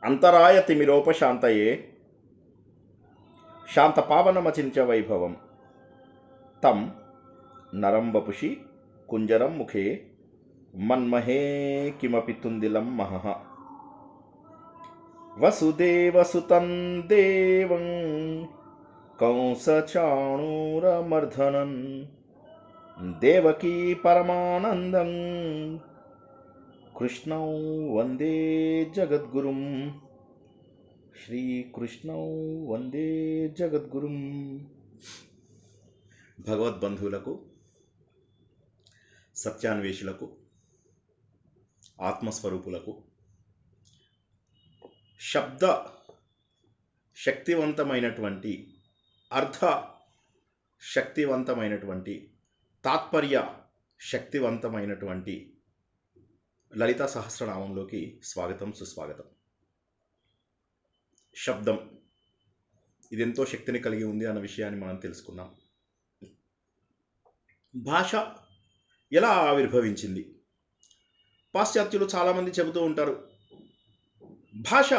అంతరాయ తిమిరోపశాంతయే శాంతపావనమచింత్య వైభవం తం నరం వపుషి కుంజరం ముఖే మన్మహే కిమపి తుందిలం మహః వసుదేవసుతం దేవం కంసచాణూరమర్ధనం దేవకీ పరమానందం కృష్ణం వందే జగద్గురుం శ్రీకృష్ణం వందే జగద్గురుం. భగవద్బంధువులకు, సత్యాన్వేషులకు, ఆత్మస్వరూపులకు శబ్ద శక్తివంతమైనటువంటి, అర్థ శక్తివంతమైనటువంటి, తాత్పర్య శక్తివంతమైనటువంటి లలితా సహస్రనామంలోకి స్వాగతం, సుస్వాగతం. శబ్దం ఇది ఎంతో శక్తిని కలిగి ఉంది అన్న విషయాన్ని మనం తెలుసుకున్నాం. భాష ఎలా ఆవిర్భవించింది? పాశ్చాత్యులు చాలామంది చెబుతూ ఉంటారు, భాష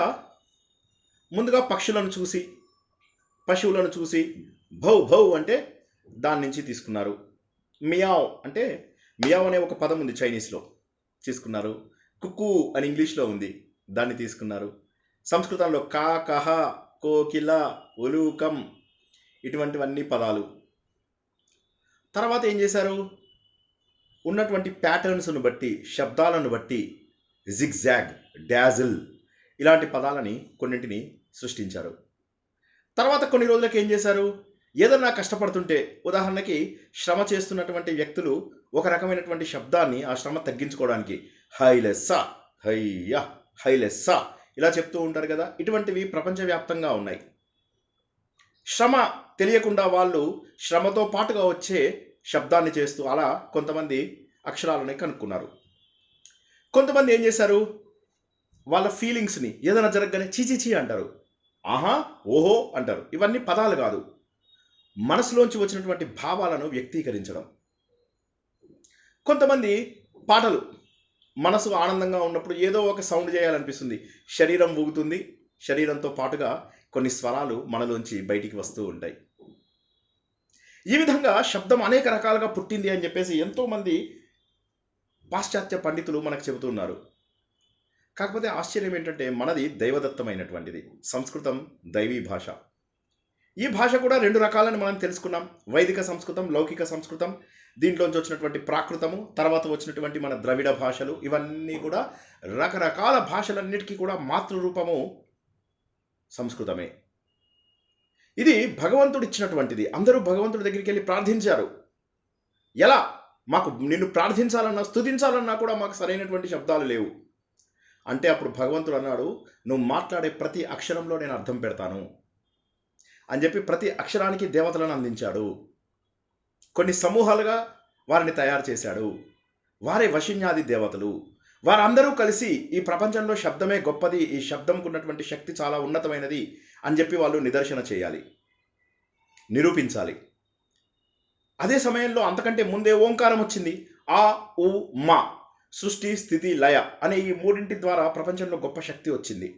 ముందుగా పక్షులను చూసి, పశువులను చూసి భౌ భౌ అంటే దాని నుంచి తీసుకున్నారు. మియావ్ అంటే, మియావ్ అనే ఒక పదం ఉంది చైనీస్లో, తీసుకున్నారు. కుక్కు అని ఇంగ్లీష్లో ఉంది, దాన్ని తీసుకున్నారు. సంస్కృతంలో కా, కహ, కోకిల, ఉలూకం ఇటువంటివన్నీ పదాలు. తర్వాత ఏం చేశారు? ఉన్నటువంటి ప్యాటర్న్స్ను బట్టి, శబ్దాలను బట్టి జిగ్జాగ్, డాజిల్ ఇలాంటి పదాలని కొన్నింటిని సృష్టించారు. తర్వాత కొన్ని రోజులకు ఏం చేశారు? ఏదన్నా కష్టపడుతుంటే, ఉదాహరణకి శ్రమ చేస్తున్నటువంటి వ్యక్తులు ఒక రకమైనటువంటి శబ్దాన్ని ఆ శ్రమ తగ్గించుకోవడానికి హైలెస్సా, హయ్యా, హైలెస్సా ఇలా చెప్తూ ఉంటారు కదా. ఇటువంటివి ప్రపంచవ్యాప్తంగా ఉన్నాయి. శ్రమ తెలియకుండా వాళ్ళు శ్రమతో పాటుగా వచ్చే శబ్దాన్ని చేస్తూ అలా కొంతమంది అక్షరాలని కనుక్కున్నారు. కొంతమంది ఏం చేశారు? వాళ్ళ ఫీలింగ్స్ని ఏదైనా జరగగానే చీచీచీ అంటారు, ఆహా, ఓహో అంటారు. ఇవన్నీ పదాలు కాదు, మనసులోంచి వచ్చినటువంటి భావాలను వ్యక్తీకరించడం. కొంతమంది పాటలు, మనసు ఆనందంగా ఉన్నప్పుడు ఏదో ఒక సౌండ్ చేయాలనిపిస్తుంది, శరీరం ఊగుతుంది, శరీరంతో పాటుగా కొన్ని స్వరాలు మనలోంచి బయటికి వస్తూ ఉంటాయి. ఈ విధంగా శబ్దం అనేక రకాలుగా పుట్టింది అని చెప్పేసి ఎంతోమంది పాశ్చాత్య పండితులు మనకు చెబుతున్నారు. కాకపోతే ఆశ్చర్యం ఏంటంటే, మనది దైవదత్తమైనటువంటిది, సంస్కృతం దైవీ భాష. ఈ భాష కూడా రెండు రకాలని మనం తెలుసుకున్నాం, వైదిక సంస్కృతం, లౌకిక సంస్కృతం. దీంట్లోంచి వచ్చినటువంటి ప్రాకృతము, తర్వాత వచ్చినటువంటి మన ద్రవిడ భాషలు, ఇవన్నీ కూడా రకరకాల భాషలన్నిటికీ కూడా మాతృరూపము సంస్కృతమే. ఇది భగవంతుడు ఇచ్చినటువంటిది. అందరూ భగవంతుడి దగ్గరికి వెళ్ళి ప్రార్థించారు. ఎలా? మాకు నిన్ను ప్రార్థించాలన్నా, స్తుతించాలన్నా కూడా మాకు సరైనటువంటి శబ్దాలు లేవు అంటే అప్పుడు భగవంతుడు అన్నాడు, నువ్వు మాట్లాడే ప్రతి అక్షరంలో నేను అర్థం పెడతాను అని చెప్పి ప్రతి అక్షరానికి దేవతలను అందించాడు. కొన్ని సమూహాలుగా వారిని తయారు చేశాడు. వారే వశిన్యాది దేవతలు. వారందరూ కలిసి ఈ ప్రపంచంలో శబ్దమే గొప్పది, ఈ శబ్దంకు ఉన్నటువంటి శక్తి చాలా ఉన్నతమైనది అని చెప్పి వాళ్ళు నిదర్శన చేయాలి, నిరూపించాలి. అదే సమయంలో అంతకంటే ముందే ఓంకారం వచ్చింది. ఆ, ఉ, మా, సృష్టి, స్థితి, లయ అనే ఈ మూడింటి ద్వారా ప్రపంచంలో గొప్ప శక్తి వచ్చింది.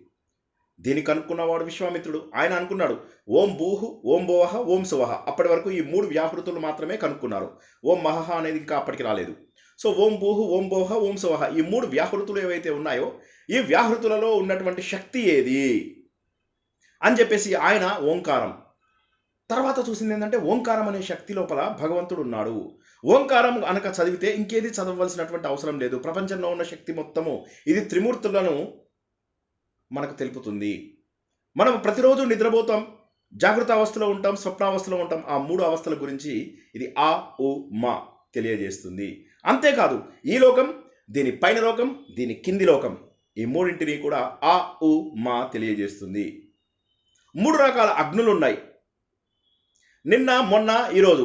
దీనికి అనుకున్నవాడు విశ్వామిత్రుడు. ఆయన అనుకున్నాడు, ఓం భూహు, ఓం భువః, ఓం సువః. అప్పటి వరకు ఈ మూడు వ్యాహృతులు మాత్రమే కనుక్కున్నారు. ఓం మహః అనేది ఇంకా అప్పటికి రాలేదు. సో ఓం భూహు, ఓం భువః, ఓం సువః ఈ మూడు వ్యాహృతులు ఏవైతే ఉన్నాయో, ఈ వ్యాహృతులలో ఉన్నటువంటి శక్తి ఏది అని చెప్పేసి ఆయన ఓంకారం. తర్వాత చూసింది ఏంటంటే, ఓంకారం అనే శక్తి లోపల భగవంతుడు ఉన్నాడు. ఓంకారం అనక చదివితే ఇంకేది చదవవలసినటువంటి అవసరం లేదు. ప్రపంచంలో ఉన్న శక్తి మొత్తము ఇది త్రిమూర్తులను మనకు తెలుపుతుంది. మనం ప్రతిరోజు నిద్రపోతాం, జాగృత అవస్థలో ఉంటాం, స్వప్నావస్థలో ఉంటాం. ఆ మూడు అవస్థల గురించి ఇది ఆ, ఉ, మా తెలియజేస్తుంది. అంతేకాదు, ఈ లోకం, దీని పైన లోకం, దీని కింది లోకం, ఈ మూడింటిని కూడా ఆ, ఉ, మా తెలియజేస్తుంది. మూడు రకాల అగ్నులు ఉన్నాయి. నిన్న, మొన్న, ఈరోజు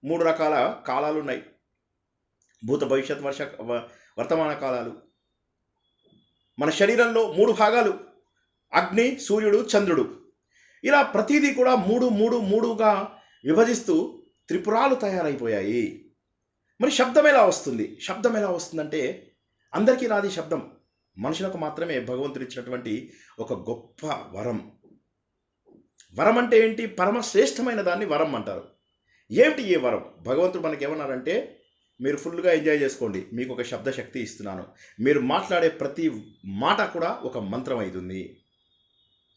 మూడు రకాల కాలాలు ఉన్నాయి. భూత, భవిష్యత్, వర్తమాన కాలాలు. మన శరీరంలో మూడు భాగాలు, అగ్ని, సూర్యుడు, చంద్రుడు. ఇలా ప్రతిదీ కూడా మూడు మూడు మూడుగా విభజిస్తూ త్రిపురాలు తయారైపోయాయి. మరి శబ్దం ఎలా వస్తుంది? శబ్దం ఎలా వస్తుందంటే, అందరికీ రాది శబ్దం. మనుషులకు మాత్రమే భగవంతుడు ఇచ్చినటువంటి ఒక గొప్ప వరం. వరం అంటే ఏంటి? పరమశ్రేష్టమైన దాన్ని వరం అంటారు. ఏమిటి ఈ వరం? భగవంతుడు మనకి ఏమన్నారంటే, మీరు ఫుల్గా ఎంజాయ్ చేసుకోండి, మీకు ఒక శబ్దశక్తి ఇస్తున్నాను, మీరు మాట్లాడే ప్రతి మాట కూడా ఒక మంత్రం అవుతుంది,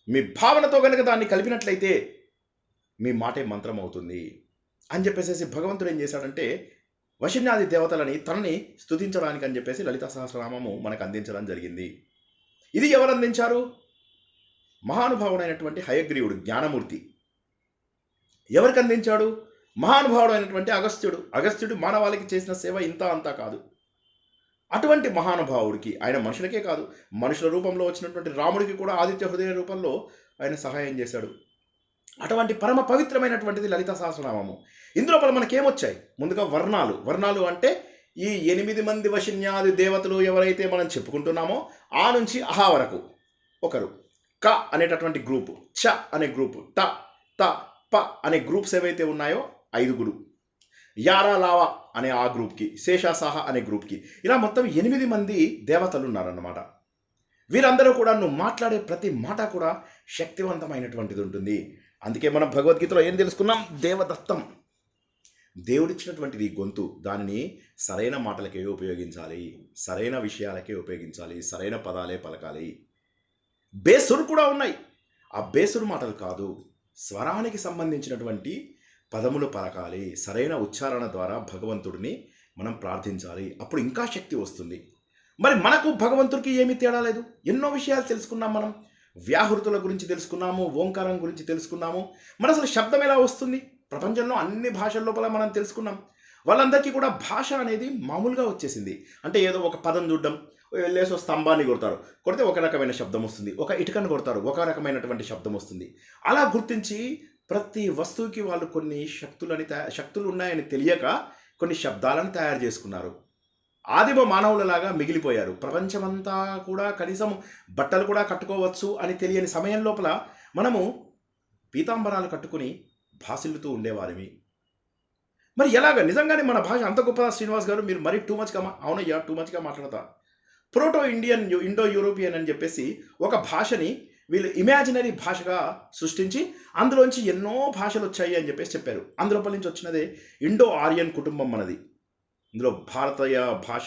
మీ భావనతో కనుక దాన్ని కలిపినట్లయితే మీ మాటే మంత్రం అవుతుంది అని చెప్పేసి భగవంతుడు ఏం చేశాడంటే, వశిన్యాది దేవతలని తనని స్తుతించడానికి అని చెప్పేసి లలిత సహస్రనామము మనకు అందించడం జరిగింది. ఇది ఎవరు అందించారు? మహానుభావుడైనటువంటి హయగ్రీవుడు, జ్ఞానమూర్తి. ఎవరికి అందించాడు? మహానుభావుడైనటువంటి అగస్త్యుడు. అగస్త్యుడు మానవాళికి చేసిన సేవ ఇంత అంతా కాదు. అటువంటి మహానుభావుడికి, ఆయన మనుషులకే కాదు, మనుషుల రూపంలో వచ్చినటువంటి రాముడికి కూడా ఆదిత్య హృదయ రూపంలో ఆయన సహాయం చేశాడు. అటువంటి పరమ పవిత్రమైనటువంటిది లలిత సహస్రనామము. ఇందులో మనకేమొచ్చాయి? ముందుగా వర్ణాలు. వర్ణాలు అంటే ఈ 8 మంది వశిన్యాది దేవతలు ఎవరైతే మనం చెప్పుకుంటున్నామో ఆ నుంచి అహా వరకు ఒకరు, క అనేటటువంటి గ్రూపు, చ అనే గ్రూపు, ట, త, ప అనే గ్రూప్స్ ఏవైతే ఉన్నాయో 5 యారా లావా అనే ఆ గ్రూప్కి, శేషాసాహ అనే గ్రూప్కి, ఇలా మొత్తం 8 మంది దేవతలు ఉన్నారన్నమాట. వీరందరూ కూడా నువ్వు మాట్లాడే ప్రతి మాట కూడా శక్తివంతమైనటువంటిది ఉంటుంది. అందుకే మనం భగవద్గీతలో ఏం తెలుసుకున్నాం? దేవదత్తం, దేవుడిచ్చినటువంటిది గొంతు. దానిని సరైన మాటలకే ఉపయోగించాలి, సరైన విషయాలకే ఉపయోగించాలి, సరైన పదాలే పలకాలి. బేసురు కూడా ఉన్నాయి. ఆ బేసురు మాటలు కాదు, స్వరానికి సంబంధించినటువంటి పదములు పలకాలి. సరైన ఉచ్చారణ ద్వారా భగవంతుడిని మనం ప్రార్థించాలి. అప్పుడు ఇంకా శక్తి వస్తుంది. మరి మనకు భగవంతుడికి ఏమీ తేడా లేదు. ఎన్నో విషయాలు తెలుసుకున్నాం. మనం వ్యాహృతుల గురించి తెలుసుకున్నాము, ఓంకారం గురించి తెలుసుకున్నాము. మన అసలు శబ్దం ఎలా వస్తుంది? ప్రపంచంలో అన్ని భాషల లోపల మనం తెలుసుకున్నాం. వాళ్ళందరికీ కూడా భాష అనేది మామూలుగా వచ్చేసింది. అంటే ఏదో ఒక పదం చూడడం, వెళ్ళేసి స్తంభాన్ని కొడతారు, కొడితే ఒక రకమైన శబ్దం వస్తుంది. ఒక ఇటుకను కొడతారు, ఒక రకమైనటువంటి శబ్దం వస్తుంది. అలా గుర్తించి ప్రతి వస్తువుకి వాళ్ళు కొన్ని శక్తులు ఉన్నాయని తెలియక కొన్ని శబ్దాలను తయారు చేసుకున్నారు. ఆదిమ మానవులలాగా మిగిలిపోయారు. ప్రపంచమంతా కూడా కనీసం బట్టలు కూడా కట్టుకోవచ్చు అని తెలియని సమయం లోపల మనము పీతాంబరాలు కట్టుకుని భాసిల్లుతూ ఉండేవారిమి. మరి ఎలాగ? నిజంగానే మన భాష అంత గొప్పదా శ్రీనివాస్ గారు? మీరు మరీ టూ మచ్గా అవునయ్యా, టూ మచ్గా మాట్లాడతా. ప్రోటో ఇండియన్, ఇండో యూరోపియన్ అని చెప్పేసి ఒక భాషని వీళ్ళు ఇమాజినరీ భాషగా సృష్టించి అందులోంచి ఎన్నో భాషలు వచ్చాయి అని చెప్పేసి చెప్పారు. అందులోపల నుంచి వచ్చినదే ఇండో ఆర్యన్ కుటుంబం మనది. ఇందులో భారతీయ భాష,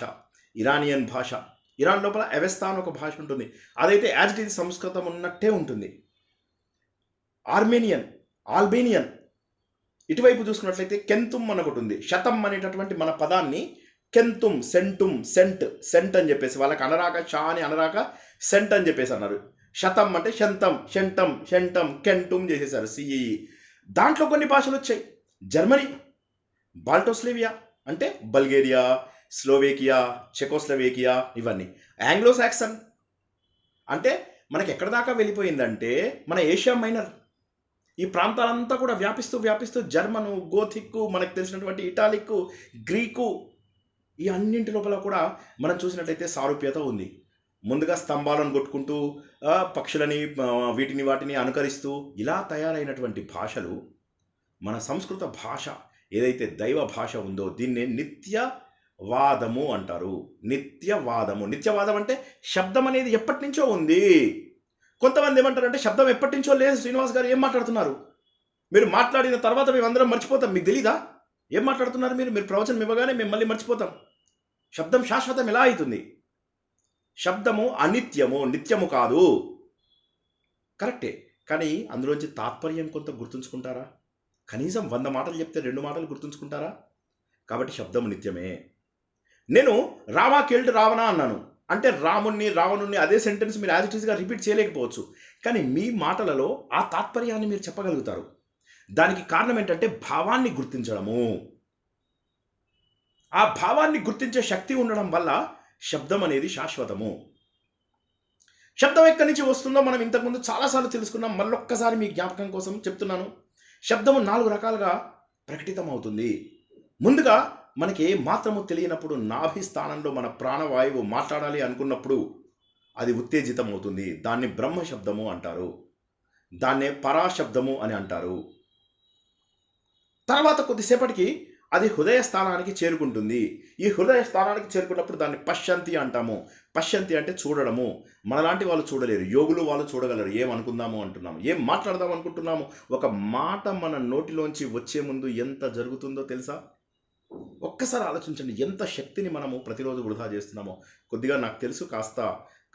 ఇరానియన్ భాష, ఇరాన్ లోపల అవెస్తాన్ ఒక భాష ఉంటుంది, అదైతే యాజ్ ఇట్ ఈజ్ సంస్కృతం ఉన్నట్టే ఉంటుంది. ఆల్బేనియన్, ఇటువైపు చూసుకున్నట్లయితే కెంతుమ్ అని ఒకటి ఉంది. శతం అనేటటువంటి మన పదాన్ని కెంతుమ్, సెంట్ అని చెప్పేసి వాళ్ళకి అనరాక, షా అని అనరాక సెంట్ అని చెప్పేసి అన్నారు. శతం అంటే షంటం, కెంటుమ్ చేసేసారు, సిఈ. దాంట్లో కొన్ని భాషలు వచ్చాయి. జర్మనీ, బాల్టోస్లేవియా అంటే బల్గేరియా, స్లోవేకియా, చెకోస్లోవేకియా, ఇవన్నీ. ఆంగ్లో సాక్సన్ అంటే మనకి ఎక్కడ దాకా వెళ్ళిపోయిందంటే మన ఏషియా మైనర్, ఈ ప్రాంతాలంతా కూడా వ్యాపిస్తూ జర్మను, గోథిక్కు, మనకు తెలిసినటువంటి ఇటాలిక్కు, గ్రీకు, ఈ అన్నింటి లోపల కూడా మనం చూసినట్లయితే సారూప్యత ఉంది. ముందుగా స్తంభాలను కొట్టుకుంటూ పక్షులని వాటిని అనుకరిస్తూ ఇలా తయారైనటువంటి భాషలు మన సంస్కృత భాష ఏదైతే దైవ భాష ఉందో దీన్నే నిత్యవాదము అంటారు. నిత్యవాదం అంటే శబ్దం అనేది ఎప్పటి నుంచో ఉంది. కొంతమంది ఏమంటారంటే శబ్దం ఎప్పటి నుంచో లేదు శ్రీనివాస్ గారు, ఏం మాట్లాడుతున్నారు? మీరు మాట్లాడిన తర్వాత మేమందరం మర్చిపోతాం, మీకు తెలీదా? ఏం మాట్లాడుతున్నారు మీరు ప్రవచనం ఇవ్వగానే మేము మళ్ళీ మర్చిపోతాం. శబ్దం శాశ్వతం ఎలా అవుతుంది? శబ్దము అనిత్యము, నిత్యము కాదు. కరెక్టే, కానీ అందులోంచి తాత్పర్యం కొంత గుర్తుంచుకుంటారా? కనీసం 100 మాటలు చెప్తే 2 మాటలు గుర్తుంచుకుంటారా? కాబట్టి శబ్దము నిత్యమే. నేను రామా కిల్డ్ రావణ అన్నాను అంటే రావణుణ్ణి అదే సెంటెన్స్ మీరు యాజ్ ఇట్ ఈస్గా రిపీట్ చేయలేకపోవచ్చు, కానీ మీ మాటలలో ఆ తాత్పర్యాన్ని మీరు చెప్పగలుగుతారు. దానికి కారణం ఏంటంటే భావాన్ని గుర్తించడము. ఆ భావాన్ని గుర్తించే శక్తి ఉండడం వల్ల శబ్దం అనేది శాశ్వతము. శబ్దం ఎక్కడి నుంచి వస్తుందో మనం ఇంతకుముందు చాలాసార్లు తెలుసుకున్నాం. మళ్ళొక్కసారి మీ జ్ఞాపకం కోసం చెప్తున్నాను. శబ్దము 4 రకాలుగా ప్రకటితం అవుతుంది. ముందుగా మనకి మాత్రము తెలియనప్పుడు నాభి స్థానంలో మన ప్రాణవాయువు మాట్లాడాలి అనుకున్నప్పుడు అది ఉత్తేజితం అవుతుంది. దాన్ని బ్రహ్మ శబ్దము అంటారు, దాన్నే పరాశబ్దము అని అంటారు. తర్వాత కొద్దిసేపటికి అది హృదయ స్థానానికి చేరుకుంటుంది. ఈ హృదయ స్థానానికి చేరుకున్నప్పుడు దాన్ని పశ్యంతి అంటాము. పశ్యంతి అంటే చూడడము. మనలాంటి వాళ్ళు చూడలేరు, యోగులు వాళ్ళు చూడగలరు. ఏం అనుకుందాము అంటున్నాము, ఏం మాట్లాడదాం అనుకుంటున్నాము. ఒక మాట మన నోటిలోంచి వచ్చే ముందు ఎంత జరుగుతుందో తెలుసా? ఒక్కసారి ఆలోచించండి, ఎంత శక్తిని మనము ప్రతిరోజు వృధా చేస్తున్నామో. కొద్దిగా నాకు తెలుసు కాస్త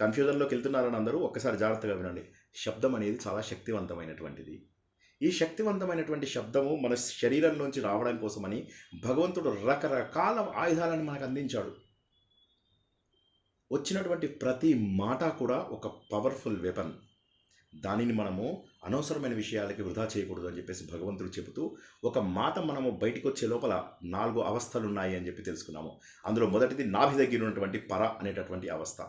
కన్ఫ్యూజన్లోకి వెళ్తున్నారని అందరూ ఒక్కసారి జాగ్రత్తగా వినండి. శబ్దం అనేది చాలా శక్తివంతమైనటువంటిది. ఈ శక్తివంతమైనటువంటి శబ్దము మన శరీరంలోంచి రావడం కోసమని భగవంతుడు రకరకాల ఆయుధాలను మనకు అందించాడు. వచ్చినటువంటి ప్రతి మాట కూడా ఒక పవర్ఫుల్ వెపన్. దానిని మనము అనవసరమైన విషయాలకి వృధా చేయకూడదు అని చెప్పేసి భగవంతుడు చెబుతూ, ఒక మాట మనము బయటికి వచ్చే లోపల 4 అవస్థలు ఉన్నాయి అని చెప్పి తెలుసుకున్నాము. అందులో మొదటిది నాభి దగ్గర ఉన్నటువంటి పర అనేటటువంటి అవస్థ.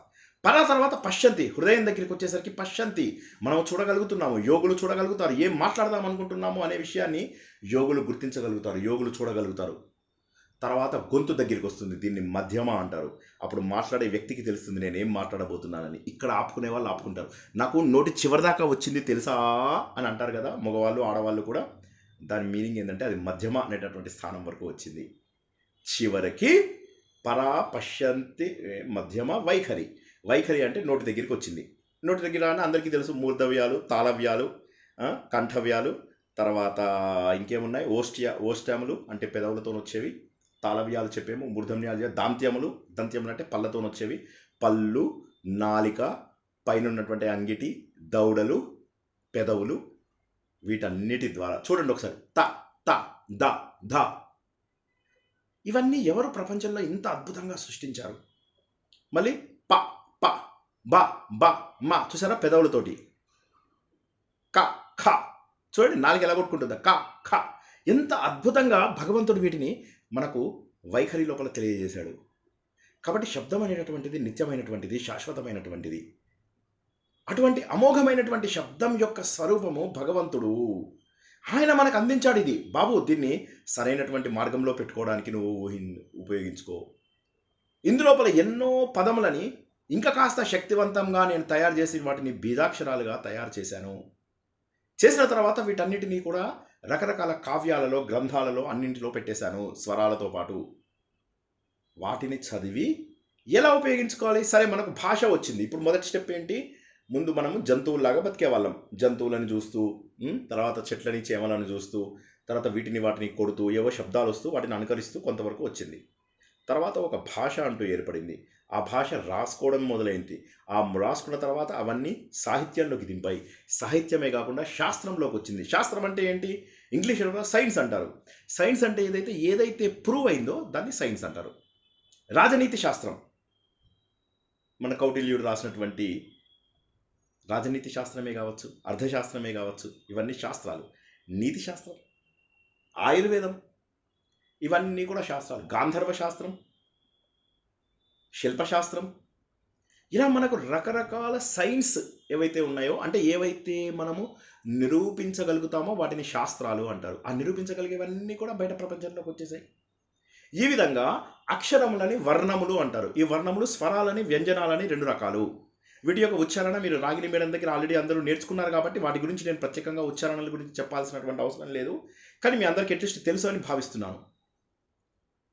పర తర్వాత పశ్యంతి, హృదయం దగ్గరికి వచ్చేసరికి పశ్యంతి, మనం చూడగలుగుతున్నాము, యోగులు చూడగలుగుతారు. ఏం మాట్లాడదాం అనుకుంటున్నాము అనే విషయాన్ని యోగులు గుర్తించగలుగుతారు, యోగులు చూడగలుగుతారు. తర్వాత గొంతు దగ్గరికి వస్తుంది, దీన్ని మధ్యమ అంటారు. అప్పుడు మాట్లాడే వ్యక్తికి తెలుస్తుంది నేను ఏం మాట్లాడబోతున్నానని. ఇక్కడ ఆపుకునే వాళ్ళు ఆపుకుంటారు. నాకు నోటి చివరిదాకా వచ్చింది తెలుసా అని అంటారు కదా మగవాళ్ళు ఆడవాళ్ళు కూడా. దాని మీనింగ్ ఏంటంటే అది మధ్యమ అనేటటువంటి స్థానం వరకు వచ్చింది. చివరికి పరా పశ్యంతి మధ్యమ వైఖరి. వైఖరి అంటే నోటి దగ్గరికి వచ్చింది. నోటి దగ్గర అంటే అందరికీ తెలుసు, మూర్ధవ్యాలు, తాళవ్యాలు, కంఠవ్యాలు, తర్వాత ఇంకేమున్నాయి, ఓష్ట్యములు అంటే పెదవులతో వచ్చేవి, తాళవ్యాలు చెప్పేము, మూర్ధన్యాలు, దాంత్యములు, దంత్యములు అంటే పళ్ళతో వచ్చేవి, పళ్ళు, నాలిక, పైన ఉన్నటువంటి అంగిటి, దౌడలు, పెదవులు, వీటన్నిటి ద్వారా చూడండి ఒకసారి. త త ద ధ, ఇవన్నీ ఎవరు ప్రపంచంలో ఇంత అద్భుతంగా సృష్టించారు? మళ్ళీ ప ప బ బ మ, చూసారా పెదవులతోటి. క ఖ, చూడండి నాలుగు ఎలా కొట్టుకుంటుందా, క ఖ. ఎంత అద్భుతంగా భగవంతుడు వీటిని మనకు వైఖరి లోపల తెలియజేశాడు. కాబట్టి శబ్దం అనేటటువంటిది నిత్యమైనటువంటిది, శాశ్వతమైనటువంటిది. అటువంటి అమోఘమైనటువంటి శబ్దం యొక్క స్వరూపము భగవంతుడు. ఆయన మనకు అందించాడు. ఇది బాబు, దీన్ని సరైనటువంటి మార్గంలో పెట్టుకోవడానికి నువ్వు ఉపయోగించుకో. ఇందులోపల ఎన్నో పదములని ఇంకా కాస్త శక్తివంతంగా నేను తయారు చేసి వాటిని బీజాక్షరాలుగా తయారు చేశాను. చేసిన తర్వాత వీటన్నిటినీ కూడా రకరకాల కావ్యాలలో, గ్రంథాలలో అన్నింటిలో పెట్టేశాను స్వరాలతో పాటు. వాటిని చదివి ఎలా ఉపయోగించుకోవాలి? సరే, మనకు భాష వచ్చింది. ఇప్పుడు మొదటి స్టెప్ ఏంటి? ముందు మనము జంతువుల్లాగా బతికేవాళ్ళం. జంతువులను చూస్తూ, తర్వాత చెట్లని, చేమలను చూస్తూ, తర్వాత వీటిని వాటిని కొడుతూ, ఏవో శబ్దాలు వస్తూ వాటిని అనుకరిస్తూ కొంతవరకు వచ్చింది. తర్వాత ఒక భాష అంటూ ఏర్పడింది. ఆ భాష రాసుకోవడం మొదలైంది. ఆ రాసుకున్న తర్వాత అవన్నీ సాహిత్యంలోకి దింపాయి. సాహిత్యమే కాకుండా శాస్త్రంలోకి వచ్చింది. శాస్త్రం అంటే ఏంటి? ఇంగ్లీష్లో సైన్స్ అంటారు. సైన్స్ అంటే ఏదైతే ప్రూవ్ అయిందో దాన్ని సైన్స్ అంటారు. రాజనీతి శాస్త్రం, మన కౌటిల్యుడు రాసినటువంటి రాజనీతి శాస్త్రమే కావచ్చు, అర్థశాస్త్రమే కావచ్చు, ఇవన్నీ శాస్త్రాలు. నీతి శాస్త్రం, ఆయుర్వేదం, ఇవన్నీ కూడా శాస్త్రాలు. గాంధర్వ శాస్త్రం, శిల్పశాస్త్రం, ఇలా మనకు రకరకాల సైన్స్ ఏవైతే ఉన్నాయో, అంటే ఏవైతే మనము నిరూపించగలుగుతామో వాటిని శాస్త్రాలు అంటారు. ఆ నిరూపించగలిగేవన్నీ కూడా బయట ప్రపంచంలోకి వచ్చేసాయి. ఈ విధంగా అక్షరములని వర్ణములు అంటారు. ఈ వర్ణములు స్వరాలని, వ్యంజనాలని 2 రకాలు. వీటి యొక్క ఉచ్చారణ మీరు రాగిణి మేడం దగ్గర ఆల్రెడీ అందరూ నేర్చుకున్నారు కాబట్టి వాటి గురించి నేను ప్రత్యేకంగా ఉచ్చారణల గురించి చెప్పాల్సినటువంటి అవసరం లేదు. కానీ మీ అందరికీ అట్లీస్ట్ తెలుసు అని భావిస్తున్నాను.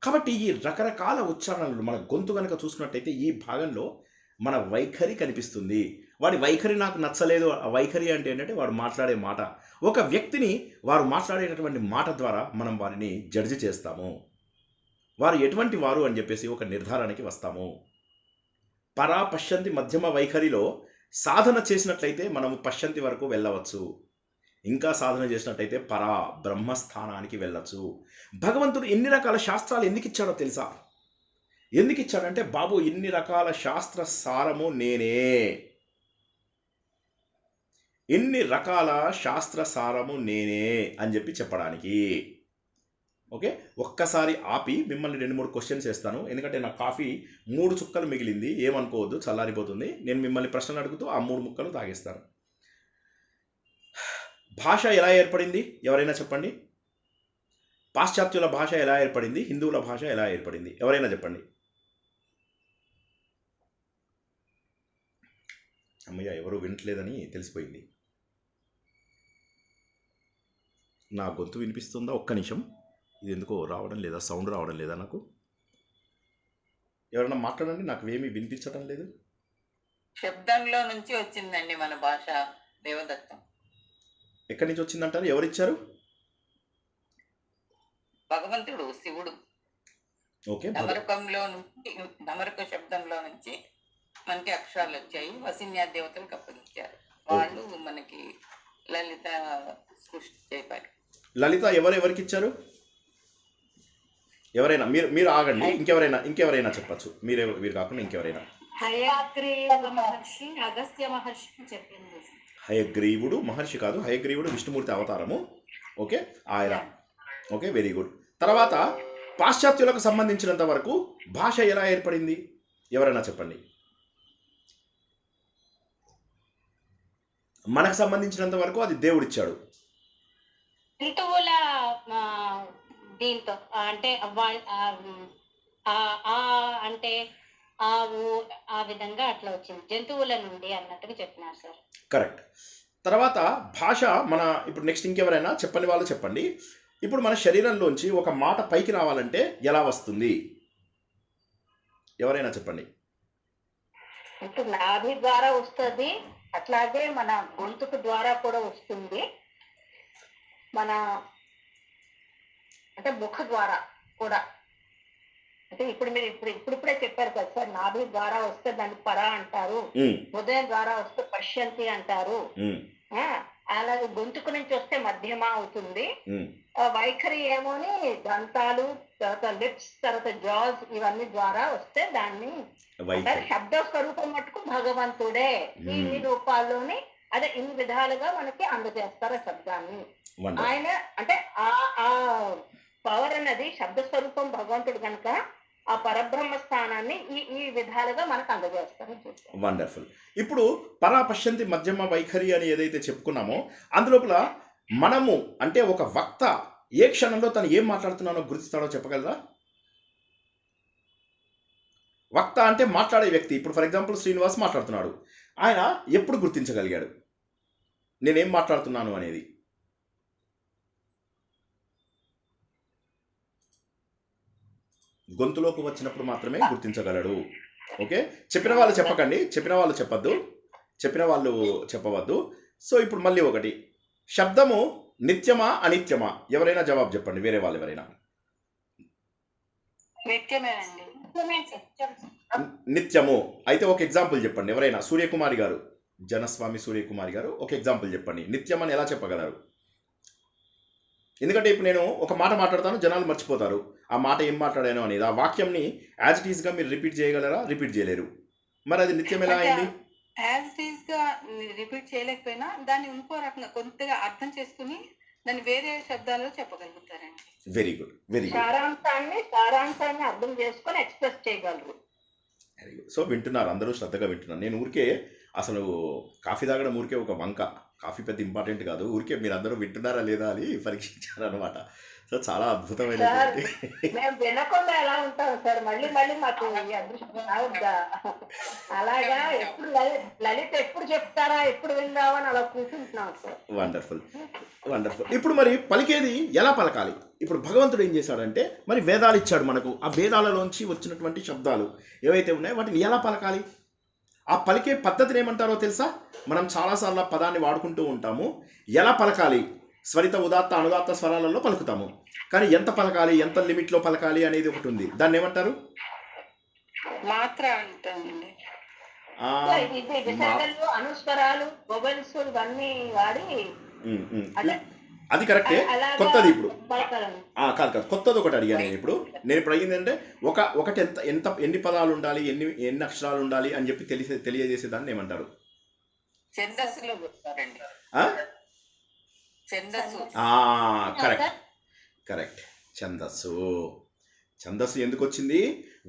కాబట్టి ఈ రకరకాల ఉచ్చారణలు మన గొంతు కనుక చూసుకున్నట్టయితే ఈ భాగంలో మన వైఖరి కనిపిస్తుంది. వాడి వైఖరి నాకు నచ్చలేదు. ఆ వైఖరి అంటే ఏంటంటే వాడు మాట్లాడే మాట. ఒక వ్యక్తిని వారు మాట్లాడేటటువంటి మాట ద్వారా మనం వారిని జడ్జి చేస్తాము. వారు ఎటువంటి వారు అని చెప్పేసి ఒక నిర్ధారణకి వస్తాము. పరా పశ్యంతి మధ్యమ వైఖరిలో సాధన చేసినట్లయితే మనము పశ్యంతి వరకు వెళ్ళవచ్చు. ఇంకా సాధన చేసినట్టయితే పరా బ్రహ్మస్థానానికి వెళ్ళచ్చు. భగవంతుడు ఎన్ని రకాల శాస్త్రాలు ఎందుకు ఇచ్చాడో తెలుసా? ఎందుకు ఇచ్చాడంటే, బాబు ఇన్ని రకాల శాస్త్ర సారము నేనే, ఇన్ని రకాల శాస్త్ర సారము నేనే అని చెప్పి చెప్పడానికి. ఓకే, ఒక్కసారి ఆపి మిమ్మల్ని 2-3 క్వశ్చన్స్ వేస్తాను. ఎందుకంటే నా కాఫీ 3 చుక్కలు మిగిలింది, ఏమనుకోవద్దు, చల్లారిపోతుంది. నేను మిమ్మల్ని ప్రశ్నలు అడుగుతూ ఆ 3 ముక్కలు తాగేస్తాను. భాష ఎలా ఏర్పడింది? ఎవరైనా చెప్పండి. పాశ్చాత్యుల భాష ఎలా ఏర్పడింది? హిందువుల భాష ఎలా ఏర్పడింది? ఎవరైనా చెప్పండి. అమ్మయ్య, ఎవరు వినట్లేదని తెలిసిపోయింది. నా గొంతు వినిపిస్తుందా? ఒక్క నిమిషం. ఇది ఎందుకో రావడం లేదా, సౌండ్ రావడం లేదా నాకు. ఎవరైనా మాట్లాడండి, నాకు ఏమీ వినిపించడం లేదు. శబ్దంలో నుంచి వచ్చిందండి మన భాష దేవదత్తం. ఎక్కడి నుంచి వచ్చిందంటారు? ఎవరిచ్చారు? భగవంతుడు శివుడు. ఓకే, డమరుకంలో నుంచి, డమరుక శబ్దంలో నుంచి మనకి అక్షరాలు వచ్చాయి. వసిన్యా దేవతలకు అప్పగించారు. వాళ్ళు మనకి లలిత సృష్టి చేపారు. లలిత ఎవరికి ఇచ్చారు? ఎవరైనా మీరు ఆగండి, ఇంకెవరైనా చెప్పచ్చు. మీరు కాకుండా ఇంకెవరైనా. మహర్షి అగస్త్య మహర్షి చెప్పింది. హయగ్రీవుడు మహర్షి కాదు, హయగ్రీవుడు విష్ణుమూర్తి అవతారము. ఓకే, ఆయన. Okay, very good. తర్వాత పాశ్చాత్యులకు సంబంధించినంత వరకు భాష ఎలా ఏర్పడింది? ఎవరైనా చెప్పండి. మనకు సంబంధించినంత వరకు అది దేవుడిచ్చాడు. జంతువుల దీంతో అంటే అంటే ఆవు ఆ విధంగా అట్లా వచ్చింది, జంతువుల నుండి అన్నట్టుగా చెప్పినారు సార్. కరెక్ట్. తర్వాత భాష మన ఇప్పుడు నెక్స్ట్ ఇంకెవరైనా చెప్పని వాళ్ళు చెప్పండి. ఇప్పుడు మన శరీరంలోంచి ఒక మాట పైకి రావాలంటే ఎలా వస్తుంది? ఎవరైనా చెప్పండి. అంటే నాభి ద్వారా వస్తుంది, అట్లాగే మన గొంతుకు ద్వారా కూడా వస్తుంది, మన అంటే ముఖ ద్వారా కూడా. అంటే ఇప్పుడు మీరు ఇప్పుడిప్పుడే చెప్పారు కదా సార్, నాభి ద్వారా వస్తే దాన్ని పర అంటారు, హృదయం ద్వారా వస్తే పశ్యంతి అంటారు, అలాగే గొంతుకు నుంచి వస్తే మధ్యమ అవుతుంది. వైఖరి ఏమోని దంతాలు, తర్వాత లిప్స్, తర్వాత జాస్ ఇవన్నీ ద్వారా వస్తే దాన్ని శబ్ద స్వరూపం మటుకు భగవంతుడే ఈ రూపాల్లోని అదే ఇన్ని విధాలుగా మనకి అందజేస్తారు శబ్దాన్ని. ఆయన అంటే ఆ పవర్ అన్నది శబ్ద స్వరూపం భగవంతుడు కనుక ఆ పరబ్రహ్మ స్థానాన్ని ఈ విధాలుగా మనకు అందజేస్తారు. వండర్ఫుల్. ఇప్పుడు పరాపశ్యంతి మధ్యమ వైఖరి అని ఏదైతే చెప్పుకున్నామో అందులోపల మనము అంటే ఒక వక్త ఏ క్షణంలో తను ఏం మాట్లాడుతున్నానో గుర్తిస్తాడో చెప్పగలరా? వక్త అంటే మాట్లాడే వ్యక్తి. ఇప్పుడు ఫర్ ఎగ్జాంపుల్ శ్రీనివాస్ మాట్లాడుతున్నాడు, ఆయన ఎప్పుడు గుర్తించగలిగాడు నేనేం మాట్లాడుతున్నాను అనేది? గొంతులోకి వచ్చినప్పుడు మాత్రమే గుర్తించగలడు. ఓకే, చెప్పిన వాళ్ళు చెప్పకండి, చెప్పిన వాళ్ళు చెప్పద్దు, చెప్పిన వాళ్ళు చెప్పవద్దు. సో ఇప్పుడు మళ్ళీ ఒకటి, శబ్దము నిత్యమా అనిత్యమా? ఎవరైనా జవాబు చెప్పండి, వేరే వాళ్ళు ఎవరైనా. నిత్యము అయితే ఒక ఎగ్జాంపుల్ చెప్పండి ఎవరైనా. సూర్యకుమారి గారు, జనస్వామి సూర్యకుమారి గారు ఒక ఎగ్జాంపుల్ చెప్పండి. నిత్యం అని ఎలా చెప్పగలరు? ఎందుకంటే ఇప్పుడు నేను ఒక మాట మాట్లాడతాను, జనాలు మర్చిపోతారు ఆ మాట ఏం మాట్లాడాను అనేది. ఆ వాక్యంని యాజ్ ఇట్ ఈస్గా మీరు రిపీట్ చేయగలరా? రిపీట్ చేయలేరు. మరి అది నిత్యం ఎలా అయింది? యాజ్ ఇట్ ఈస్గా రిపీట్ చేయలేకపోయినా దాన్ని ఇంకో రకంగా కొంతగా అర్థం చేసుకుని దాన్ని వేరే శబ్దాలలో చెప్పగలుగుతారండి. Very good, very good. సారాంశాన్ని అర్థం చేసుకొని ఎక్స్ప్రెస్ చేయగలరు. Very good. సో వింటున్నారు, అందరూ శ్రద్ధగా వింటున్నారు. నేను ఊరికే అసలు కాఫీ తాగడం ఊరికే ఒక వంక, కాఫీ పెద్ద ఇంపార్టెంట్ కాదు, ఊరికే మీరు అందరూ వింటున్నారా లేదా అని పరీక్షించారనమాట. సో చాలా అద్భుతమైనటువంటి. మేము వినకుండా ఎలా ఉంటాం సార్, మళ్ళీ మాకు అలాగా ఎప్పుడు లలిత ఎప్పుడు చెప్తారా, ఎప్పుడు విందామని అలా కూర్చుంటున్నాం సార్. Wonderful, wonderful. ఇప్పుడు మరి పలికేది ఎలా పలకాలి? ఇప్పుడు భగవంతుడు ఏం చేశాడంటే మరి వేదాలు ఇచ్చాడు మనకు. ఆ వేదాలలోంచి వచ్చినటువంటి శబ్దాలు ఏవైతే ఉన్నాయో వాటిని ఎలా పలకాలి? ఆ పలికే పద్ధతిని ఏమంటారో తెలుసా? మనం చాలాసార్లు ఆ పదాన్ని వాడుకుంటూ ఉంటాము. ఎలా పలకాలి? స్వరిత, ఉదాత్త, అనుదాత్త స్వరాలలో పలుకుతాము. కానీ ఎంత పలకాలి, ఎంత లిమిట్లో పలకాలి అనేది ఒకటి ఉంది. దాన్ని ఏమంటారు? మాత్ర అంటారండి. అనుస్వరాలు, వొవెల్స్ ఇవన్నీ వాడి అది కరెక్టే. కొత్తది ఇప్పుడు కాదు, కొత్తది ఒకటి అడిగాను నేను. నేను ఇప్పుడు అడిగింది ఒకటి ఎన్ని పదాలు ఉండాలి, ఎన్ని అక్షరాలు ఉండాలి అని చెప్పి తెలియజేసే దాన్ని ఏమంటారు? Correct, correct. ఛందస్సు ఎందుకు వచ్చింది?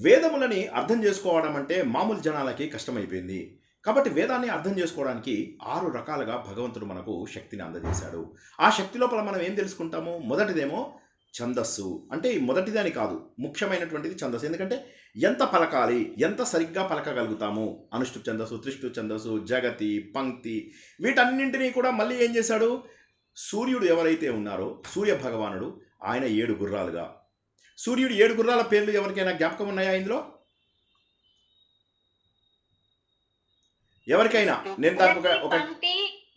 వేదములని అర్థం చేసుకోవడం అంటే మామూలు జనాలకి కష్టమైపోయింది. కాబట్టి వేదాన్ని అర్థం చేసుకోవడానికి 6 రకాలుగా భగవంతుడు మనకు శక్తిని అందజేశాడు. ఆ శక్తి లోపల మనం ఏం తెలుసుకుంటాము? మొదటిదేమో ఛందస్సు. అంటే మొదటిదని కాదు, ముఖ్యమైనటువంటిది ఛందస్సు. ఎందుకంటే ఎంత పలకాలి, ఎంత సరిగ్గా పలకగలుగుతాము. అనుష్ఠు ఛందస్సు, త్రిష్ఠు ఛందస్సు, జగతి, పంక్తి, వీటన్నింటినీ కూడా మళ్ళీ ఏం చేశాడు? సూర్యుడు ఎవరైతే ఉన్నారో సూర్య భగవానుడు ఆయన 7 గుర్రాలుగా. సూర్యుడు 7 గుర్రాల పేర్లు ఎవరికైనా జ్ఞాపకం ఉన్నాయా ఇందులో? ఎవరికైనా? నేను దానికి ఒక పంక్తి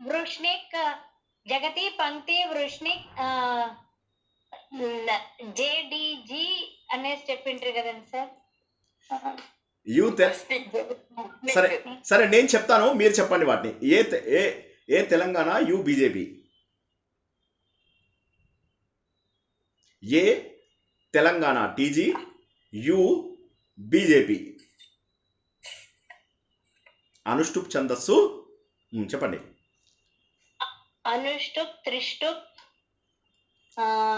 వృష్ణిక్, జగతి పంక్తి వృష్ణిక్, జేడిజి అనే స్టెప్ ఉంటారు కదండి సార్. సరే సరే నేను చెప్తాను, మీరు చెప్పండి వాటిని. A Telangana, U BJP. A Telangana TG, U BJP. అనుష్టుప్ ఛందస్సు చెప్పండి. అనుష్టుప్, త్రిష్టుప్,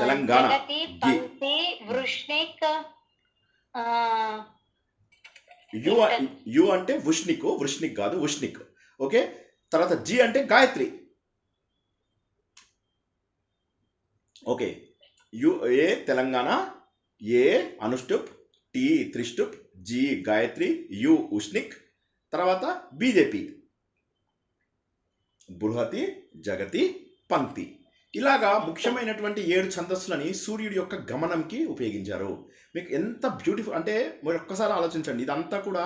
తెలంగాణ, జగతి పంక్తి వృష్ణిక్, యు అంటే వృష్ణిక్ కాదు, వృష్ణిక్. ఓకే, తర్వాత జి అంటే గాయత్రి. ఓకే, ఏ తెలంగాణ, ఏ అనుష్టుప్, టి త్రిష్టుప్, జి గాయత్రి, యు ఉష్ణిక్, తర్వాత బీజేపీ బృహతి, జగతి, పంక్తి. ఇలాగా ముఖ్యమైనటువంటి 7 ఛందస్సులని సూర్యుడి యొక్క గమనంకి ఉపయోగించారు. మీకు ఎంత బ్యూటిఫుల్ అంటే మీరు ఒక్కసారి ఆలోచించండి. ఇదంతా కూడా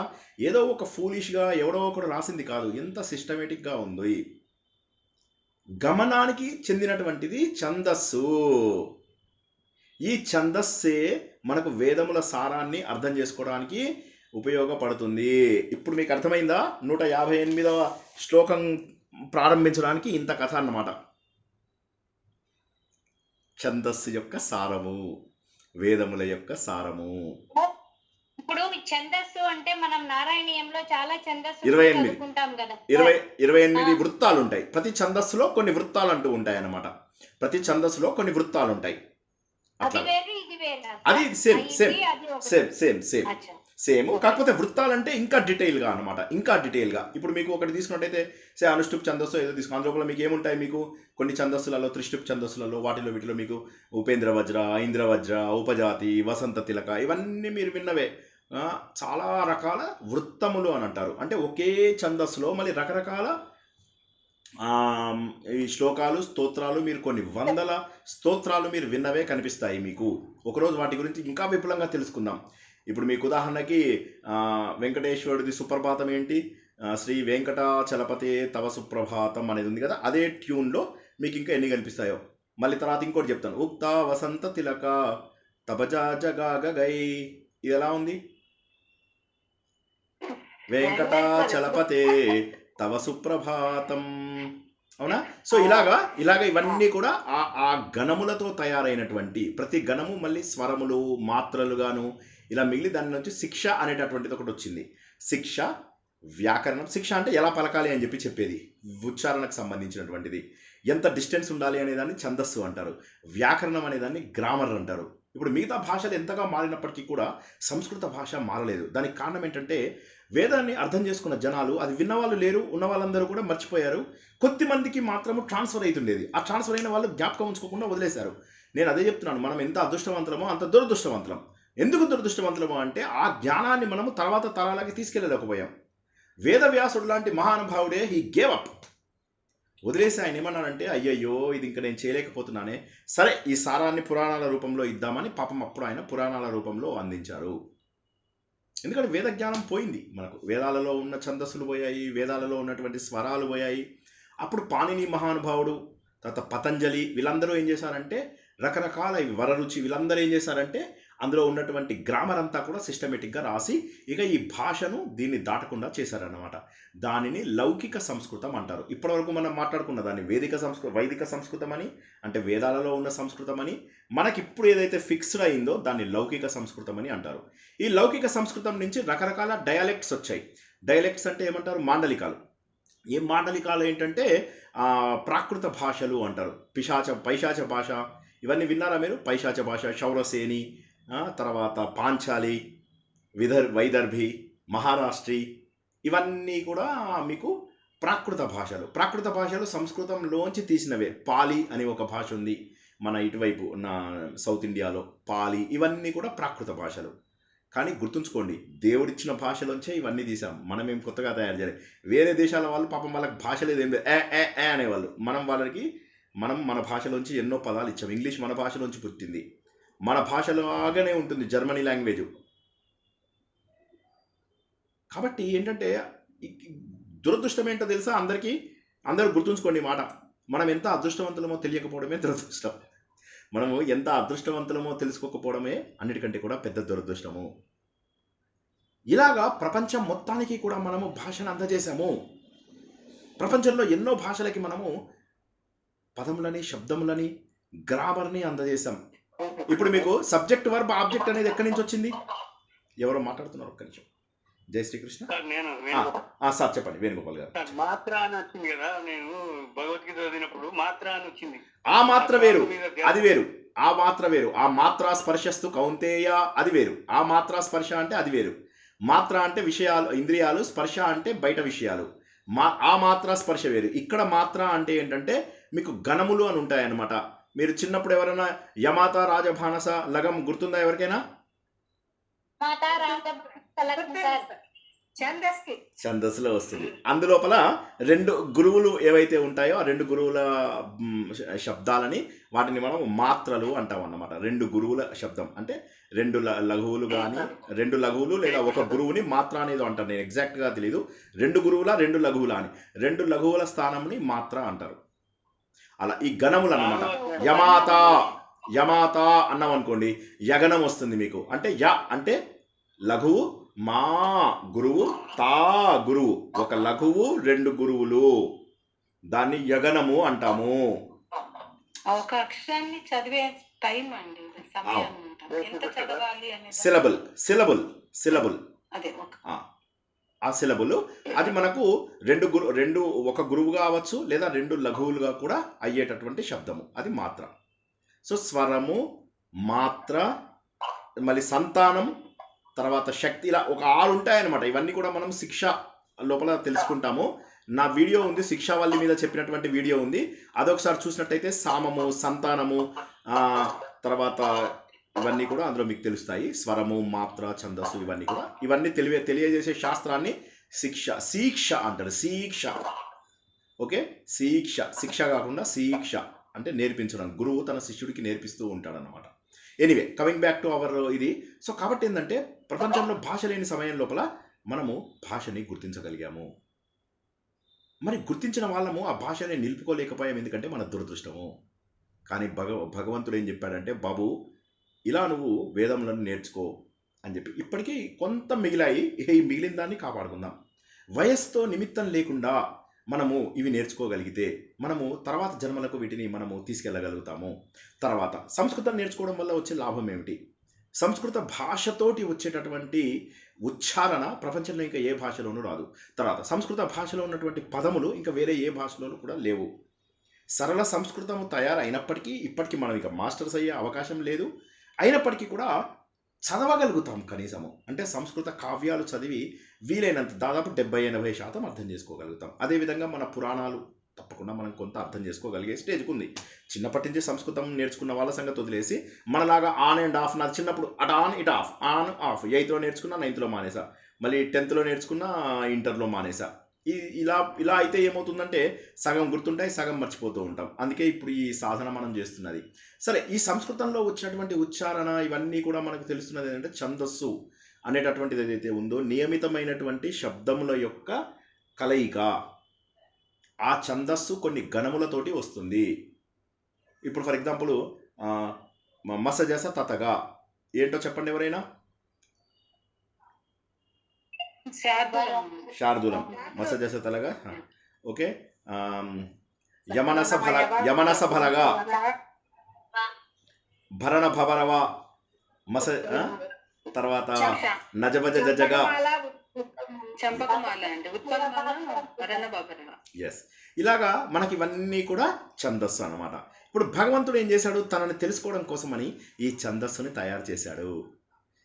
ఏదో ఒక ఫూలిష్గా ఎవడో ఒకడు రాసింది కాదు, ఎంత సిస్టమేటిక్గా ఉంది. గమనానికి చెందినటువంటిది ఛందస్సు. ఈ ఛందస్సే మనకు వేదముల సారాన్ని అర్థం చేసుకోవడానికి ఉపయోగపడుతుంది. ఇప్పుడు మీకు అర్థమైందా? 158వ శ్లోకం ప్రారంభించడానికి ఇంత కథ అన్నమాట. ఛందస్సు యొక్క సారము, వేదముల యొక్క సారము. ఇప్పుడు ఛందస్సు అంటే మనం నారాయణీయంలో చాలా ఛందస్సు 28 చదువుకుంటాం కదా. 28 వృత్తాలు ఉంటాయి. ప్రతి ఛందస్సులో కొన్ని వృత్తాలు అంటూ ఉంటాయి అన్నమాట. ప్రతి ఛందస్సులో కొన్ని వృత్తాలు ఉంటాయి. అది వేరు, ఇది వేరు. అది సేమ్ కాకపోతే వృత్తాలంటే ఇంకా డీటెయిల్గా అనమాట, ఇంకా డీటెయిల్గా. ఇప్పుడు మీకు ఒకటి తీసుకున్నట్టయితే అనుష్టుప్ ఛందస్సు ఏదో తీసుకుని అందులో మీకు ఏముంటాయి, మీకు కొన్ని ఛందస్సులలో, త్రిష్టుప్ ఛందస్సులలో వీటిలో మీకు ఉపేంద్ర వజ్ర, ఇంద్ర వజ్ర, ఉపజాతి, వసంత తిలక, ఇవన్నీ మీరు విన్నవే. చాలా రకాల వృత్తములు అని అంటారు. అంటే ఒకే ఛందస్సులో మళ్ళీ రకరకాల ఈ శ్లోకాలు, స్తోత్రాలు, మీరు కొన్ని వందల స్తోత్రాలు మీరు విన్నవే కనిపిస్తాయి మీకు. ఒకరోజు వాటి గురించి ఇంకా విపులంగా తెలుసుకుందాం. ఇప్పుడు మీకు ఉదాహరణకి వెంకటేశ్వరుడిది సుప్రభాతం ఏంటి, శ్రీ వెంకటాచలపతే తవ సుప్రభాతం అనేది ఉంది కదా, అదే ట్యూన్లో మీకు ఇంకా ఎన్ని కనిపిస్తాయో. మళ్ళీ తర్వాత ఇంకోటి చెప్తాను, ఉక్త వసంత తిలక తబజా జగాగై. ఇది ఎలా ఉంది? వెంకటాచలపతే తవ సుప్రభాతం. అవునా? సో ఇలాగా ఇవన్నీ కూడా ఆ గణములతో తయారైనటువంటి ప్రతి గణము మళ్ళీ స్వరములు, మాత్రలుగాను ఇలా మిగిలి దాని నుంచి శిక్ష అనేటటువంటిది ఒకటి వచ్చింది. శిక్ష, వ్యాకరణం. శిక్ష అంటే ఎలా పలకాలి అని చెప్పేది, ఉచ్చారణకు సంబంధించినటువంటిది. ఎంత డిస్టెన్స్ ఉండాలి అనేదాన్ని ఛందస్సు అంటారు. వ్యాకరణం అనేదాన్ని గ్రామర్ అంటారు. ఇప్పుడు మిగతా భాషలు ఎంతగా మారినప్పటికీ కూడా సంస్కృత భాష మారలేదు. దానికి కారణం ఏంటంటే వేదాన్ని అర్థం చేసుకున్న జనాలు, అది విన్నవాళ్ళు లేరు, ఉన్న వాళ్ళందరూ కూడా మర్చిపోయారు. కొద్దిమందికి మాత్రము ట్రాన్స్ఫర్ అవుతుండేది. ఆ ట్రాన్స్ఫర్ అయిన వాళ్ళు జ్ఞాపకం ఉంచుకోకుండా వదిలేశారు. నేను అదే చెప్తున్నాను, మనం ఎంత అదృష్టవంతులమో అంత దురదృష్టవంతులం. ఎందుకు దురదృష్టవంతులమో అంటే ఆ జ్ఞానాన్ని మనము తర్వాత తరాలకి తీసుకెళ్ళలేకపోయాం. వేదవ్యాసుడు లాంటి మహానుభావుడే హీ గేవ్ అప్, వదిలేసి ఆయన ఏమన్నాడంటే, అయ్యయ్యో ఇది ఇంకా నేను చేయలేకపోతున్నానే, సరే ఈ సారాన్ని పురాణాల రూపంలో ఇద్దామని పాపం అప్పుడు ఆయన పురాణాల రూపంలో అందించారు. ఎందుకంటే వేద జ్ఞానం పోయింది మనకు. వేదాలలో ఉన్న ఛందస్సులు పోయాయి, వేదాలలో ఉన్నటువంటి స్వరాలు పోయాయి. అప్పుడు పాణిని మహానుభావుడు, తర్వాత పతంజలి, వీళ్ళందరూ ఏం చేశారంటే రకరకాల వరరుచి, వీళ్ళందరూ ఏం చేశారంటే అందులో ఉన్నటువంటి గ్రామర్ అంతా కూడా సిస్టమేటిక్గా రాసి ఇక ఈ భాషను దీన్ని దాటకుండా చేశారన్నమాట. దానిని లౌకిక సంస్కృతం అంటారు. ఇప్పటివరకు మనం మాట్లాడుకున్న దాన్ని వైదిక సంస్కృతం అని, అంటే వేదాలలో ఉన్న సంస్కృతం అని. మనకి ఇప్పుడు ఏదైతే ఫిక్స్డ్ అయిందో దాన్ని లౌకిక సంస్కృతం అని అంటారు. ఈ లౌకిక సంస్కృతం నుంచి రకరకాల డయాలెక్ట్స్ వచ్చాయి. డయాలెక్ట్స్ అంటే ఏమంటారు? మాండలికాలు. ఈ మాండలికాలు ఏంటంటే ప్రాకృత భాషలు అంటారు. పైశాచ భాష, ఇవన్నీ విన్నారా మీరు? పైశాచ భాష, శౌరసేని, తర్వాత పాంచాలి, వైదర్భి, మహారాష్ట్రి, ఇవన్నీ కూడా మీకు ప్రాకృత భాషలు. ప్రాకృత భాషలు సంస్కృతంలోంచి తీసినవే. పాలి అనే ఒక భాష ఉంది మన ఇటువైపు సౌత్ ఇండియాలో, పాలి. ఇవన్నీ కూడా ప్రాకృత భాషలు. కానీ గుర్తుంచుకోండి, దేవుడిచ్చిన భాషలోంచే ఇవన్నీ తీసాం. మనం ఏం కొత్తగా తయారు చేయాలి. వేరే దేశాల వాళ్ళు పాపం వాళ్ళకి భాష లేదు, ఏం లేదు, ఏ అనేవాళ్ళు. మనం వాళ్ళకి మనం మన భాషలోంచి ఎన్నో పదాలు ఇచ్చాం. ఇంగ్లీష్ మన భాషలోంచి పుట్టింది, మన భాషలాగానే ఉంటుంది జర్మనీ లాంగ్వేజ్. కాబట్టి ఏంటంటే దురదృష్టం ఏంటో తెలుసా అందరికీ? అందరూ గుర్తుంచుకోండి మాట, మనం ఎంత అదృష్టవంతులమో తెలియకపోవడమే దురదృష్టం. మనము ఎంత అదృష్టవంతులమో తెలుసుకోకపోవడమే అన్నిటికంటే కూడా పెద్ద దురదృష్టము. ఇలాగా ప్రపంచం మొత్తానికి కూడా మనము భాషను అందజేశాము. ప్రపంచంలో ఎన్నో భాషలకి మనము పదములని, శబ్దములని, గ్రామర్ని అందజేశాం. ఇప్పుడు మీకు సబ్జెక్ట్, వర్బ్, ఆబ్జెక్ట్ అనేది ఎక్కడి నుంచి వచ్చింది? ఎవరో మాట్లాడుతున్నారు, ఒక్క నిమిషం. జై శ్రీకృష్ణ. సార్ చెప్పండి, వేణుగోపాల్ గారు. మాత్ర అని వచ్చింది కదా, నేను భగవద్గీత చదివినప్పుడు మాత్ర అని వచ్చింది. ఆ మాత్ర వేరు, అది వేరు. ఆ మాత్ర వేరు. ఆ మాత్రా స్పర్శస్తు కౌంతేయ, అది వేరు. ఆ మాత్రా స్పర్శ అంటే అది వేరు. మాత్ర అంటే విషయాలు, ఇంద్రియాలు, స్పర్శ అంటే బయట విషయాలు. ఆ మాత్ర స్పర్శ వేరు. ఇక్కడ మాత్ర అంటే ఏంటంటే మీకు గణములు అని ఉంటాయన్నమాట. మీరు చిన్నప్పుడు ఎవరైనా యమాత రాజభానస లగం గుర్తుందా ఎవరికైనా? ఛందస్సులో వస్తుంది. అందులోపల 2 గురువులు ఏవైతే ఉంటాయో ఆ 2 గురువుల శబ్దాలని వాటిని మనం మాత్రలు అంటాం అన్నమాట. 2 గురువుల శబ్దం అంటే 2 లఘువులు కానీ, 2 లఘువులు లేదా ఒక గురువుని మాత్ర అనేది అంటారు. నేను ఎగ్జాక్ట్గా తెలియదు, 2 గురువుల 2 లఘువుల అని. 2 లఘువుల స్థానంని మాత్ర అంటారు. అలా ఈ గణములు అన్నమాట. యమాత, యమాత అన్నాం అనుకోండి, యగనం వస్తుంది మీకు. అంటే య అంటే లఘువు, మా గురువు, తా గురువు. ఒక లఘువు 2 గురువులు, దాన్ని యగనము అంటాము. ఒక అక్షరాన్ని చదివే టైం అండి, సమయం ఎంత చదవాలి అనేది. సిలబుల్, సిలబుల్, సిలబుల్, అదే ఆ సిలబుల్. అది మనకు 2 ఒక గురువు కావచ్చు లేదా 2 లఘువులుగా కూడా అయ్యేటటువంటి శబ్దము, అది మాత్ర. సో స్వరము, మాత్ర, మళ్ళీ సంతానం, తర్వాత శక్తి, ఇలా ఒక 6 ఉంటాయన్నమాట. ఇవన్నీ కూడా మనం శిక్ష లోపల తెలుసుకుంటాము. నా వీడియో ఉంది, శిక్షావల్లి మీద చెప్పినటువంటి వీడియో ఉంది, అదొకసారి చూసినట్టయితే సామము, సంతానము, తర్వాత ఇవన్నీ కూడా అందులో మీకు తెలుస్తాయి. స్వరము, మాత్ర, ఛందస్సు, ఇవన్నీ కూడా, ఇవన్నీ తెలియజేసే శాస్త్రాన్ని శిక్ష అంటారు. శిక్ష, ఓకే, శిక్ష, శిక్ష కాకుండా శిక్ష అంటే నేర్పించడం. గురువు తన శిష్యుడికి నేర్పిస్తూ ఉంటాడన్నమాట. Anyway, coming back to our ఇది. సో కాబట్టి ఏంటంటే ప్రపంచంలో భాష లేని సమయం లోపల మనము భాషని గుర్తించగలిగాము. మరి గుర్తించిన వాళ్ళము ఆ భాషని నిలుపుకోలేకపోయాం, ఎందుకంటే మన దురదృష్టము. కానీ భగవంతుడు ఏం చెప్పాడంటే, బాబు ఇలా నువ్వు వేదములను నేర్చుకో అని చెప్పి. ఇప్పటికీ కొంత మిగిలాయి, ఈ మిగిలిన దాన్ని కాపాడుకుందాం. వయస్సుతో నిమిత్తం లేకుండా మనము ఇవి నేర్చుకోగలిగితే మనము తర్వాత జన్మలకు వీటిని మనము తీసుకెళ్ళగలుగుతాము. తర్వాత సంస్కృతం నేర్చుకోవడం వల్ల వచ్చే లాభం ఏమిటి? సంస్కృత భాషతోటి వచ్చేటటువంటి ఉచ్చారణ ప్రపంచంలో ఇంకా ఏ భాషలోనూ రాదు. తర్వాత సంస్కృత భాషలో ఉన్నటువంటి పదములు ఇంకా వేరే ఏ భాషలోనూ కూడా లేవు. సరళ సంస్కృతము తయారైనప్పటికీ ఇప్పటికీ మనం ఇక మాస్టర్స్ అయ్యే అవకాశం లేదు. అయినప్పటికీ కూడా చదవగలుగుతాం కనీసము. అంటే సంస్కృత కావ్యాలు చదివి వీలైనంత దాదాపు 70-80% అర్థం చేసుకోగలుగుతాం. అదేవిధంగా మన పురాణాలు తప్పకుండా మనం కొంత అర్థం చేసుకోగలిగే స్టేజ్కి ఉంది. చిన్నప్పటి నుంచి సంస్కృతం నేర్చుకున్న వాళ్ళ సంగతి వదిలేసి మనలాగా ఆన్ అండ్ ఆఫ్, నాది చిన్నప్పుడు at on it of, on off, 8th నేర్చుకున్నా 9th మానేసా, మళ్ళీ 10th నేర్చుకున్నా ఇంటర్లో మానేసా. ఇలా అయితే ఏమవుతుందంటే సగం గుర్తుంటాయి, సగం మర్చిపోతూ ఉంటాం. అందుకే ఇప్పుడు ఈ సాధన మనం చేస్తున్నది. సరే, ఈ సంస్కృతంలో వచ్చినటువంటి ఉచ్చారణ ఇవన్నీ కూడా మనకు తెలుస్తున్నది ఏంటంటే ఛందస్సు అనేటటువంటిది ఏదైతే ఉందో నియమితమైనటువంటి శబ్దముల యొక్క కలయిక. ఆ ఛందస్సు కొన్ని గణములతోటి వస్తుంది. ఇప్పుడు ఫర్ ఎగ్జాంపుల్ మసజస తతగా ఏంటో చెప్పండి ఎవరైనా. శార్దూలం, మసజస తలగా, ఓకే. యమనస బలగా, భరణ భవరవ, మస, తర్వాత నజబజ జజగా, ఎస్. ఇలాగా మనకి ఇవన్నీ కూడా ఛందస్సు అన్నమాట. ఇప్పుడు భగవంతుడు ఏం చేశాడు? తనని తెలుసుకోవడం కోసమని ఈ ఛందస్సుని తయారు చేశాడు.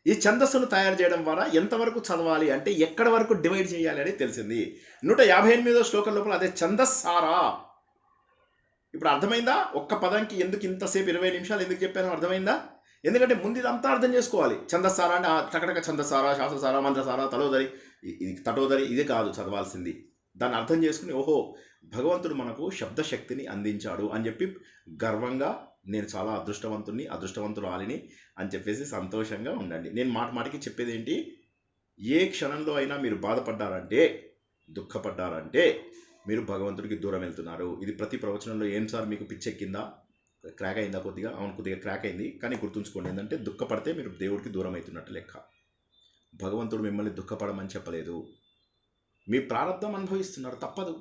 ఈ ఛందస్సును తయారు చేయడం ద్వారా ఎంతవరకు చదవాలి అంటే ఎక్కడి వరకు డివైడ్ చేయాలి అనేది తెలిసింది. 158వ శ్లోకం లోపల అదే ఛందస్సారా. ఇప్పుడు అర్థమైందా? ఒక్క పదంకి ఎందుకు ఇంతసేపు 20 నిమిషాలు ఎందుకు చెప్పానో అర్థమైందా? ఎందుకంటే ముందు ఇదంతా అర్థం చేసుకోవాలి. ఛందస్సారా అంటే టకటక ఛందస్సారా, శాస్త్రసారా, మంత్రసారా, తలోదరి, ఇది తటోదరి, ఇది కాదు చదవాల్సింది. దాన్ని అర్థం చేసుకుని ఓహో భగవంతుడు మనకు శబ్దశక్తిని అందించాడు అని చెప్పి గర్వంగా నేను చాలా అదృష్టవంతురాలిని అని చెప్పేసి సంతోషంగా ఉండండి. నేను మాటికి చెప్పేది ఏంటి, ఏ క్షణంలో అయినా మీరు బాధపడ్డారంటే, దుఃఖపడ్డారంటే మీరు భగవంతుడికి దూరం వెళ్తున్నారు. ఇది ప్రతి ప్రవచనంలో ఏం సార్ మీకు పిచ్చెక్కిందా, క్రాక్ అయిందా కొద్దిగా? అవును, కొద్దిగా క్రాక్ అయింది. కానీ గుర్తుంచుకోండి, ఏంటంటే దుఃఖపడితే మీరు దేవుడికి దూరం అవుతున్నట్టు లెక్క. భగవంతుడు మిమ్మల్ని దుఃఖపడమని చెప్పలేదు. మీ ప్రారంధం అనుభవిస్తున్నారు, తప్పదు.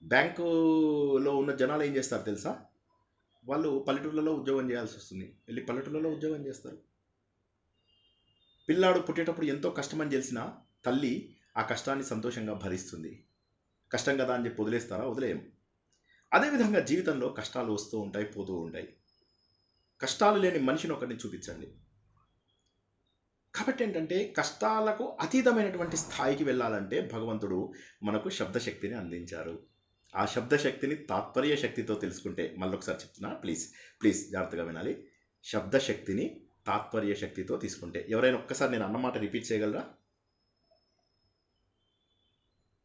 బ్యాంకులో ఉన్న జనాలు ఏం చేస్తారు తెలుసా? వాళ్ళు పల్లెటూళ్ళలో ఉద్యోగం చేయాల్సి వస్తుంది, వెళ్ళి పల్లెటూళ్ళలో ఉద్యోగం చేస్తారు. పిల్లాడు పుట్టేటప్పుడు ఎంతో కష్టమని తెలిసిన తల్లి ఆ కష్టాన్ని సంతోషంగా భరిస్తుంది. కష్టం కదా అని చెప్పి వదిలేస్తారా? వదిలేయం. అదేవిధంగా జీవితంలో కష్టాలు వస్తూ ఉంటాయి, పోతూ ఉంటాయి. కష్టాలు లేని మనిషిని ఒకరిని చూపించండి. కాబట్టి ఏంటంటే కష్టాలకు అతీతమైనటువంటి స్థాయికి వెళ్ళాలంటే భగవంతుడు మనకు శబ్దశక్తిని అందించారు. ఆ శబ్దశక్తిని తాత్పర్య శక్తితో తెలుసుకుంటే, మళ్ళొకసారి చెప్తున్నా, ప్లీజ్ జాగ్రత్తగా వినాలి. శబ్దశక్తిని తాత్పర్య శక్తితో తీసుకుంటే, ఎవరైనా ఒక్కసారి నేను అన్నమాట రిపీట్ చేయగలరా?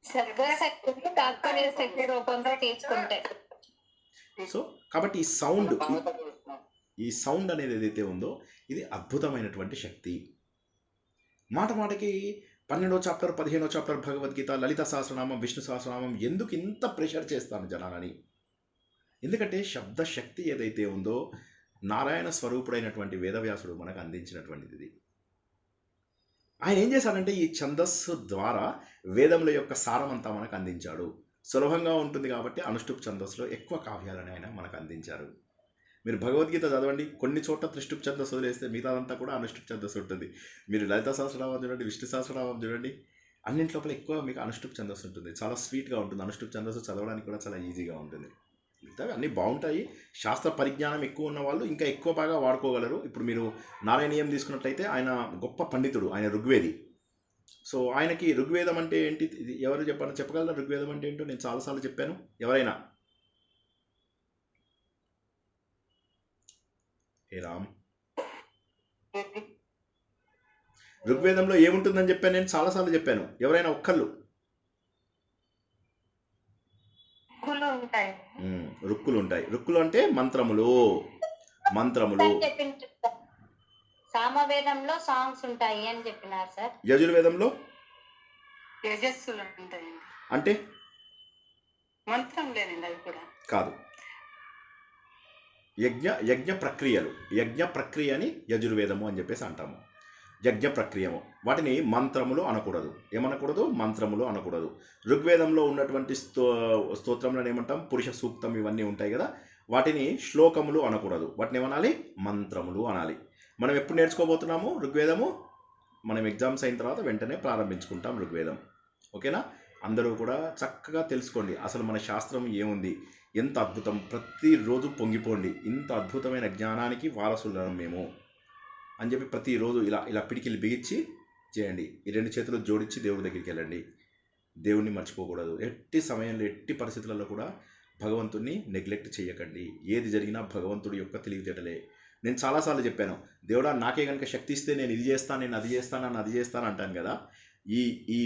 శబ్దశక్తిని తాత్పర్య శక్తి రూపంలో తీసుకుంటే. సో కాబట్టి ఈ సౌండ్ అనేది ఏదైతే ఉందో ఇది అద్భుతమైనటువంటి శక్తి. మాటకి 12వ చాప్టర్ 15వ చాప్టర్ భగవద్గీత, లలిత సహస్రనామం, విష్ణు సహస్రనామం ఎందుకు ఇంత ప్రెషర్ చేస్తాను జనాలని? ఎందుకంటే శబ్దశక్తి ఏదైతే ఉందో నారాయణ స్వరూపుడైనటువంటి వేదవ్యాసుడు మనకు అందించినటువంటిది ఇది. ఆయన ఏం చేశాడంటే ఈ ఛందస్సు ద్వారా వేదముల యొక్క సారమంతా మనకు అందించాడు. సులభంగా ఉంటుంది కాబట్టి అనుష్టుప్ ఛందస్సులో ఎక్కువ కావ్యాలని ఆయన మనకు అందించారు. మీరు భగవద్గీత చదవండి, కొన్ని చోట్ల త్రిష్టుప్ ఛందస్సు వదిలేస్తే మిగతాదంతా కూడా అనుష్టుప్ ఛందస్సు ఉంటుంది. మీరు లలిత సహస్రనామం చూడండి, విష్ణు సహస్రనామం చూడండి, అన్నింటిలోపల ఎక్కువ మీకు అనుష్టుప్ ఛందస్సు ఉంటుంది. చాలా స్వీట్గా ఉంటుంది. అనుష్టుప్ ఛందస్సు చదవడానికి కూడా చాలా ఈజీగా ఉంటుంది. మిగతావి అన్నీ బాగుంటాయి. శాస్త్ర పరిజ్ఞానం ఎక్కువ ఉన్న వాళ్ళు ఇంకా ఎక్కువ బాగా వాడుకోగలరు. ఇప్పుడు మీరు నారాయణీయం తీసుకున్నట్లయితే ఆయన గొప్ప పండితుడు, ఆయన ఋగ్వేది. సో ఆయనకి ఋగ్వేదం అంటే ఏంటి, ఇది ఎవరు చెప్పగలరా? ఋగ్వేదం అంటే ఏంటో నేను చాలాసార్లు చెప్పాను. ఎవరైనా? ఏ రామ్, ఋగ్వేదంలో ఏముంటుందని చెప్పాను నేను చాలాసార్లు చెప్పాను. ఎవరైనా ఒక్కళ్ళు? రుక్కులు ఉంటాయి. రుక్కులు అంటే మంత్రములు. సామవేదంలో సాంగ్స్ ఉంటాయి అని చెప్పినారు సార్. యజుర్వేదంలో యజస్సులు ఉంటాయి అంటే మంత్రం లేదండి, అవి కూడా కాదు. యజ్ఞ ప్రక్రియని యజుర్వేదము అని చెప్పేసి అంటాము. యజ్ఞ ప్రక్రియము, వాటిని మంత్రములు అనకూడదు. ఏమనకూడదు? మంత్రములు అనకూడదు. ఋగ్వేదంలో ఉన్నటువంటి స్తోత్రములను ఏమంటాం? పురుష సూక్తం, ఇవన్నీ ఉంటాయి కదా, వాటిని శ్లోకములు అనకూడదు. వాటిని ఏమనాలి? మంత్రములు అనాలి. మనం ఎప్పుడు నేర్చుకోబోతున్నాము ఋగ్వేదము? మనం ఎగ్జామ్స్ అయిన తర్వాత వెంటనే ప్రారంభించుకుంటాం ఋగ్వేదం. ఓకేనా? అందరూ కూడా చక్కగా తెలుసుకోండి అసలు మన శాస్త్రం ఏముంది, ఎంత అద్భుతం. ప్రతిరోజు పొంగిపోండి, ఇంత అద్భుతమైన జ్ఞానానికి వారసులం మేము అని చెప్పి ప్రతిరోజు ఇలా పిడికిలు బిగించి చేయండి. ఈ 2 చేతులు జోడించి దేవుడి దగ్గరికి వెళ్ళండి. దేవుణ్ణి మర్చిపోకూడదు. ఎట్టి సమయంలో, ఎట్టి పరిస్థితులలో కూడా భగవంతుడిని నెగ్లెక్ట్ చేయకండి. ఏది జరిగినా భగవంతుడి యొక్క తెలివితేటలే. నేను చాలాసార్లు చెప్పాను, దేవుడా నాకే కనుక శక్తి ఇస్తే నేను ఇది చేస్తాను, నేను అది చేస్తాను అంటాను కదా. ఈ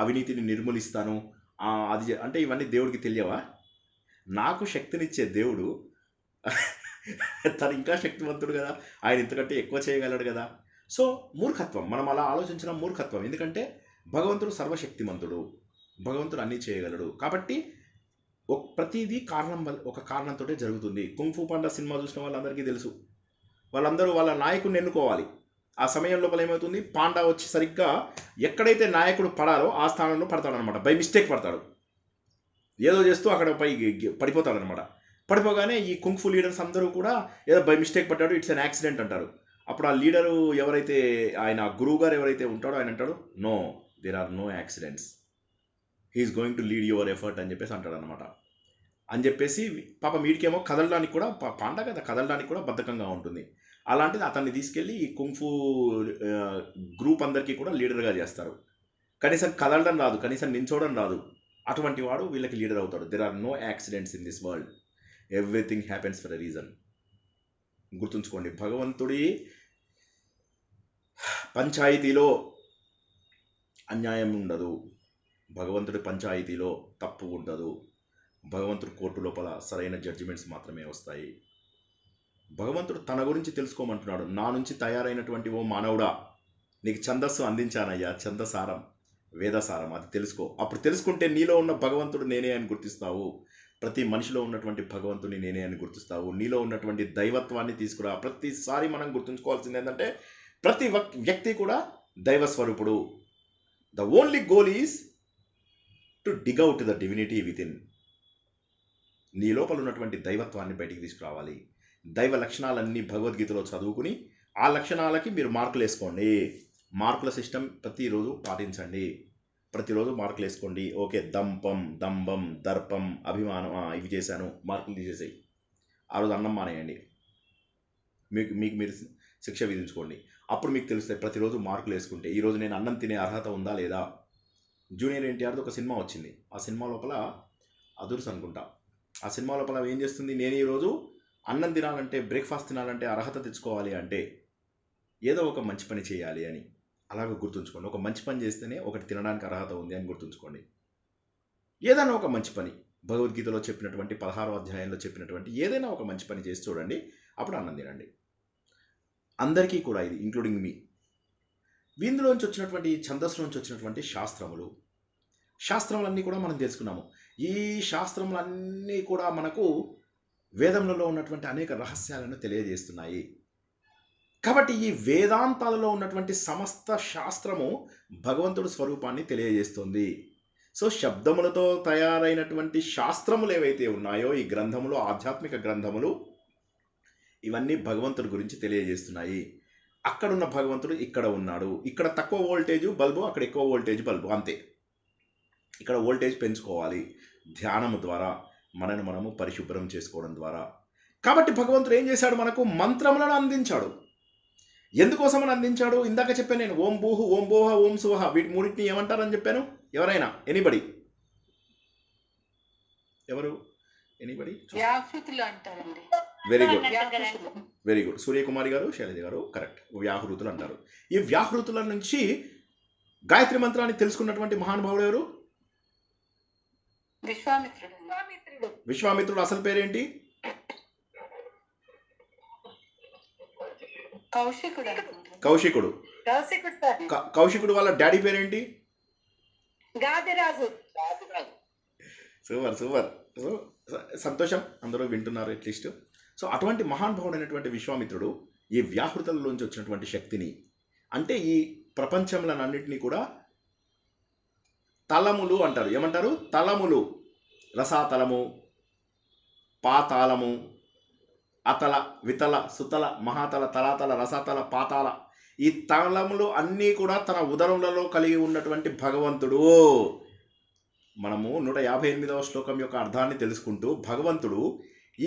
అవినీతిని నిర్మూలిస్తాను, అది అంటే ఇవన్నీ దేవుడికి తెలియవా? నాకు శక్తినిచ్చే దేవుడు తను ఇంకా శక్తివంతుడు కదా, ఆయన ఇంతకంటే ఎక్కువ చేయగలడు కదా. సో మూర్ఖత్వం, మనం అలా ఆలోచించడం మూర్ఖత్వం. ఎందుకంటే భగవంతుడు సర్వశక్తిమంతుడు, భగవంతుడు అన్నీ చేయగలడు. కాబట్టి ప్రతిదీ ఒక కారణంతో జరుగుతుంది. కుంగ్-ఫూ పాండా సినిమా చూసిన వాళ్ళందరికీ తెలుసు, వాళ్ళందరూ వాళ్ళ నాయకుడిని ఎన్నుకోవాలి. ఆ సమయం లోపల ఏమవుతుంది, పాండా వచ్చి సరిగ్గా ఎక్కడైతే నాయకుడు పడాలో ఆ స్థానంలో పడతాడనమాట. బై మిస్టేక్ పడతాడు, ఏదో చేస్తూ అక్కడ పడిపోతాడనమాట. పడిపోగానే ఈ కుంగ్-ఫూ లీడర్స్ అందరూ కూడా ఏదో బై మిస్టేక్ పడ్డాడు, ఇట్స్ అన్ యాక్సిడెంట్ అంటారు. అప్పుడు ఆ లీడరు ఎవరైతే, ఆయన గురువు గారు ఎవరైతే ఉంటాడో ఆయన అంటాడు, no, there are no accidents, he is going to lead your effort అని చెప్పేసి అంటాడు అనమాట. అని చెప్పేసి పాపం వీడికేమో కదలడానికి కూడా, పాండా కదా, కదలడానికి కూడా బద్ధకంగా ఉంటుంది. అలాంటిది అతన్ని తీసుకెళ్ళి ఈ కుంగ్-ఫూ గ్రూప్ అందరికీ కూడా లీడర్గా చేస్తారు. కనీసం కదలడం రాదు, కనీసం నించోవడం రాదు. అటువంటి వాడు వీళ్ళకి లీడర్ అవుతాడు. There are no accidents in this world, everything happens for a reason. గుర్తుంచుకోండి, భగవంతుడి పంచాయతీలో అన్యాయం ఉండదు, భగవంతుడి పంచాయతీలో తప్పు ఉండదు. భగవంతుడి కోర్టు లోపల సరైన జడ్జిమెంట్స్ మాత్రమే వస్తాయి. భగవంతుడు తన గురించి తెలుసుకోమంటున్నాడు. నా నుంచి తయారైనటువంటి ఓ మానవుడా, నీకు ఛందస్సు అందించానయ్యా, ఛందసారం, వేదసారం, అది తెలుసుకో. అప్పుడు తెలుసుకుంటే నీలో ఉన్న భగవంతుడు నేనే అని గుర్తిస్తావు. ప్రతి మనిషిలో ఉన్నటువంటి భగవంతుని నేనే అని గుర్తిస్తావు. నీలో ఉన్నటువంటి దైవత్వాన్ని తీసుకురా. ప్రతిసారి మనం గుర్తుంచుకోవాల్సింది ఏంటంటే ప్రతి వ్యక్తి కూడా దైవ స్వరూపుడు. The only goal is to dig out the divinity with in. నీ లోపల ఉన్నటువంటి దైవత్వాన్ని బయటికి తీసుకురావాలి. దైవ లక్షణాలన్నీ భగవద్గీతలో చదువుకుని ఆ లక్షణాలకి మీరు మార్కులు వేసుకోండి. మార్కుల సిస్టమ్ ప్రతిరోజు పాటించండి. ప్రతిరోజు మార్కులు వేసుకోండి. ఓకే, దంభం, దర్పం, అభిమానం, ఇవి చేశాను, మార్కులు తీసేసాయి. ఆ రోజు అన్నం మానేయండి. మీకు మీరు శిక్ష విధించుకోండి. అప్పుడు మీకు తెలుస్తాయి. ప్రతిరోజు మార్కులు వేసుకుంటే ఈరోజు నేను అన్నం తినే అర్హత ఉందా లేదా. జూనియర్ ఎన్టీఆర్ది ఒక సినిమా వచ్చింది. ఆ సినిమా లోపల అదుర్స్ అనుకుంటా. ఆ సినిమా లోపల ఏం చేస్తుంది, నేను ఈరోజు అన్నం తినాలంటే, బ్రేక్ఫాస్ట్ తినాలంటే అర్హత తెచ్చుకోవాలి అంటే ఏదో ఒక మంచి పని చేయాలి అని. అలాగే గుర్తుంచుకోండి. ఒక మంచి పని చేస్తేనే ఒకటి తినడానికి అర్హత ఉంది అని గుర్తుంచుకోండి. ఏదైనా ఒక మంచి పని, భగవద్గీతలో చెప్పినటువంటి 16వ అధ్యాయంలో చెప్పినటువంటి ఏదైనా ఒక మంచి పని చేసి చూడండి. అప్పుడు అన్నం తినండి. అందరికీ కూడా ఇది, ఇంక్లూడింగ్ మీ. వీందులోంచి వచ్చినటువంటి ఛందస్సులోంచి వచ్చినటువంటి శాస్త్రములన్నీ కూడా మనం తెలుసుకున్నాము. ఈ శాస్త్రములన్నీ కూడా మనకు వేదములలో ఉన్నటువంటి అనేక రహస్యాలను తెలియజేస్తున్నాయి. కాబట్టి ఈ వేదాంతాలలో ఉన్నటువంటి సమస్త శాస్త్రము భగవంతుడి స్వరూపాన్ని తెలియజేస్తుంది. సో శబ్దములతో తయారైనటువంటి శాస్త్రములు ఏవైతే ఉన్నాయో ఈ గ్రంథములు, ఆధ్యాత్మిక గ్రంథములు, ఇవన్నీ భగవంతుడి గురించి తెలియజేస్తున్నాయి. అక్కడున్న భగవంతుడు ఇక్కడ ఉన్నాడు. ఇక్కడ తక్కువ వోల్టేజ్ బల్బు, అక్కడ ఎక్కువ వోల్టేజ్ బల్బు, అంతే. ఇక్కడ వోల్టేజ్ పెంచుకోవాలి ధ్యానము ద్వారా, మనము పరిశుభ్రం చేసుకోవడం ద్వారా. కాబట్టి భగవంతుడు ఏం చేశాడు, మనకు మంత్రములను అందించాడు. ఎందుకోసమని అందించాడు? ఇందాక చెప్పాను నేను, ఓం భూహు, ఓం భోహ, ఓం సువహ, వీటి మూడింటిని ఏమంటారని చెప్పాను. ఎవరైనా, ఎనీబడి, ఎవరు, ఎనీబడి? వ్యాహృతులు అంటారండి. Very good. సూర్యకుమారి గారు, శైలజ గారు, కరెక్ట్. వ్యాహృతులు అంటారు. ఈ వ్యాహృతుల నుంచి గాయత్రి మంత్రాన్ని తెలుసుకున్నటువంటి మహానుభావుడు ఎవరు? విశ్వామిత్రుడు. అసలు పేరేంటి? కౌశికుడు. కౌశికుడు వాళ్ళ డాడీ పేరేంటి? గాదిరాజు. Super super. సో సంతోషం, అందరూ వింటున్నారు అట్లీస్ట్. సో అటువంటి మహానుభావుడైనటువంటి విశ్వామిత్రుడు ఈ వ్యాహృతులలోంచి వచ్చినటువంటి శక్తిని, అంటే ఈ ప్రపంచంలన్నింటినీ కూడా తలములు అంటారు. ఏమంటారు? తలములు. రసాతలము, పాతాళము, అతల, వితల, సుతల, మహాతల, తలాతల, రసాతల, పాతాళ, ఈ తలములు అన్నీ కూడా తన ఉదరములలో కలిగి ఉన్నటువంటి భగవంతుడు. మనము 158వ శ్లోకం యొక్క అర్థాన్ని తెలుసుకుంటూ, భగవంతుడు,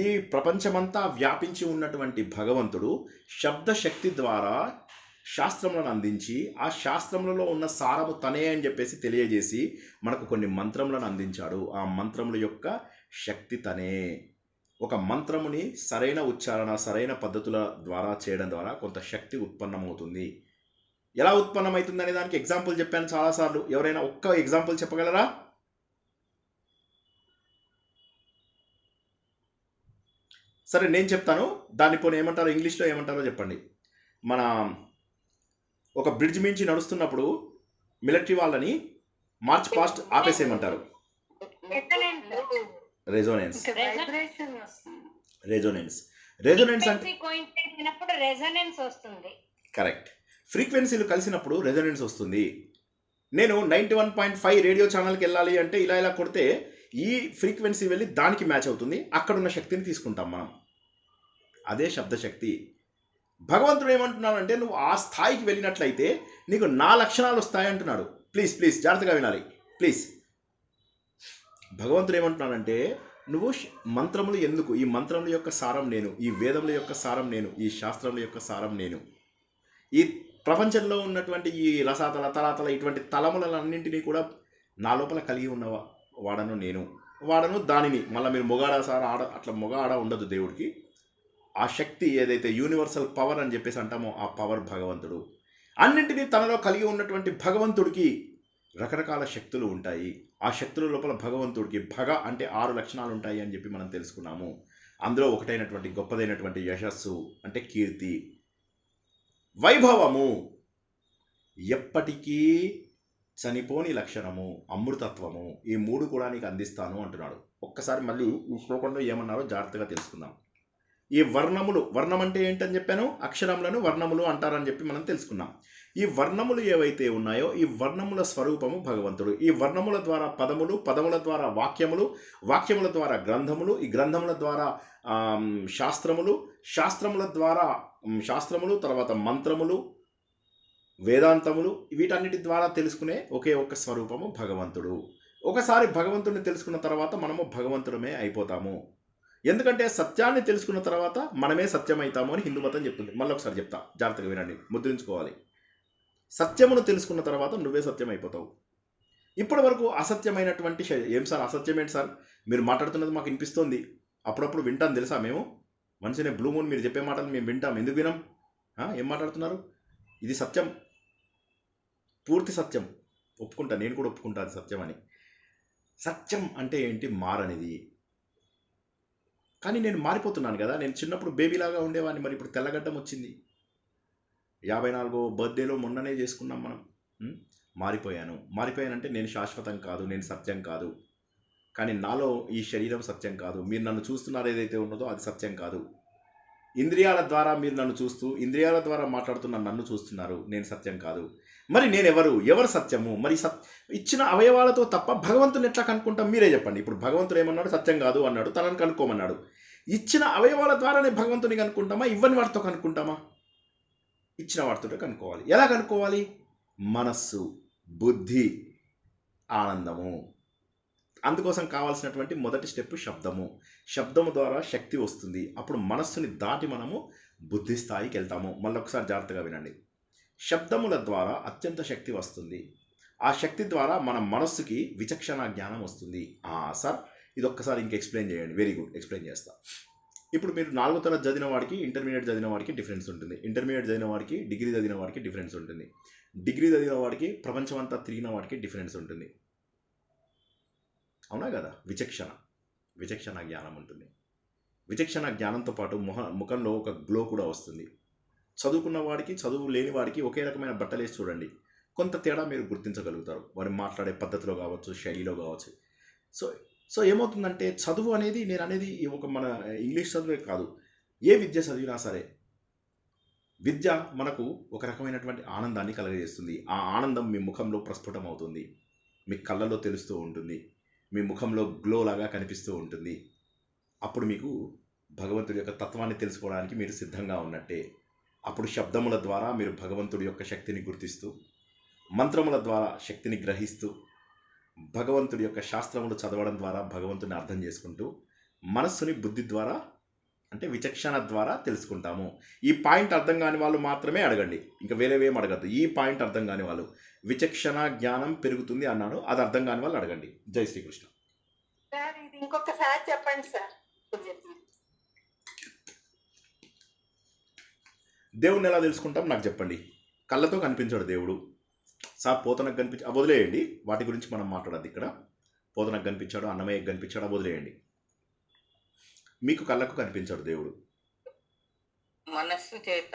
ఈ ప్రపంచమంతా వ్యాపించి ఉన్నటువంటి భగవంతుడు శబ్దశక్తి ద్వారా శాస్త్రములను అందించి, ఆ శాస్త్రములలో ఉన్న సారము తనే అని చెప్పేసి తెలియజేసి మనకు కొన్ని మంత్రములను అందించాడు. ఆ మంత్రముల యొక్క శక్తి తనే. ఒక మంత్రముని సరైన ఉచ్చారణ, సరైన పద్ధతుల ద్వారా చేయడం ద్వారా కొంత శక్తి ఉత్పన్నమవుతుంది. ఎలా ఉత్పన్నమవుతుంది అనే దానికి ఎగ్జాంపుల్ చెప్పాను చాలాసార్లు. ఎవరైనా ఒక్క ఎగ్జాంపుల్ చెప్పగలరా? సరే, నేను చెప్తాను. దాన్ని పోనీ ఏమంటారో, ఇంగ్లీష్లో ఏమంటారో చెప్పండి. మన ఒక బ్రిడ్జ్ మించి నడుస్తున్నప్పుడు మిలిటరీ వాళ్ళని మార్చ్ పాస్ట్ ఆపేసేయమంటారు. రెజోనెన్స్. రెజోనెన్స్ అంటే రెజోనెన్స్ వస్తుంది. కరెక్ట్. ఫ్రీక్వెన్సీలు కలిసినప్పుడు రెజోనెన్స్ వస్తుంది. నేను 91.5 రేడియో ఛానల్కి వెళ్ళాలి అంటే ఇలా కొడితే ఈ ఫ్రీక్వెన్సీ వెళ్ళి దానికి మ్యాచ్ అవుతుంది. అక్కడున్న శక్తిని తీసుకుంటాం మనం. అదే శబ్దశక్తి. భగవంతుడు ఏమంటున్నాడు అంటే, నువ్వు ఆ స్థాయికి వెళ్ళినట్లయితే నీకు నా లక్షణాలు వస్తాయి అంటున్నాడు. ప్లీజ్ జాగ్రత్తగా వినాలి ప్లీజ్. భగవంతుడు ఏమంటున్నాడంటే, నువ్వు మంత్రములు ఎందుకు, ఈ మంత్రముల యొక్క సారం నేను, ఈ వేదముల యొక్క సారం నేను, ఈ శాస్త్రముల యొక్క సారం నేను, ఈ ప్రపంచంలో ఉన్నటువంటి ఈ రసాతల, తలాతల, ఇటువంటి తలములన్నింటినీ కూడా నా లోపల కలిగి ఉన్న వాడను దానిని. మళ్ళీ మీరు మొగాడా సార్, ఆడ, అట్లా మొగ ఆడ ఉండదు దేవుడికి. ఆ శక్తి ఏదైతే యూనివర్సల్ పవర్ అని చెప్పేసి అంటామో, ఆ పవర్ భగవంతుడు. అన్నింటినీ తనలో కలిగి ఉన్నటువంటి భగవంతుడికి రకరకాల శక్తులు ఉంటాయి. ఆ శక్తుల లోపల భగవంతుడికి భగ అంటే 6 లక్షణాలు ఉంటాయి అని చెప్పి మనం తెలుసుకున్నాము. అందులో ఒకటైనటువంటి గొప్పదైనటువంటి యశస్సు అంటే కీర్తి, వైభవము, ఎప్పటికీ చనిపోని లక్షణము, అమృతత్వము, ఈ 3 కూడా నీకు అందిస్తాను అంటున్నాడు. ఒక్కసారి మళ్ళీ ఈ శ్లోకంలో ఏమన్నారో జాగ్రత్తగా తెలుసుకుందాం. ఈ వర్ణములు, వర్ణం అంటే ఏంటని చెప్పాను, అక్షరములను వర్ణములు అంటారని చెప్పి మనం తెలుసుకున్నాం. ఈ వర్ణములు ఏవైతే ఉన్నాయో ఈ వర్ణముల స్వరూపము భగవంతుడు. ఈ వర్ణముల ద్వారా పదములు, పదముల ద్వారా వాక్యములు, వాక్యముల ద్వారా గ్రంథములు, ఈ గ్రంథముల ద్వారా శాస్త్రములు, శాస్త్రములు తర్వాత మంత్రములు, వేదాంతములు, వీటన్నిటి ద్వారా తెలుసుకునే ఒకే ఒక్క స్వరూపము భగవంతుడు. ఒకసారి భగవంతుడిని తెలుసుకున్న తర్వాత మనము భగవంతుడమే అయిపోతాము. ఎందుకంటే సత్యాన్ని తెలుసుకున్న తర్వాత మనమే సత్యమవుతాము అని హిందూ మతం చెప్తుంది. మళ్ళీ ఒకసారి చెప్తా, జాగ్రత్తగా వినండి, ముద్రించుకోవాలి. సత్యమును తెలుసుకున్న తర్వాత నువ్వే సత్యం అయిపోతావు. ఇప్పటి వరకు అసత్యమైనటువంటి ఏం సార్, అసత్యం ఏంటి సార్, మీరు మాట్లాడుతున్నది మాకు వినిపిస్తోంది, అప్పుడప్పుడు వింటాం తెలుసా, మేము మనిషినే బ్లూ మూన్, మీరు చెప్పే మాటలు మేము వింటాం, ఎందుకు వినం? ఏం మాట్లాడుతున్నారు? ఇది సత్యం, పూర్తి సత్యం, ఒప్పుకుంటా, నేను కూడా ఒప్పుకుంటా అది సత్యం అని. సత్యం అంటే ఏంటి? మారనిది. కానీ నేను మారిపోతున్నాను కదా. నేను చిన్నప్పుడు బేబీలాగా ఉండేవాడిని, మరి ఇప్పుడు తెల్లగడ్డం వచ్చింది. 54వ బర్త్డేలో మొన్ననే చేసుకున్నాం మనం. మారిపోయానంటే నేను శాశ్వతం కాదు, నేను సత్యం కాదు. కానీ నాలో ఈ శరీరం సత్యం కాదు. మీరు నన్ను చూస్తున్నారు ఏదైతే ఉన్నదో అది సత్యం కాదు. ఇంద్రియాల ద్వారా మీరు నన్ను చూస్తూ, ఇంద్రియాల ద్వారా మాట్లాడుతున్న నన్ను చూస్తున్నారు, నేను సత్యం కాదు. మరి నేను ఎవరు సత్యము? మరి ఇచ్చిన అవయవాలతో తప్ప భగవంతుని ఎట్లా కనుక్కుంటాం? మీరే చెప్పండి. ఇప్పుడు భగవంతుడు ఏమన్నాడు? సత్యం కాదు అన్నాడు, తనని కనుక్కోమన్నాడు. ఇచ్చిన అవయవాల ద్వారానే భగవంతుని కనుక్కుంటామా? ఇవ్వని వాటితో కనుక్కుంటామా? ఇచ్చిన వాటితో కనుక్కోవాలి. ఎలా కనుక్కోవాలి? మనస్సు, బుద్ధి, ఆనందము. అందుకోసం కావాల్సినటువంటి మొదటి స్టెప్ శబ్దము. శబ్దము ద్వారా శక్తి వస్తుంది. అప్పుడు మనస్సుని దాటి మనము బుద్ధి స్థాయికి వెళ్తాము. మళ్ళీ ఒకసారి జాగ్రత్తగా వినండి. శబ్దముల ద్వారా అత్యంత శక్తి వస్తుంది. ఆ శక్తి ద్వారా మన మనస్సుకి విచక్షణ జ్ఞానం వస్తుంది. సార్ ఇది ఒక్కసారి ఇంక ఎక్స్ప్లెయిన్ చేయండి. వెరీ గుడ్, ఎక్స్ప్లెయిన్ చేస్తా. ఇప్పుడు మీరు 4వ తరగతి చదివిన వాడికి, ఇంటర్మీడియట్ చదివిన వాడికి డిఫరెన్స్ ఉంటుంది. ఇంటర్మీడియట్ చదివిన వాడికి, డిగ్రీ చదివిన వాడికి డిఫరెన్స్ ఉంటుంది. డిగ్రీ చదివిన వాడికి, ప్రపంచం అంతా తిరిగిన వాడికి డిఫరెన్స్ ఉంటుంది. అవునా కదా? విచక్షణ జ్ఞానం ఉంటుంది. విచక్షణ జ్ఞానంతో పాటు ముఖంలో ఒక గ్లో కూడా వస్తుంది. చదువుకున్న వాడికి, చదువు లేని వాడికి ఒకే రకమైన బట్టలు వేసి చూడండి, కొంత తేడా మీరు గుర్తించగలుగుతారు. వారు మాట్లాడే పద్ధతిలో కావచ్చు, శైలిలో కావచ్చు. సో ఏమవుతుందంటే చదువు అనేది, నేను అనేది ఒక మన ఇంగ్లీష్ చదువే కాదు, ఏ విద్య చదివినా సరే విద్య మనకు ఒక రకమైనటువంటి ఆనందాన్ని కలగజేస్తుంది. ఆ ఆనందం మీ ముఖంలో ప్రస్ఫుటం అవుతుంది, మీ కళ్ళలో తెలుస్తూ ఉంటుంది, మీ ముఖంలో గ్లో లాగా కనిపిస్తూ ఉంటుంది. అప్పుడు మీకు భగవంతుడి యొక్క తత్వాన్ని తెలుసుకోవడానికి మీరు సిద్ధంగా ఉన్నట్టే. అప్పుడు శబ్దముల ద్వారా మీరు భగవంతుడి యొక్క శక్తిని గుర్తిస్తూ, మంత్రముల ద్వారా శక్తిని గ్రహిస్తూ, భగవంతుడి యొక్క శాస్త్రములు చదవడం ద్వారా భగవంతుని అర్థం చేసుకుంటూ, మనస్సుని బుద్ధి ద్వారా అంటే విచక్షణ ద్వారా తెలుసుకుంటాము. ఈ పాయింట్ అర్థం కాని వాళ్ళు మాత్రమే అడగండి, ఇంకా వేరేవేం అడగద్దు. ఈ పాయింట్ అర్థం కాని వాళ్ళు, విచక్షణ జ్ఞానం పెరుగుతుంది అన్నాను, అది అర్థం కాని వాళ్ళు అడగండి. జై శ్రీకృష్ణ. సార్ ఇది ఇంకొకసారి చెప్పండి సార్. దేవుడిని ఎలా తెలుసుకుంటాం నాకు చెప్పండి. కళ్ళతో కనిపించాడు దేవుడు. సార్ పోతనకు కనిపించి వదిలేయండి, వాటి గురించి మనం మాట్లాడద్దు ఇక్కడ. పోతనకు కనిపించాడు, అన్నమయ్యకు కనిపించాడు, వదిలేయండి. మీకు కళ్ళకు కనిపించాడు దేవుడు. మనస్సు చేత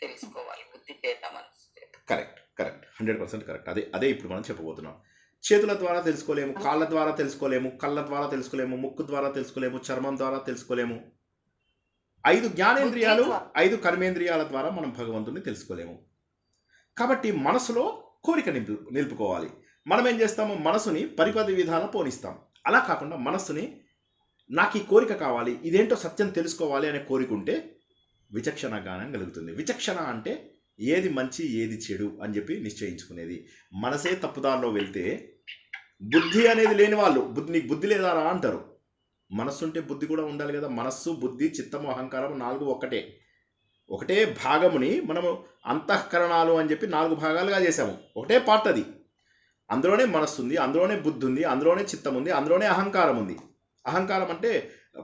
తెలుసుకోవాలి, బుద్ధి చేత, మనస్సు చేత. Correct 100% correct. అదే ఇప్పుడు మనం చెప్పబోతున్నాం. చేతుల ద్వారా తెలుసుకోలేము, కాళ్ళ ద్వారా తెలుసుకోలేము, కళ్ళ ద్వారా తెలుసుకోలేము, ముక్కు ద్వారా తెలుసుకోలేము, చర్మం ద్వారా తెలుసుకోలేము. 5 జ్ఞానేంద్రియాలు, 5 కర్మేంద్రియాల ద్వారా మనం భగవంతుడిని తెలుసుకోలేము. కాబట్టి మనసులో కోరిక నిలుపుకోవాలి. మనం ఏం చేస్తాము? మనసుని పరిపది విధాల పోనిస్తాం. అలా కాకుండా మనస్సుని నాకు ఈ కోరిక కావాలి, ఇదేంటో సత్యం తెలుసుకోవాలి అనే కోరిక ఉంటే విచక్షణ జ్ఞానం కలుగుతుంది. విచక్షణ అంటే ఏది మంచి ఏది చెడు అని చెప్పి నిశ్చయించుకునేది. మనసే తప్పుదారిలో వెళ్తే బుద్ధి అనేది లేని వాళ్ళు, నీకు బుద్ధి లేదా రా అంటారు. మనస్సు ఉంటే బుద్ధి కూడా ఉండాలి కదా. మనస్సు, బుద్ధి, చిత్తము, అహంకారం 4 ఒకటే భాగముని మనము అంతఃకరణాలు అని చెప్పి 4 భాగాలుగా చేసాము. ఒకటే పార్ట్ అది. అందులోనే మనస్సు ఉంది, అందులోనే బుద్ధి ఉంది, అందులోనే చిత్తం ఉంది, అందులోనే అహంకారం ఉంది. అహంకారం అంటే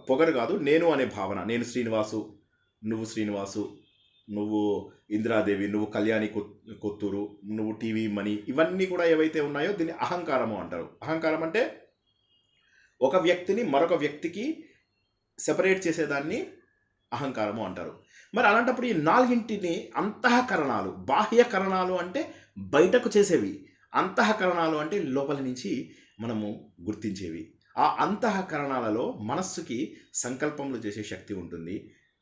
పొగరు కాదు, నేను అనే భావన. నేను శ్రీనివాసు, నువ్వు శ్రీనివాసు, నువ్వు ఇందిరాదేవి, నువ్వు కళ్యాణి కొత్తూరు, నువ్వు టీవీ మనీ, ఇవన్నీ కూడా ఏవైతే ఉన్నాయో దీన్ని అహంకారము అంటారు. అహంకారం అంటే ఒక వ్యక్తిని మరొక వ్యక్తికి సెపరేట్ చేసేదాన్ని అహంకారము అంటారు. మరి అలాంటప్పుడు ఈ నాలుగింటిని అంతఃకరణాలు, బాహ్యకరణాలు అంటే బయటకు చేసేవి, అంతఃకరణాలు అంటే లోపలి నుంచి మనము గుర్తించేవి. ఆ అంతఃకరణాలలో మనస్సుకి సంకల్పములు చేసే శక్తి ఉంటుంది,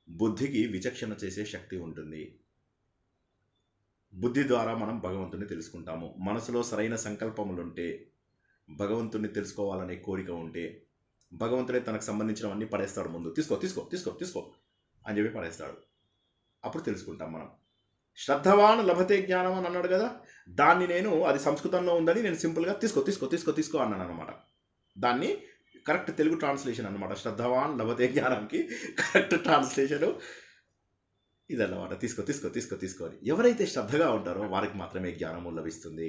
బుద్ధికి విచక్షణ చేసే శక్తి ఉంటుంది. బుద్ధి ద్వారా మనం భగవంతుని తెలుసుకుంటాము. మనసులో సరైన సంకల్పములుంటే, భగవంతుని తెలుసుకోవాలనే కోరిక ఉంటే, భగవంతుడే తనకు సంబంధించినవన్నీ పడేస్తాడు ముందు. తీసుకో తీసుకో తీసుకో తీసుకో అని చెప్పి పడేస్తాడు. అప్పుడు తెలుసుకుంటాం మనం. శ్రద్ధవాన్ లభతే జ్ఞానం అని అన్నాడు కదా, దాన్ని నేను, అది సంస్కృతంలో ఉందని నేను సింపుల్గా తీసుకో తీసుకో తీసుకో తీసుకో అన్నాను అనమాట. దాన్ని కరెక్ట్ తెలుగు ట్రాన్స్లేషన్ అనమాట. శ్రద్ధవాన్ లభతే జ్ఞానంకి కరెక్ట్ ట్రాన్స్లేషను ఇదన్నమాట. తీసుకో తీసుకో తీసుకో తీసుకో అని. ఎవరైతే శ్రద్ధగా ఉంటారో వారికి మాత్రమే జ్ఞానము లభిస్తుంది.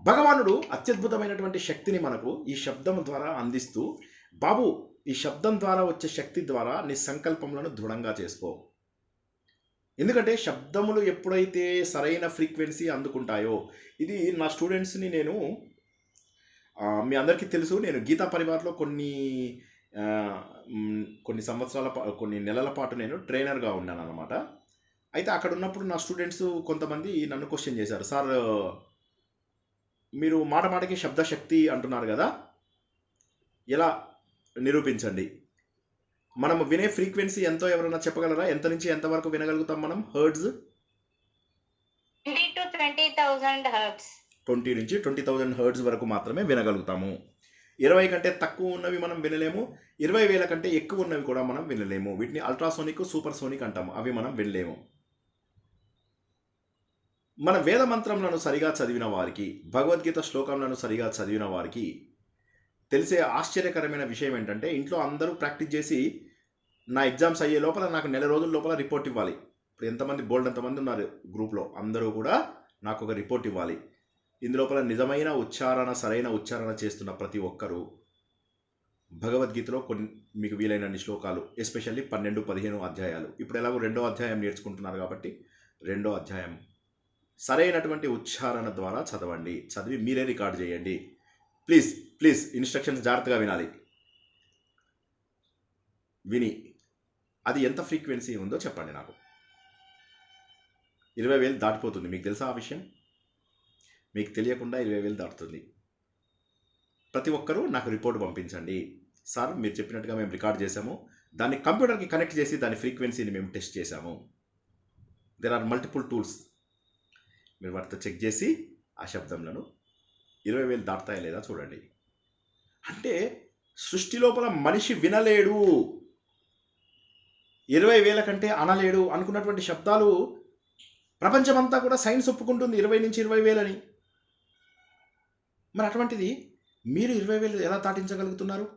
భగవానుడు అత్యద్భుతమైనటువంటి శక్తిని మనకు ఈ శబ్దం ద్వారా అందిస్తూ, బాబు ఈ శబ్దం ద్వారా వచ్చే శక్తి ద్వారా నీ సంకల్పములను దృఢంగా చేసుకో. ఎందుకంటే శబ్దములు ఎప్పుడైతే సరైన ఫ్రీక్వెన్సీ అందుకుంటాయో, ఇది నా స్టూడెంట్స్ని నేను, మీ అందరికీ తెలుసు, నేను గీతా పరివార్లో కొన్ని సంవత్సరాల కొన్ని నెలల పాటు నేను ట్రైనర్గా ఉన్నాను అనమాట. అయితే అక్కడ ఉన్నప్పుడు నా స్టూడెంట్స్ కొంతమంది నన్ను క్వశ్చన్ చేశారు, సార్ మీరు మాట మాటకి శబ్దశక్తి అంటున్నారు కదా, ఎలా నిరూపించండి, మనం వినే ఫ్రీక్వెన్సీ ఎంతో ఎవరైనా చెప్పగలరా? ఎంత నుంచి ఎంతవరకు వినగలుగుతాం మనం? Hertz 20 to 20,000 hertz. 20 నుంచి 20,000 హర్ట్జ్ వరకు మాత్రమే వినగలుగుతాము. 20 కంటే తక్కువ ఉన్నవి మనం వినలేము, 20,000 కంటే ఎక్కువ ఉన్నవి కూడా మనం వినలేము. వీటిని అల్ట్రాసోనిక్, సూపర్ సోనిక్ అంటాము. అవి మనం వినలేము. మన వేద మంత్రములను సరిగా చదివిన వారికి, భగవద్గీత శ్లోకములను సరిగా చదివిన వారికి తెలిసే ఆశ్చర్యకరమైన విషయం ఏంటంటే, ఇంట్లో అందరూ ప్రాక్టీస్ చేసి నా ఎగ్జామ్స్ అయ్యే లోపల నాకు నెల రోజుల లోపల రిపోర్ట్ ఇవ్వాలి. ఇప్పుడు ఎంతమంది, బోల్డ్ ఎంతమంది ఉన్నారు గ్రూప్లో, అందరూ కూడా నాకు ఒక రిపోర్ట్ ఇవ్వాలి. ఇందులోపల నిజమైన ఉచ్చారణ, సరైన ఉచ్చారణ చేస్తున్న ప్రతి ఒక్కరూ భగవద్గీతలో మీకు వీలైనన్ని శ్లోకాలు, ఎస్పెషల్లీ 12, 15 అధ్యాయాలు, ఇప్పుడు ఎలాగో 2వ అధ్యాయం నేర్చుకుంటున్నారు కాబట్టి 2వ అధ్యాయం సరైనటువంటి ఉచ్చారణ ద్వారా చదవండి. చదివి మీరే రికార్డ్ చేయండి. ప్లీజ్ ప్లీజ్ ఇన్స్ట్రక్షన్స్ జాగ్రత్తగా వినాలి. విని అది ఎంత ఫ్రీక్వెన్సీ ఉందో చెప్పండి నాకు. 20,000 దాటిపోతుంది. మీకు తెలుసా ఆ విషయం? మీకు తెలియకుండా 20,000 దాటుతుంది. ప్రతి ఒక్కరూ నాకు రిపోర్ట్ పంపించండి. సార్ మీరు చెప్పినట్టుగా మేము రికార్డ్ చేసాము, దాన్ని కంప్యూటర్కి కనెక్ట్ చేసి దాని ఫ్రీక్వెన్సీని మేము టెస్ట్ చేసాము. There are multiple tools. మీరు వాటితో చెక్ చేసి ఆ శబ్దంలను 20,000 దాటుతాయా లేదా చూడండి. అంటే సృష్టి లోపల మనిషి వినలేడు, 20,000 కంటే అనలేడు అనుకున్నటువంటి శబ్దాలు ప్రపంచమంతా కూడా సైన్స్ ఒప్పుకుంటుంది 20 నుంచి 20,000 అని. మరి అటువంటిది మీరు 20,000 ఎలా దాటించగలుగుతున్నారు?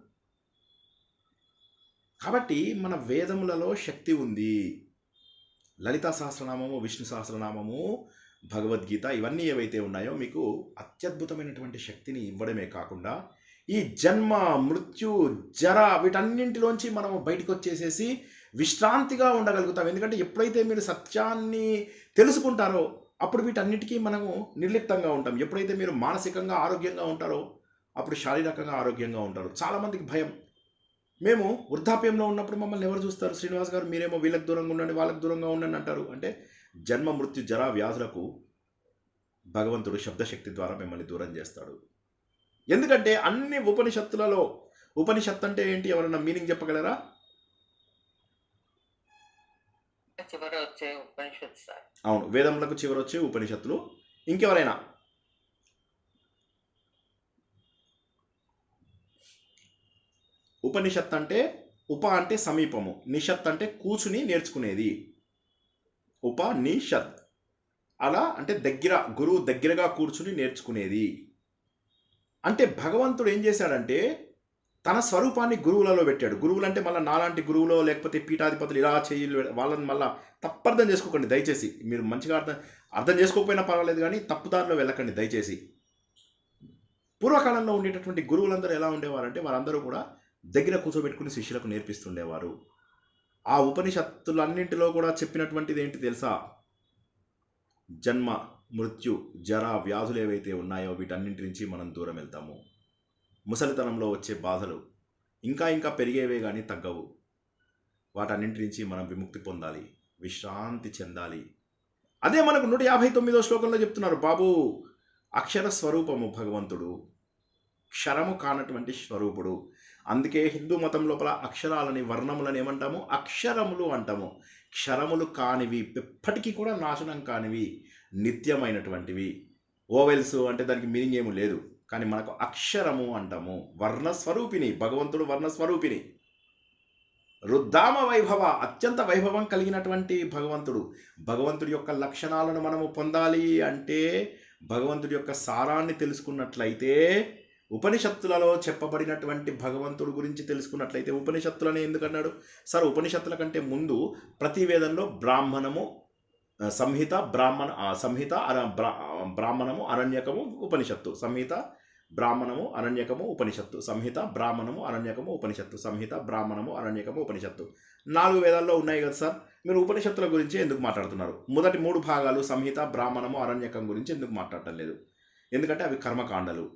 కాబట్టి మన వేదములలో శక్తి ఉంది. లలితా సహస్రనామము, విష్ణు సహస్రనామము, భగవద్గీత, ఇవన్నీ ఏవైతే ఉన్నాయో మీకు అత్యద్భుతమైనటువంటి శక్తిని ఇవ్వడమే కాకుండా ఈ జన్మ, మృత్యు, జర వీటన్నింటిలోంచి మనము బయటకు వచ్చేసేసి విశ్రాంతిగా ఉండగలుగుతాం. ఎందుకంటే ఎప్పుడైతే మీరు సత్యాన్ని తెలుసుకుంటారో అప్పుడు వీటన్నిటికీ మనము నిర్లిప్తంగా ఉంటాం. ఎప్పుడైతే మీరు మానసికంగా ఆరోగ్యంగా ఉంటారో అప్పుడు శారీరకంగా ఆరోగ్యంగా ఉంటారు. చాలామందికి భయం, మేము వృద్ధాప్యంలో ఉన్నప్పుడు మమ్మల్ని ఎవరు చూస్తారు? శ్రీనివాస్ గారు మీరేమో వీళ్ళకి దూరంగా ఉండండి, వాళ్ళకి దూరంగా ఉండండి అంటారు. అంటే జన్మ, మృత్యు, జరా, వ్యాధులకు భగవంతుడు శబ్దశక్తి ద్వారా మిమ్మల్ని దూరం చేస్తాడు. ఎందుకంటే అన్ని ఉపనిషత్తులలో, ఉపనిషత్తు అంటే ఏంటి ఎవరన్నా మీనింగ్ చెప్పగలరా? చివర వచ్చే ఉపనిషత్తు సార్. అవును, వేదములకు చివర వచ్చే ఉపనిషత్తులు. ఇంకెవరైనా? ఉపనిషత్ అంటే ఉప అంటే సమీపము, నిషత్ అంటే కూర్చుని నేర్చుకునేది. ఉపనిషత్ అలా అంటే దగ్గర, గురువు దగ్గరగా కూర్చుని నేర్చుకునేది. అంటే భగవంతుడు ఏం చేశాడంటే తన స్వరూపాన్ని గురువులలో పెట్టాడు. గురువులు అంటే మళ్ళీ నాలాంటి గురువులో లేకపోతే పీఠాధిపతులు ఇలా చేయి, వాళ్ళని మళ్ళీ తప్పర్థం చేసుకోకండి దయచేసి. మీరు మంచిగా అర్థం చేసుకోకపోయినా పర్వాలేదు కానీ తప్పుదారిలో వెళ్ళకండి దయచేసి. పూర్వకాలంలో ఉండేటటువంటి గురువులందరూ ఎలా ఉండేవారంటే వారందరూ కూడా దగ్గర కూర్చోబెట్టుకుని శిష్యులకు నేర్పిస్తుండేవారు. ఆ ఉపనిషత్తులన్నింటిలో కూడా చెప్పినటువంటిది ఏంటి తెలుసా? జన్మ, మృత్యు, జర, వ్యాధులు ఏవైతే ఉన్నాయో వీటన్నింటి నుంచి మనం దూరం వెళ్తాము. ముసలితనంలో వచ్చే బాధలు ఇంకా ఇంకా పెరిగేవే కానీ తగ్గవు. వాటన్నింటి నుంచి మనం విముక్తి పొందాలి, విశ్రాంతి చెందాలి. అదే మనకు 159వ శ్లోకంలో చెప్తున్నారు. బాబు, అక్షర స్వరూపము భగవంతుడు, క్షరము కానటువంటి స్వరూపుడు. అందుకే హిందూ మతం లోపల అక్షరాలని, వర్ణములని ఏమంటాము? అక్షరములు అంటాము. క్షరములు కానివి, ఎప్పటికీ కూడా నాశనం కానివి, నిత్యమైనటువంటివి. ఓవెల్స్ అంటే దానికి మీనింగ్ ఏమీ లేదు, కానీ మనకు అక్షరము అంటాము. వర్ణస్వరూపిణి, భగవంతుడు వర్ణస్వరూపిణి. రుద్దామ వైభవ, అత్యంత వైభవం కలిగినటువంటి భగవంతుడు. భగవంతుడి యొక్క లక్షణాలను మనము పొందాలి అంటే, భగవంతుడి యొక్క సారాన్ని తెలుసుకున్నట్లయితే, ఉపనిషత్తులలో చెప్పబడినటువంటి భగవంతుడు గురించి తెలుసుకున్నట్లయితే, ఉపనిషత్తులని ఎందుకన్నాడు సార్? ఉపనిషత్తుల కంటే ముందు ప్రతి వేదంలో బ్రాహ్మణము, సంహిత, బ్రాహ్మణము, అరణ్యకము, ఉపనిషత్తు. సంహిత, బ్రాహ్మణము, అరణ్యకము, ఉపనిషత్తు. సంహిత, బ్రాహ్మణము, అరణ్యకము, ఉపనిషత్తు. సంహిత, బ్రాహ్మణము, అరణ్యకము, ఉపనిషత్తు. 4 వేదాల్లో ఉన్నాయి కదా సార్. మీరు ఉపనిషత్తుల గురించి ఎందుకు మాట్లాడుతున్నారు? మొదటి 3 భాగాలు సంహిత, బ్రాహ్మణము, అరణ్యకం గురించి ఎందుకు మాట్లాడటం లేదు? ఎందుకంటే అవి కర్మకాండలు.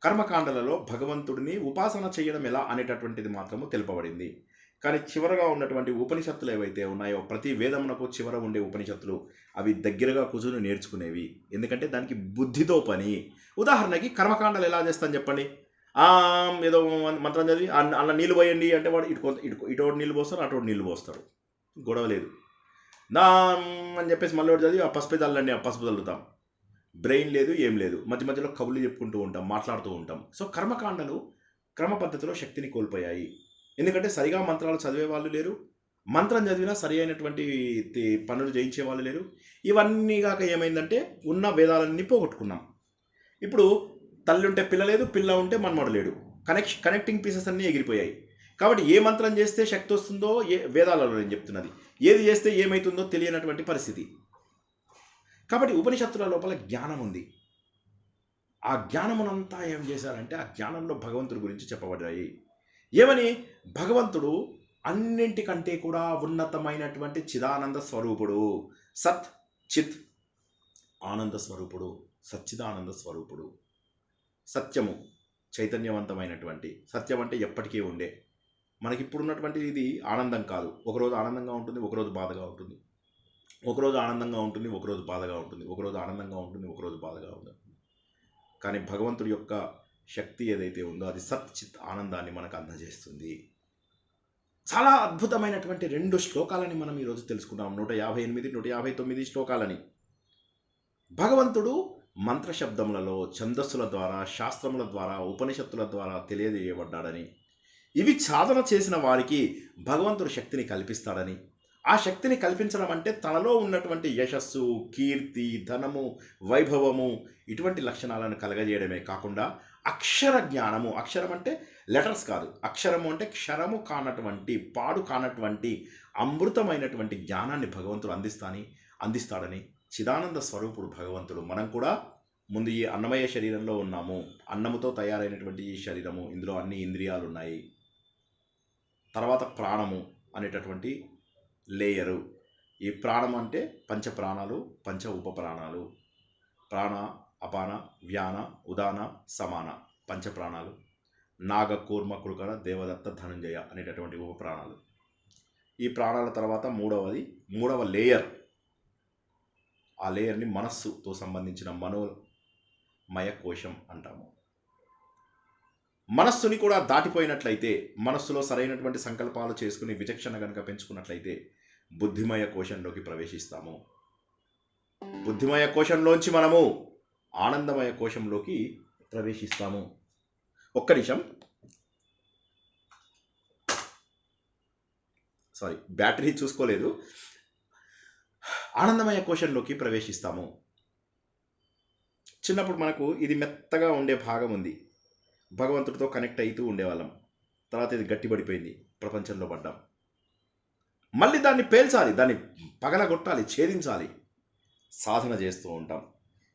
కర్మకాండలలో భగవంతుడిని ఉపాసన చేయడం ఎలా అనేటటువంటిది మాత్రము తెలుపబడింది. కానీ చివరగా ఉన్నటువంటి ఉపనిషత్తులు ఏవైతే ఉన్నాయో, ప్రతి వేదమునకు చివర ఉండే ఉపనిషత్తులు అవి దగ్గరగా కూర్చుని నేర్చుకునేవి. ఎందుకంటే దానికి బుద్ధితో పని. ఉదాహరణకి కర్మకాండలు ఎలా చేస్తాను చెప్పండి? ఏదో మంత్రం చదివి అలా నీళ్ళు పోయండి అంటే వాడు ఇటోటి నీళ్ళు పోస్తాడు, అటోటి నీళ్ళు పోస్తాడు, గొడవ లేదు. అని చెప్పేసి మళ్ళీ చదివి ఆ పసుపు చల్లండి, ఆ పసుపు చల్లుతాం. బ్రెయిన్ లేదు, ఏం లేదు. మధ్య మధ్యలో కబుర్లు చెప్పుకుంటూ ఉంటాం, మాట్లాడుతూ ఉంటాం. సో కర్మకాండలు క్రమ పద్ధతిలో శక్తిని కోల్పోయాయి. ఎందుకంటే సరిగా మంత్రాలు చదివే వాళ్ళు లేరు, మంత్రం చదివినా సరి అయినటువంటి పనులు చేయించే వాళ్ళు లేరు. ఇవన్నీ కాక ఏమైందంటే ఉన్న వేదాలన్నీ పోగొట్టుకున్నాం. ఇప్పుడు తల్లి ఉంటే పిల్ల లేదు, పిల్ల ఉంటే మన్మడు లేడు. కనెక్టింగ్ పీసెస్ అన్నీ ఎగిరిపోయాయి. కాబట్టి ఏ మంత్రం చేస్తే శక్తి వస్తుందో వేదాలలో నేను చెప్తున్నది, ఏది చేస్తే ఏమవుతుందో తెలియనటువంటి పరిస్థితి. కాబట్టి ఉపనిషత్తుల లోపల జ్ఞానం ఉంది. ఆ జ్ఞానమునంతా ఏం చేశారంటే, ఆ జ్ఞానంలో భగవంతుడి గురించి చెప్పబడ్డాయి. ఏమని? భగవంతుడు అన్నింటికంటే కూడా ఉన్నతమైనటువంటి చిదానంద స్వరూపుడు. సత్ చిత్ ఆనంద స్వరూపుడు, సచ్చిదానంద స్వరూపుడు. సత్యము, చైతన్యవంతమైనటువంటి సత్యం అంటే ఎప్పటికీ ఉండే. మనకిప్పుడున్నటువంటి ఇది ఆనందం కాదు. ఒకరోజు ఆనందంగా ఉంటుంది, ఒకరోజు బాధగా ఉంటుంది. ఒకరోజు ఆనందంగా ఉంటుంది, ఒకరోజు బాధగా ఉంటుంది. ఒకరోజు ఆనందంగా ఉంటుంది, ఒకరోజు బాధగా ఉంటుంది. కానీ భగవంతుడి యొక్క శక్తి ఏదైతే ఉందో అది సచ్చిత్ ఆనందాన్ని మనకు అందజేస్తుంది. చాలా అద్భుతమైనటువంటి 2 శ్లోకాలని మనం ఈరోజు తెలుసుకున్నాం. 158, 159 శ్లోకాలని. భగవంతుడు మంత్రశబ్దములలో, ఛందస్సుల ద్వారా, శాస్త్రముల ద్వారా, ఉపనిషత్తుల ద్వారా తెలియజేయబడ్డాడని, ఇవి సాధన చేసిన వారికి భగవంతుడు శక్తిని కల్పిస్తాడని, ఆ శక్తిని కల్పించడం అంటే తనలో ఉన్నటువంటి యశస్సు, కీర్తి, ధనము, వైభవము ఇటువంటి లక్షణాలను కలగజేయడమే కాకుండా అక్షర జ్ఞానము, అక్షరం అంటే లెటర్స్ కాదు, అక్షరము అంటే క్షరము కానటువంటి, పాడు కానటువంటి అమృతమైనటువంటి జ్ఞానాన్ని భగవంతుడు అందిస్తాడని. చిదానంద స్వరూపుడు భగవంతుడు. మనం కూడా ముందు ఈ అన్నమయ శరీరంలో ఉన్నాము. అన్నముతో తయారైనటువంటి ఈ శరీరము, ఇందులో అన్ని ఇంద్రియాలు ఉన్నాయి. తర్వాత ప్రాణము అనేటటువంటి లేయరు. ఈ ప్రాణం అంటే పంచ ప్రాణాలు, పంచ ఉప ప్రాణాలు. ప్రాణ, అపాన, వ్యాన, ఉదాన, సమాన పంచ ప్రాణాలు. నాగ, కూర్మ, కృకర, దేవదత్త, ధనంజయ అనేటటువంటి ఉప ప్రాణాలు. ఈ ప్రాణాల తర్వాత మూడవ లేయర్. ఆ లేయర్ని మనస్సుతో సంబంధించిన మనోమయ కోశం అంటాము. మనస్సుని కూడా దాటిపోయినట్లయితే, మనస్సులో సరైనటువంటి సంకల్పాలు చేసుకుని విచక్షణ కనుక పెంచుకున్నట్లయితే బుద్ధిమయ కోశంలోకి ప్రవేశిస్తాము. బుద్ధిమయ కోశంలోంచి మనము ఆనందమయ కోశంలోకి ప్రవేశిస్తాము. ఒక్క నిమిషం, బ్యాటరీ చూసుకోలేదు. ఆనందమయ కోశంలోకి ప్రవేశిస్తాము. చిన్నప్పుడు మనకు ఇది మెత్తగా ఉండే భాగం ఉంది, భగవంతుడితో కనెక్ట్ అవుతూ ఉండేవాళ్ళం. తర్వాత ఇది గట్టిపడిపోయింది, ప్రపంచంలో పడ్డాం. మళ్ళీ దాన్ని పేల్చాలి, దాన్ని పగలగొట్టాలి, ఛేదించాలి. సాధన చేస్తూ ఉంటాం.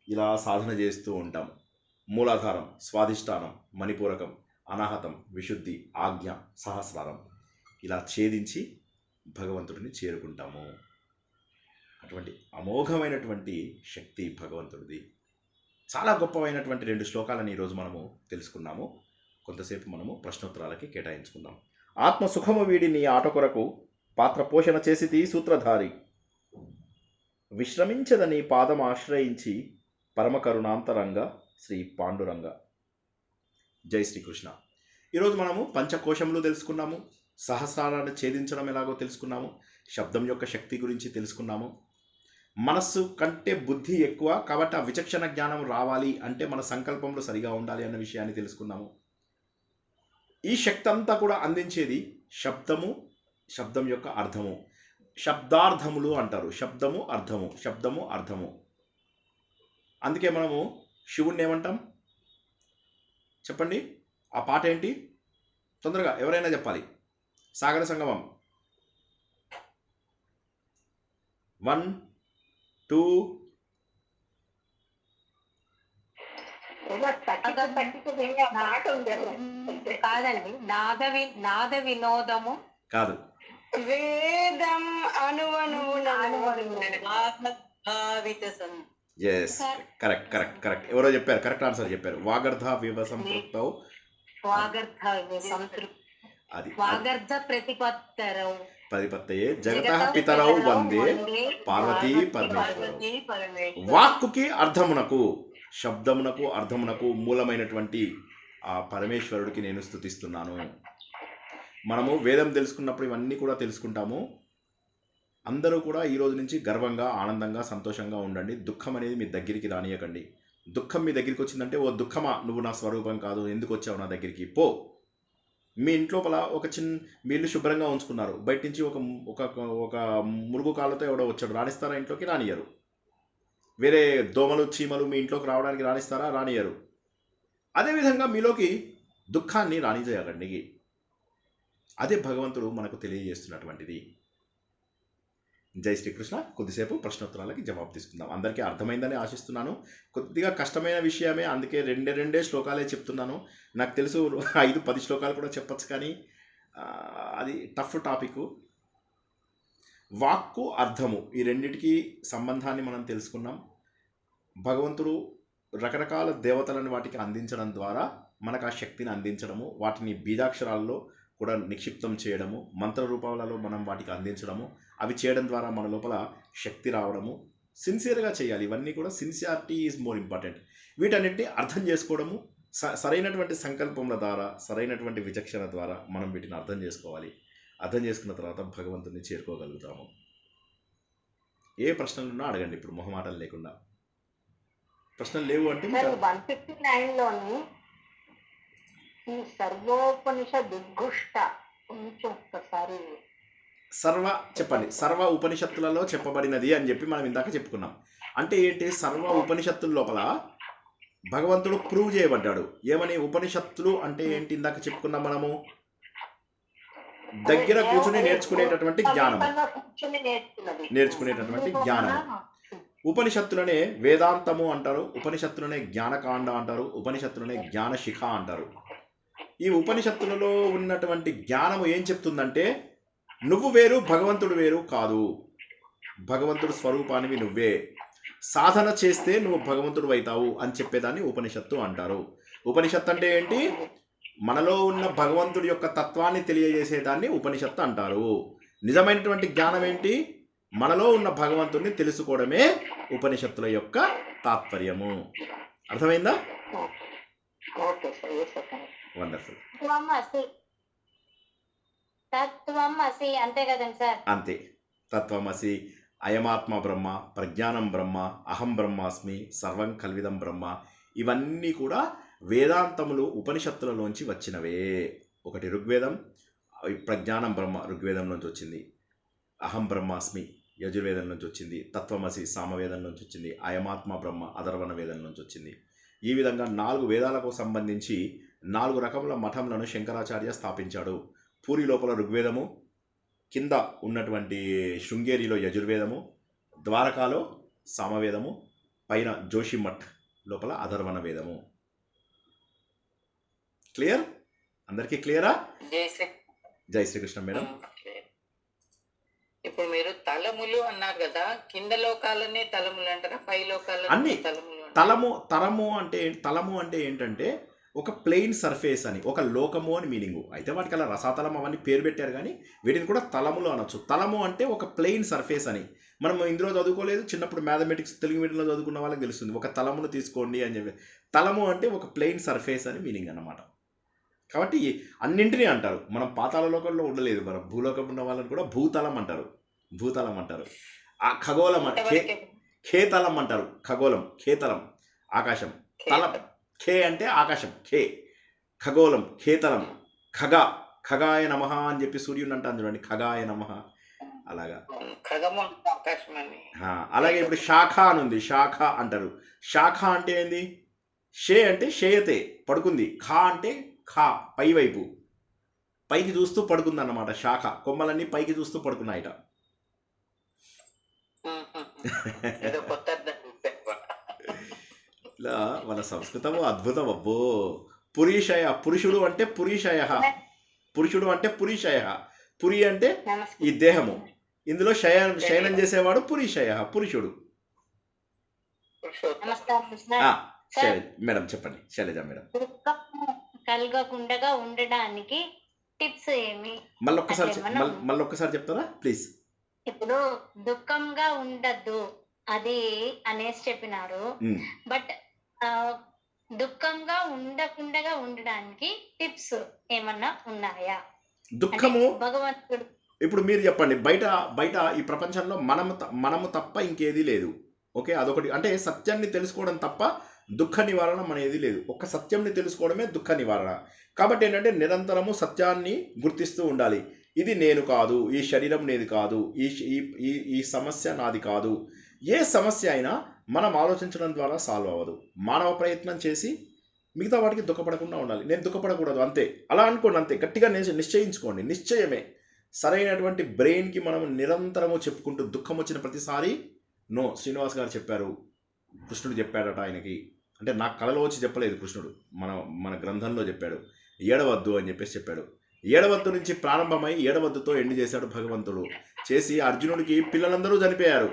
ఇలా సాధన చేస్తూ ఉంటాం. మూలాధారం, స్వాధిష్టానం, మణిపూరకం, అనాహతం, విశుద్ధి, ఆజ్ఞ, సహస్రారం ఇలా ఛేదించి భగవంతుడిని చేరుకుంటాము. అటువంటి అమోఘమైనటువంటి శక్తి భగవంతుడిది. చాలా గొప్పమైనటువంటి 2 శ్లోకాలను ఈరోజు మనము తెలుసుకున్నాము. కొంతసేపు మనము ప్రశ్నోత్తరాలకి కేటాయించుకుందాం. ఆత్మ సుఖము వీడి నీ ఆట కొరకు పాత్ర పోషణ చేసి సూత్రధారి విశ్రమించదని పాదం ఆశ్రయించి పరమకరుణాంతరంగ శ్రీ పాండురంగ. జై శ్రీకృష్ణ. ఈరోజు మనము పంచకోశములు తెలుసుకున్నాము, సహస్రాలను ఛేదించడం ఎలాగో తెలుసుకున్నాము, శబ్దం యొక్క శక్తి గురించి తెలుసుకున్నాము. మనస్సు కంటే బుద్ధి ఎక్కువ కాబట్టి ఆ విచక్షణ జ్ఞానం రావాలి అంటే మన సంకల్పంలో సరిగా ఉండాలి అన్న విషయాన్ని తెలుసుకున్నాము. ఈ శక్తి అంతా కూడా అందించేది శబ్దము, శబ్దం యొక్క అర్థము, శబ్దార్థములు అంటారు. శబ్దము అర్థము, శబ్దము అర్థము. అందుకే మనము శివుణ్ణి ఏమంటాం చెప్పండి? ఆ పాట ఏంటి? తొందరగా ఎవరైనా చెప్పాలి. సాగర సంగమం 1 2 కాదండి, నాద వినోదము కాదు. వేదం ఎస్, కరెక్ట్ కరెక్ట్ కరెక్ట్. ఎవరో చెప్పారు, కరెక్ట్ ఆన్సర్ చెప్పారు. వాగర్ధ వివ సంతృప్తౌ వాగర్ధ అది వాగర్ధ ప్రతిపత్తరౌ పరిపత్తయే జగతః పితరౌ వందే పార్వతీ పరమేశ్వరౌ. వాక్కుకి అర్థమునకు, శబ్దమునకు, అర్థమునకు మూలమైనటువంటి ఆ పరమేశ్వరుడికి నేను స్తుతిస్తున్నాను. మనము వేదం తెలుసుకున్నప్పుడు ఇవన్నీ కూడా తెలుసుకుంటాము. అందరూ కూడా ఈ రోజు నుంచి గర్వంగా, ఆనందంగా, సంతోషంగా ఉండండి. దుఃఖం అనేది మీ దగ్గరికి రానియకండి. దుఃఖం మీ దగ్గరికి వచ్చిందంటే, ఓ దుఃఖమా నువ్వు నా స్వరూపం కాదు, ఎందుకు వచ్చావు నా దగ్గరికి, పో. మీ ఇంట్లోపల ఒక మీ ఇల్లు శుభ్రంగా ఉంచుకున్నారు, బయట నుంచి ఒక మురుగు కాళ్ళతో ఎవడో వచ్చాడు, రాణిస్తారా ఇంట్లోకి? రానియరు. వేరే దోమలు, చీమలు మీ ఇంట్లోకి రావడానికి రాణిస్తారా? రానియరు. అదేవిధంగా మీలోకి దుఃఖాన్ని రానిచేయకండి. అదే భగవంతుడు మనకు తెలియజేస్తున్నటువంటిది. జై శ్రీకృష్ణ. కొద్దిసేపు ప్రశ్నోత్తరాలకి జవాబు తీసుకుందాం. అందరికీ అర్థమైందని ఆశిస్తున్నాను. కొద్దిగా కష్టమైన విషయమే, అందుకే రెండే శ్లోకాలే చెప్తున్నాను. నాకు తెలుసు 5-10 శ్లోకాలు కూడా చెప్పచ్చు, కానీ అది టఫ్ టాపిక్. వాక్కు, అర్థము, ఈ రెండిటికి సంబంధాన్ని మనం తెలుసుకున్నాం. భగవంతుడు రకరకాల దేవతలను వాటికి అందించడం ద్వారా మనకు ఆ శక్తిని అందించడము, వాటిని బీజాక్షరాల్లో కూడా నిక్షిప్తం చేయడము, మంత్ర రూపాలలో మనం వాటికి అందించడము, అవి చేయడం ద్వారా మన లోపల శక్తి రావడము. సిన్సియర్గా చేయాలి. ఇవన్నీ కూడా సిన్సియారిటీ ఈజ్ మోర్ ఇంపార్టెంట్. వీటన్నిటిని అర్థం చేసుకోవడము, సరైనటువంటి సంకల్పముల ద్వారా, సరైనటువంటి విచక్షణ ద్వారా మనం వీటిని అర్థం చేసుకోవాలి. అర్థం చేసుకున్న తర్వాత భగవంతుని చేరుకోగలుగుతాము. ఏ ప్రశ్నలున్నా అడగండి ఇప్పుడు, మొహమాటలు లేకుండా. ప్రశ్నలు లేవు అంటే 159లోని ఈ సర్వోపనిషద్ దిగ్గుష్ట కొంచెం ఒక్కసారి సర్వ చెప్పండి. సర్వ ఉపనిషత్తులలో చెప్పబడినది అని చెప్పి మనం ఇందాక చెప్పుకున్నాం. అంటే ఏంటి? సర్వ ఉపనిషత్తుల లోపల భగవంతుడు ప్రూవ్ చేయబడ్డాడు. ఏమని? ఉపనిషత్తులు అంటే ఏంటి? ఇందాక చెప్పుకున్నాం మనము, దగ్గర కూర్చుని నేర్చుకునేటటువంటి జ్ఞానం, నేర్చుకునేటటువంటి జ్ఞానం. ఉపనిషత్తులనే వేదాంతము అంటారు, ఉపనిషత్తులనే జ్ఞానకాండ అంటారు, ఉపనిషత్తులనే జ్ఞానశిఖ అంటారు. ఈ ఉపనిషత్తులలో ఉన్నటువంటి జ్ఞానము ఏం చెప్తుందంటే, నువ్వు వేరు, భగవంతుడు వేరు కాదు, భగవంతుడు స్వరూపానివి నువ్వే, సాధన చేస్తే నువ్వు భగవంతుడు అవుతావు అని చెప్పేదాన్ని ఉపనిషత్తు అంటారు. ఉపనిషత్తు అంటే ఏంటి? మనలో ఉన్న భగవంతుడి యొక్క తత్వాన్ని తెలియజేసేదాన్ని ఉపనిషత్తు అంటారు. నిజమైనటువంటి జ్ఞానం ఏంటి? మనలో ఉన్న భగవంతుడిని తెలుసుకోవడమే ఉపనిషత్తుల యొక్క తాత్పర్యము. అర్థమైందా? వండర్ఫుల్. తత్వమసి అంతే కదండి సార్? అంతే. తత్వమసి, అయమాత్మ బ్రహ్మ, ప్రజ్ఞానం బ్రహ్మ, అహం బ్రహ్మాస్మి, సర్వం కల్విదం బ్రహ్మ, ఇవన్నీ కూడా వేదాంతములు ఉపనిషత్తులలోంచి వచ్చినవే. ఒకటి ఋగ్వేదం, ప్రజ్ఞానం బ్రహ్మ ఋగ్వేదం నుంచి వచ్చింది, అహం బ్రహ్మాస్మి యజుర్వేదం నుంచి వచ్చింది, తత్వమసి సామవేదం నుంచి వచ్చింది, అయమాత్మ బ్రహ్మ అథర్వణ వేదం నుంచి వచ్చింది. ఈ విధంగా 4 వేదాలకు సంబంధించి 4 రకముల మఠములను శంకరాచార్య స్థాపించాడు. పూరి లోపల ఋగ్వేదము, కింద ఉన్నటువంటి శృంగేరిలో యజుర్వేదము, ద్వారకాలో సామవేదము, పైన జోషిమఠ్ లోపల అథర్వణ వేదము. క్లియర్? అందరికీ క్లియరా? జై శ్రీకృష్ణ మేడం. ఇప్పుడు మీరు తలములు అన్నారు కదా, కింద లోకాలనే తలములు అంటారా, పై లోకాలనే అన్ని తలములు అంటారా? తలము అంటే ఏంటంటే ఒక ప్లెయిన్ సర్ఫేస్ అని, ఒక లోకము అని మీనింగ్. అయితే వాటికి అలా రసాతలం అవన్నీ పేరు పెట్టారు, కానీ వీటిని కూడా తలములు అనొచ్చు. తలము అంటే ఒక ప్లెయిన్ సర్ఫేస్ అని. మనం ఇందులో చదువుకోలేదు, చిన్నప్పుడు మ్యాథమెటిక్స్ తెలుగు మీడియంలో చదువుకున్న వాళ్ళకి తెలుస్తుంది. ఒక తలమును తీసుకోండి అని చెప్పి. తలము అంటే ఒక ప్లెయిన్ సర్ఫేస్ అని మీనింగ్ అన్నమాట. కాబట్టి అన్నింటినీ అంటారు. మనం పాతాళ లోకంలో ఉండలేదు, మనం భూలోకం ఉన్న వాళ్ళని కూడా భూతలం అంటారు. భూతలం అంటారు. ఆ ఖగోళం ఇంతవరకే ఖేతలం అంటారు. ఖగోళం, ఖేతలం, ఆకాశం. తలం, ఖే అంటే ఆకాశం, ఖే. ఖగోళం, ఖేతలం, ఖగాయ నమః అని చెప్పి సూర్యుని అంటాను చూడండి, ఖగాయ నమః. అలాగా ఖగము ఆకాశం అని. అలాగే ఇప్పుడు శాఖ అని ఉంది, శాఖ అంటారు. శాఖ అంటే ఏంది? షే అంటే షేయతే, పడుకుంది. ఖా అంటే ఖా, పై వైపు, పైకి చూస్తూ పడుకుంది అన్నమాట. శాఖ, కొమ్మలన్నీ పైకి చూస్తూ పడుకున్నాయట. ఏదో కొత్త అర్థం చెప్పారు. ఇలా మన సంస్కృతము అద్భుతం అబ్బో. పురీషయ, పురుషుడు అంటే పురీషయ, పురుషుడు అంటే పురీషయ. పురి అంటే ఈ దేహము, ఇందులో శయనం చేసేవాడు పురీషయ, పురుషుడు. నమస్కారం మేడం చెప్పండి, శైలజ మేడం. దుఃఖం కలగకుండా ఉండడానికి టిప్స్ ఏమి? మళ్ళొక్కసారి చెప్తారా ప్లీజ్? ఇప్పుడు దుఃఖంగా ఉండద్దు అది అనేసి చెప్పినారు, బట్ దుఃఖంగా ఉండకుండా ఉండడానికి టిప్స్ ఏమన్నా ఉన్నాయా? దుఃఖము భగవంతుడు ఇప్పుడు మీరు చెప్పండి. బయట ఈ ప్రపంచంలో మనము తప్ప ఇంకేది లేదు. ఓకే, అదొకటి. అంటే సత్యాన్ని తెలుసుకోవడం తప్ప దుఃఖ నివారణ అనేది లేదు. ఒక్క సత్యంని తెలుసుకోవడమే దుఃఖ నివారణ. కాబట్టి ఏంటంటే నిరంతరము సత్యాన్ని గుర్తిస్తూ ఉండాలి. ఇది నేను కాదు, ఈ శరీరం నేది కాదు, ఈ సమస్య నాది కాదు. ఏ సమస్య అయినా మనం ఆలోచించడం ద్వారా సాల్వ్ అవ్వదు. మానవ ప్రయత్నం చేసి మిగతా వాటికి దుఃఖపడకుండా ఉండాలి. నేను దుఃఖపడకూడదు అంతే, అలా అనుకోండి, అంతే. గట్టిగా నిశ్చయించుకోండి. నిశ్చయమే సరైనటువంటి బ్రెయిన్కి మనం నిరంతరము చెప్పుకుంటూ దుఃఖం వచ్చిన ప్రతిసారి నో. శ్రీనివాస్ గారు చెప్పారు, కృష్ణుడు చెప్పాడట ఆయనకి. అంటే నాకు కళలో వచ్చి చెప్పలేదు కృష్ణుడు, మన గ్రంథంలో చెప్పాడు. ఏడవద్దు అని చెప్పాడు. ఏడవద్దు నుంచి ప్రారంభమై ఏడవద్దుతో ఎండ్ చేశాడు భగవంతుడు. చేసి అర్జునుడికి పిల్లలందరూ చనిపోయారు,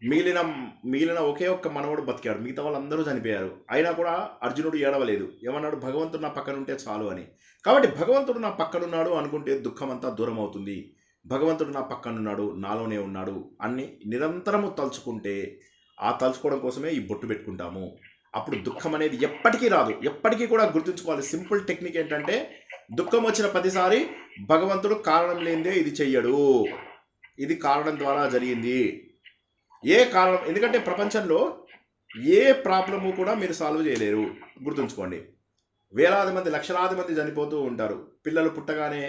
మిగిలిన ఒకే ఒక్క మనవడు బతికాడు, మిగతా వాళ్ళందరూ చనిపోయారు. అయినా కూడా అర్జునుడు ఏడవలేదు. ఏమన్నాడు? భగవంతుడు నా పక్కన ఉంటే చాలు అని. కాబట్టి భగవంతుడు నా పక్కనున్నాడు అనుకుంటే దుఃఖం అంతా దూరం అవుతుంది. భగవంతుడు నా పక్కనున్నాడు, నాలోనే ఉన్నాడు అన్ని నిరంతరము తలుచుకుంటే, ఆ తలుచుకోవడం కోసమే ఈ బొట్టు పెట్టుకుంటాము. అప్పుడు దుఃఖం అనేది ఎప్పటికీ రాదు. ఎప్పటికీ కూడా గుర్తుంచుకోవాలి. సింపుల్ టెక్నిక్ ఏంటంటే, దుఃఖం వచ్చిన ప్రతిసారి భగవంతుడు కారణం లేనిదే ఇది చెయ్యడు, ఇది కారణం ద్వారా జరిగింది. ఏ కారణం, ఎందుకంటే ప్రపంచంలో ఏ ప్రాబ్లము కూడా మీరు సాల్వ్ చేయలేరు. గుర్తుంచుకోండి. వేలాది మంది, లక్షలాది మంది చనిపోతూ ఉంటారు. పిల్లలు పుట్టగానే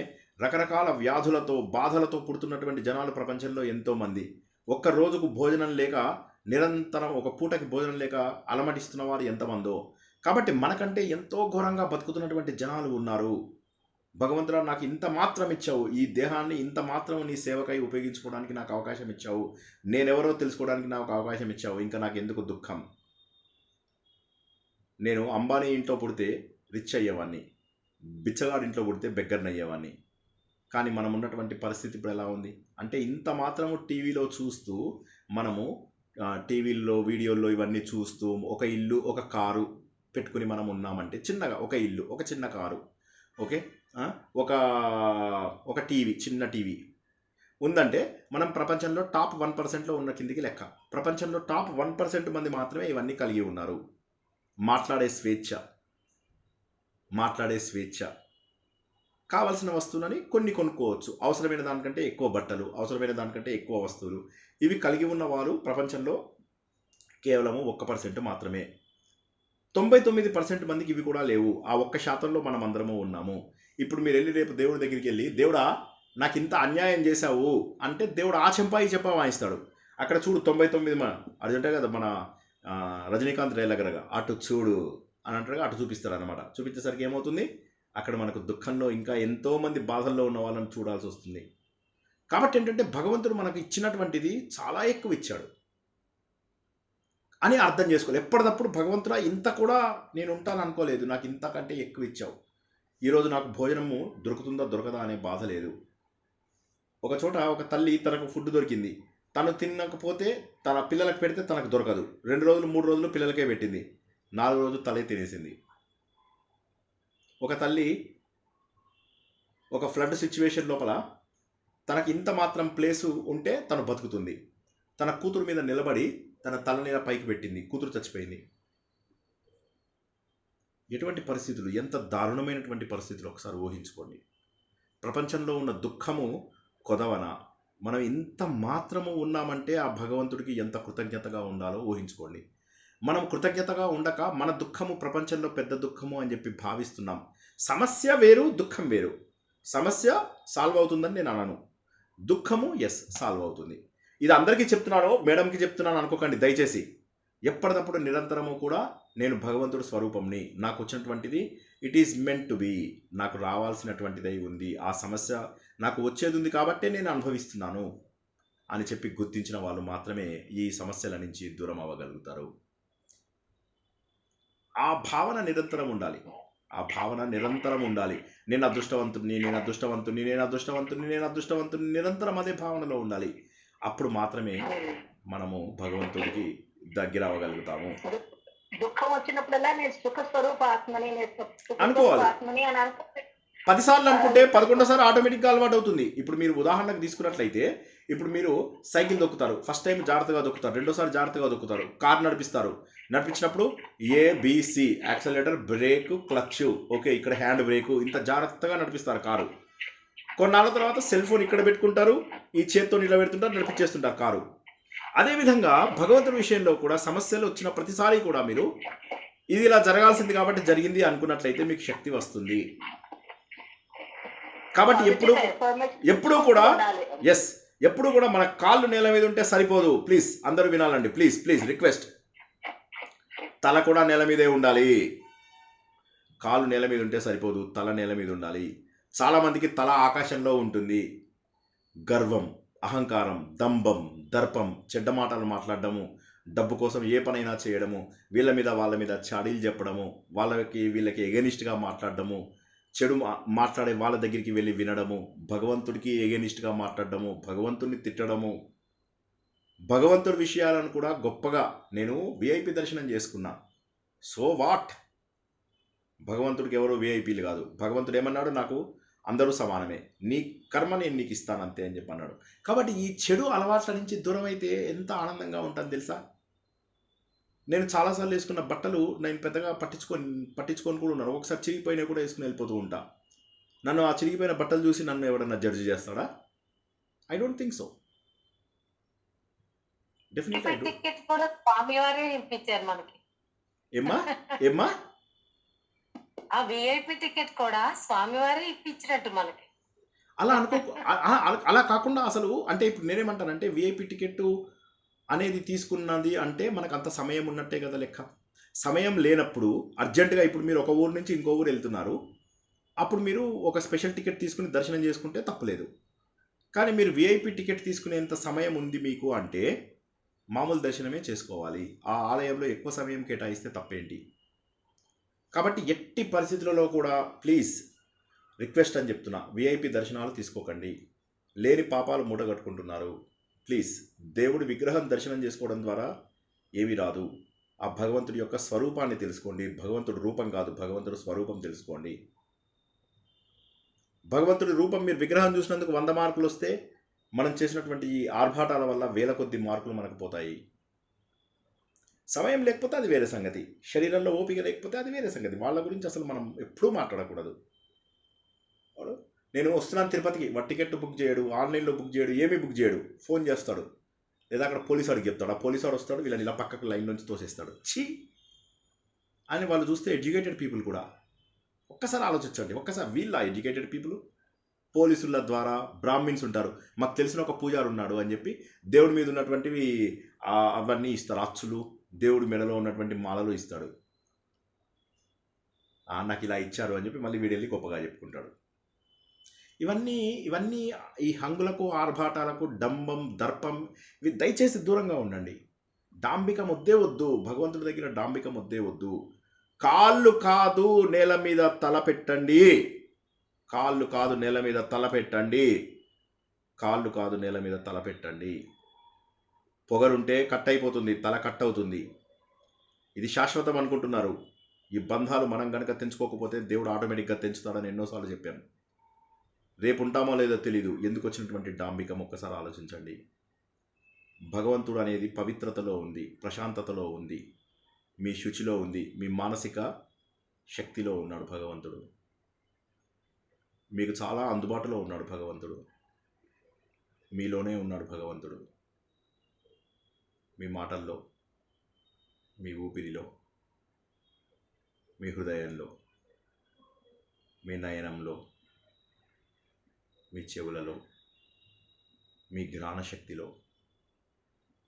రకరకాల వ్యాధులతో, బాధలతో పుడుతున్నటువంటి జనాలు ప్రపంచంలో ఎంతోమంది. ఒక్క రోజుకు భోజనం లేక, నిరంతరం ఒక పూటకి భోజనం లేక అలమటిస్తున్న వారు ఎంతమందో. కాబట్టి మనకంటే ఎంతో ఘోరంగా బతుకుతున్నటువంటి జనాలు ఉన్నారు. భగవంతుడా, నాకు ఇంత మాత్రం ఇచ్చావు, ఈ దేహాన్ని ఇంత మాత్రం నీ సేవకై ఉపయోగించుకోవడానికి నాకు అవకాశం ఇచ్చావు, నేనెవరో తెలుసుకోవడానికి నాకు అవకాశం ఇచ్చావు, ఇంకా నాకు ఎందుకు దుఃఖం? నేను అంబానీ ఇంట్లో పుడితే రిచ్ అయ్యేవాడిని, బిచ్చగాడి ఇంట్లో పుడితే బెగ్గర్ని అయ్యేవాడిని. కానీ మనం ఉన్నటువంటి పరిస్థితి ఇప్పుడు ఎలా ఉంది అంటే, ఇంత మాత్రము టీవీలో చూస్తూ, మనము టీవీల్లో వీడియోల్లో ఇవన్నీ చూస్తూ, ఒక ఇల్లు, ఒక కారు పెట్టుకుని మనం ఉన్నామంటే, చిన్నగా ఒక ఇల్లు, ఒక చిన్న కారు, ఓకే, ఒక టీవీ, చిన్న టీవీ ఉందంటే, మనం ప్రపంచంలో టాప్ 1%లో ఉన్న కిందికి లెక్క. ప్రపంచంలో టాప్ 1% మంది మాత్రమే ఇవన్నీ కలిగి ఉన్నారు. మాట్లాడే స్వేచ్ఛ, కావాల్సిన వస్తువులని కొన్ని కొనుక్కోవచ్చు, అవసరమైన దానికంటే ఎక్కువ బట్టలు, అవసరమైన దానికంటే ఎక్కువ వస్తువులు, ఇవి కలిగి ఉన్న వారు ప్రపంచంలో కేవలము 1% మాత్రమే. 99% మందికి ఇవి కూడా లేవు. ఆ 1%లో మనం అందరము ఉన్నాము. ఇప్పుడు మీరు వెళ్ళి రేపు దేవుడి దగ్గరికి వెళ్ళి, దేవుడా నాకు ఇంత అన్యాయం చేశావు అంటే, దేవుడు ఆ చెంపాయి చెప్ప వాయిస్తాడు. అక్కడ చూడు 99 అది ఉంటాయి కదా, మన రజనీకాంత్ రేలగరగా అటు చూడు అని అంటారుగా, అటు చూపిస్తారు అనమాట. చూపించేసరికి ఏమవుతుంది, అక్కడ మనకు దుఃఖంలో ఇంకా ఎంతోమంది బాధల్లో ఉన్న వాళ్ళని చూడాల్సి వస్తుంది. కాబట్టి ఏంటంటే, భగవంతుడు మనకు ఇచ్చినటువంటిది చాలా ఎక్కువ ఇచ్చాడు అని అర్థం చేసుకోవాలి. ఎప్పటికప్పుడు భగవంతుడా ఇంత కూడా నేను ఉంటాను అనుకోలేదు, నాకు ఇంతకంటే ఎక్కువ ఇచ్చావు, ఈరోజు నాకు భోజనము దొరుకుతుందా దొరకదా అనే బాధ లేదు, ఒక చోట ఒక తల్లి తనకు ఫుడ్ దొరికింది, తను తినకపోతే తన పిల్లలకు పెడితే తనకు దొరకదు. 2 రోజులు 3 రోజులు పిల్లలకే పెట్టింది, 4 రోజులు తల్లి తినేసింది. ఒక తల్లి ఒక ఫ్లడ్ సిచ్యువేషన్ లోపల తనకి ఇంత మాత్రం ప్లేసు ఉంటే తను బతుకుతుంది. తన కూతురు మీద నిలబడి తన తలని పైకి పెట్టింది, కూతురు చచ్చిపోయింది. ఎటువంటి పరిస్థితులు, ఎంత దారుణమైనటువంటి పరిస్థితులు ఒకసారి ఊహించుకోండి. ప్రపంచంలో ఉన్న దుఃఖము కొదవన. మనం ఇంత మాత్రము ఉన్నామంటే ఆ భగవంతుడికి ఎంత కృతజ్ఞతగా ఉండాలో ఊహించుకోండి. మనం కృతజ్ఞతగా ఉండక మన దుఃఖము ప్రపంచంలో పెద్ద దుఃఖము అని చెప్పి భావిస్తున్నాం. సమస్య వేరు, దుఃఖం వేరు. సమస్య సాల్వ్ అవుతుందని నేను అనను, దుఃఖము సాల్వ్ అవుతుంది. ఇది అందరికీ చెప్తున్నానో మేడంకి చెప్తున్నాను అనుకోకండి దయచేసి. ఎప్పటికప్పుడు నిరంతరము కూడా నేను భగవంతుడి స్వరూపంని, నాకు వచ్చినటువంటిది it is meant to be, నాకు రావాల్సినటువంటిదై ఉంది, ఆ సమస్య నాకు వచ్చేది ఉంది కాబట్టే నేను అనుభవిస్తున్నాను అని చెప్పి గుర్తించిన వాళ్ళు మాత్రమే ఈ సమస్యల నుంచి దూరం అవ్వగలుగుతారు. ఆ భావన నిరంతరం ఉండాలి, ఆ భావన నిరంతరం ఉండాలి. నేను అదృష్టవంతుడిని, నేను అదృష్టవంతుడిని, నేను అదృష్టవంతుడిని, నేను అదృష్టవంతుడిని, నిరంతరం అదే భావనలో ఉండాలి. అప్పుడు మాత్రమే మనము భగవంతుడికి దగ్గర అవ్వగలుగుతాము. దుఃఖం వచ్చినప్పుడల్లా నేను సుఖ స్వరూప ఆత్మని, అనుకోవాలి. ఆత్మని అని అనుకుంటే 10 సార్లు అనుకుంటే 11వ సారి ఆటోమేటిక్గా అలవాటు అవుతుంది. ఇప్పుడు మీరు ఉదాహరణకు తీసుకున్నట్లయితే, ఇప్పుడు మీరు సైకిల్ దొక్కుతారు, ఫస్ట్ టైం జాగ్రత్తగా దొక్కుతారు, రెండోసారి జాగ్రత్తగా దొక్కుతారు. కార్ నడిపిస్తారు, నడిపించినప్పుడు A B C, accelerator, brake, clutch, okay ఇక్కడ హ్యాండ్ బ్రేక్, ఇంత జాగ్రత్తగా నడిపిస్తారు కారు. కొన్నాళ్ళ తర్వాత సెల్ ఫోన్ ఇక్కడ పెట్టుకుంటారు, ఈ చేత్తో నిలబెడుతుంటారు, నడిపించేస్తుంటారు కారు. అదేవిధంగా భగవంతుడి విషయంలో కూడా సమస్యలు వచ్చిన ప్రతిసారి కూడా మీరు ఇది ఇలా జరగాల్సింది కాబట్టి జరిగింది అనుకున్నట్లయితే మీకు శక్తి వస్తుంది. కాబట్టి ఎప్పుడు కూడా ఎప్పుడు కూడా మన కాళ్ళు నేల మీద ఉంటే సరిపోదు. ప్లీజ్ అందరూ వినాలండి, ప్లీజ్ ప్లీజ్ రిక్వెస్ట్. తల కూడా నేల మీదే ఉండాలి. కాళ్ళు నేల మీద ఉంటే సరిపోదు, తల నేల మీద ఉండాలి. చాలామందికి తల ఆకాశంలో ఉంటుంది. గర్వం, అహంకారం, దంభం, దర్పం, చెడ్డ మాటలు మాట్లాడడము, డబ్బు కోసం ఏ పనైనా చేయడము, వీళ్ళ మీద వాళ్ళ మీద చాడీలు చెప్పడము, వీళ్ళకి ఎగనిస్ట్గా మాట్లాడడము, చెడు మాట్లాడే వాళ్ళ దగ్గరికి వెళ్ళి వినడము, భగవంతుడికి ఎగనిస్ట్గా మాట్లాడడము, భగవంతుడిని తిట్టడము. భగవంతుడి విషయాలను కూడా గొప్పగా నేను విఐపి దర్శనం చేసుకున్నా. సో వాట్, భగవంతుడికి ఎవరో విఐపీలు కాదు. భగవంతుడు ఏమన్నాడు, నాకు అందరూ సమానమే, నీ కర్మ నేను నీకు ఇస్తాను అంతే అని చెప్పి అన్నాడు. కాబట్టి ఈ చెడు అలవాట్ల నుంచి దూరం అయితే ఎంత ఆనందంగా ఉంటుంది తెలుసా. నేను చాలాసార్లు వేసుకున్న బట్టలు నేను పెద్దగా పట్టించుకొని కూడా ఉన్నాను. ఒకసారి చిరిగిపోయినా కూడా వేసుకుని వెళ్ళిపోతూ ఉంటా. నన్ను ఆ చిరిగిపోయిన బట్టలు చూసి నన్ను ఎవడన్నా జడ్జి చేస్తాడా? I don't think so. Definitely ticket కూడా స్వామివారే ఇప్పించారు మనకి. ఏమ్మా ఆ విఐపి టికెట్ కూడా స్వామివారే ఇప్పించినట్టు మనకి. అలా అనుకో, అలా కాకుండా అసలు అంటే ఇప్పుడు నేనేమంటానంటే విఐపి టికెట్ అనేది తీసుకున్నది అంటే మనకు అంత సమయం ఉన్నట్టే కదా లెక్క. సమయం లేనప్పుడు అర్జెంటుగా ఇప్పుడు మీరు ఒక ఊరు నుంచి ఇంకో ఊరు వెళ్తున్నారు, అప్పుడు మీరు ఒక స్పెషల్ టికెట్ తీసుకుని దర్శనం చేసుకుంటే తప్పులేదు. కానీ మీరు విఐపి టికెట్ తీసుకునేంత సమయం ఉంది మీకు అంటే మామూలు దర్శనమే చేసుకోవాలి. ఆ ఆలయంలో ఎక్కువ సమయం కేటాయిస్తే తప్పేంటి. కాబట్టి ఎట్టి పరిస్థితులలో కూడా ప్లీజ్ రిక్వెస్ట్ అని చెప్తున్నా, విఐపి దర్శనాలు తీసుకోకండి. లేని పాపాలు మూటగట్టుకుంటున్నారు. ప్లీజ్ దేవుడి విగ్రహం దర్శనం చేసుకోవడం ద్వారా ఏమీ రాదు. ఆ భగవంతుడి యొక్క స్వరూపాన్ని తెలుసుకోండి. భగవంతుడి రూపం కాదు, భగవంతుడి స్వరూపం తెలుసుకోండి. భగవంతుడి రూపం మీరు విగ్రహం చూసినందుకు 100 మార్కులు వస్తే మనం చేసినటువంటి ఈ ఆర్భాటాల వల్ల 1000 కొద్ది మార్కులు మనకు పోతాయి. సమయం లేకపోతే అది వేరే సంగతి, శరీరంలో ఓపిక లేకపోతే అది వేరే సంగతి. వాళ్ళ గురించి అసలు మనం ఎప్పుడూ మాట్లాడకూడదు. నేను వస్తున్నాను తిరుపతికి, టికెట్ బుక్ చేయడు, ఆన్లైన్లో బుక్ చేయడు, ఏమీ బుక్ చేయడు, ఫోన్ చేస్తాడు, లేదా అక్కడ పోలీసాడికి చెప్తాడు, ఆ పోలీసాడు వస్తాడు, వీళ్ళని ఇలా పక్కకు లైన్ నుంచి తోసేస్తాడు. ఛీ అని వాళ్ళు చూస్తే ఎడ్యుకేటెడ్ పీపుల్ కూడా ఒక్కసారి ఆలోచించండి. ఒక్కసారి వీళ్ళ ఎడ్యుకేటెడ్ పీపుల్ పోలీసుల ద్వారా బ్రాహ్మిన్స్ ఉంటారు, మాకు తెలిసిన ఒక పూజారు ఉన్నాడు అని చెప్పి దేవుడి మీద ఉన్నటువంటివి అవన్నీ ఇస్తారు, అచ్చులు, దేవుడి మెడలో ఉన్నటువంటి మాలలు ఇస్తాడు. నాకు ఇలా ఇచ్చారు అని చెప్పి మళ్ళీ వీడెళ్ళి గొప్పగా చెప్పుకుంటాడు. ఇవన్నీ ఈ హంగులకు, ఆర్భాటాలకు, డంబం, దర్పం, ఇవి దయచేసి దూరంగా ఉండండి. డాంబికం వద్దే వద్దు, భగవంతుడి దగ్గర డాంబికం వద్దే వద్దు. కాళ్ళు కాదు నేల మీద తల పెట్టండి, కాళ్ళు కాదు నేల మీద తల పెట్టండి. కాళ్ళు కాదు నేల మీద తల పెట్టండి. పొగరుంటే కట్ అయిపోతుంది, తల కట్ అవుతుంది. ఇది శాశ్వతం అనుకుంటున్నారు. ఈ బంధాలు మనం కనుక తెంచుకోకపోతే దేవుడు ఆటోమేటిక్గా తెంచుతాడని ఎన్నోసార్లు చెప్పాను. రేపు ఉంటామో లేదో తెలీదు. ఎందుకు వచ్చినటువంటి డాంబికం ఒక్కసారి ఆలోచించండి. భగవంతుడు అనేది పవిత్రతలో ఉంది, ప్రశాంతతలో ఉంది, మీ శుచిలో ఉంది, మీ మానసిక శక్తిలో ఉన్నాడు భగవంతుడు. మీకు చాలా అందుబాటులో ఉన్నాడు భగవంతుడు. మీలోనే ఉన్నాడు భగవంతుడు. మీ మాటల్లో, మీ ఊపిరిలో, మీ హృదయంలో, మీ నయనంలో, మీ చెవులలో, మీ జ్ఞానశక్తిలో,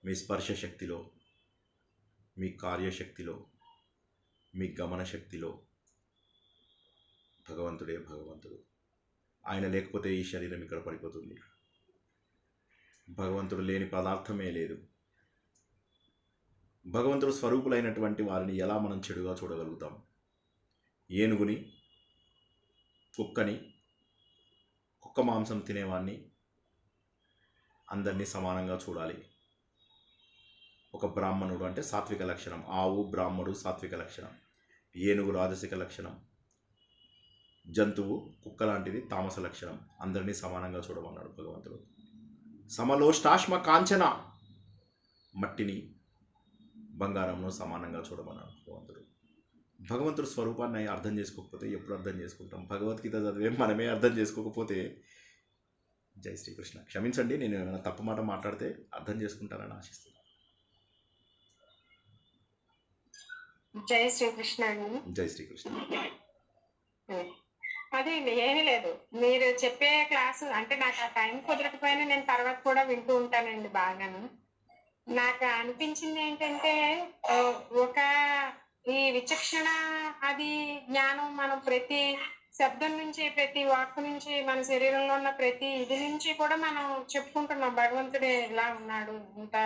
మీ స్పర్శ శక్తిలో, మీ కార్యశక్తిలో, మీ గమన శక్తిలో భగవంతుడే భగవంతుడు. ఆయన లేకపోతే ఈ శరీరం ఇక్కడ పడిపోతుంది. భగవంతుడు లేని పదార్థమే లేదు. భగవంతుడు స్వరూపులైనటువంటి వారిని ఎలా మనం చెడుగా చూడగలుగుతాం? ఏనుగుని, కుక్కని, కుక్క మాంసం తినేవాడిని అందరినీ సమానంగా చూడాలి. ఒక బ్రాహ్మణుడు అంటే సాత్విక లక్షణం, ఆవు బ్రాహ్మణుడు సాత్విక లక్షణం, ఏనుగు రాజసిక లక్షణం, జంతువు కుక్క లాంటిది తామస లక్షణం. అందరినీ సమానంగా చూడమన్నాడు భగవంతుడు. సమలోష్టాశ్మ కాంచన, మట్టిని బంగారంను సమానంగా చూడమన్నాడు భగవంతుడు. భగవంతుడు స్వరూపాన్ని అర్థం చేసుకోకపోతే ఎప్పుడు అర్థం చేసుకుంటాం? భగవద్గీత చదివే మనమే అర్థం చేసుకోకపోతే. జై శ్రీకృష్ణ. క్షమించండి, నేను ఏమైనా తప్పు మాట మాట్లాడితే అర్థం చేసుకుంటానని ఆశిస్తున్నాను. జై శ్రీకృష్ణ అండి. జై శ్రీకృష్ణ. అదే ఏమీ లేదు, మీరు చెప్పే క్లాసు అంటే నాకు ఆ టైం కుదరకపోయినా నేను తర్వాత కూడా వింటూ ఉంటానండి బాగాను. నాకు అనిపించింది ఏంటంటే ఒక ఈ విచక్షణ అది జ్ఞానం మనం ప్రతి శబ్దం నుంచి, ప్రతి వాక్కు నుంచి, మన శరీరంలో ఉన్న ప్రతి ఇది నుంచి కూడా మనం చెప్పుకుంటున్నాం భగవంతుడే ఇలా ఉన్నాడు. ఇంకా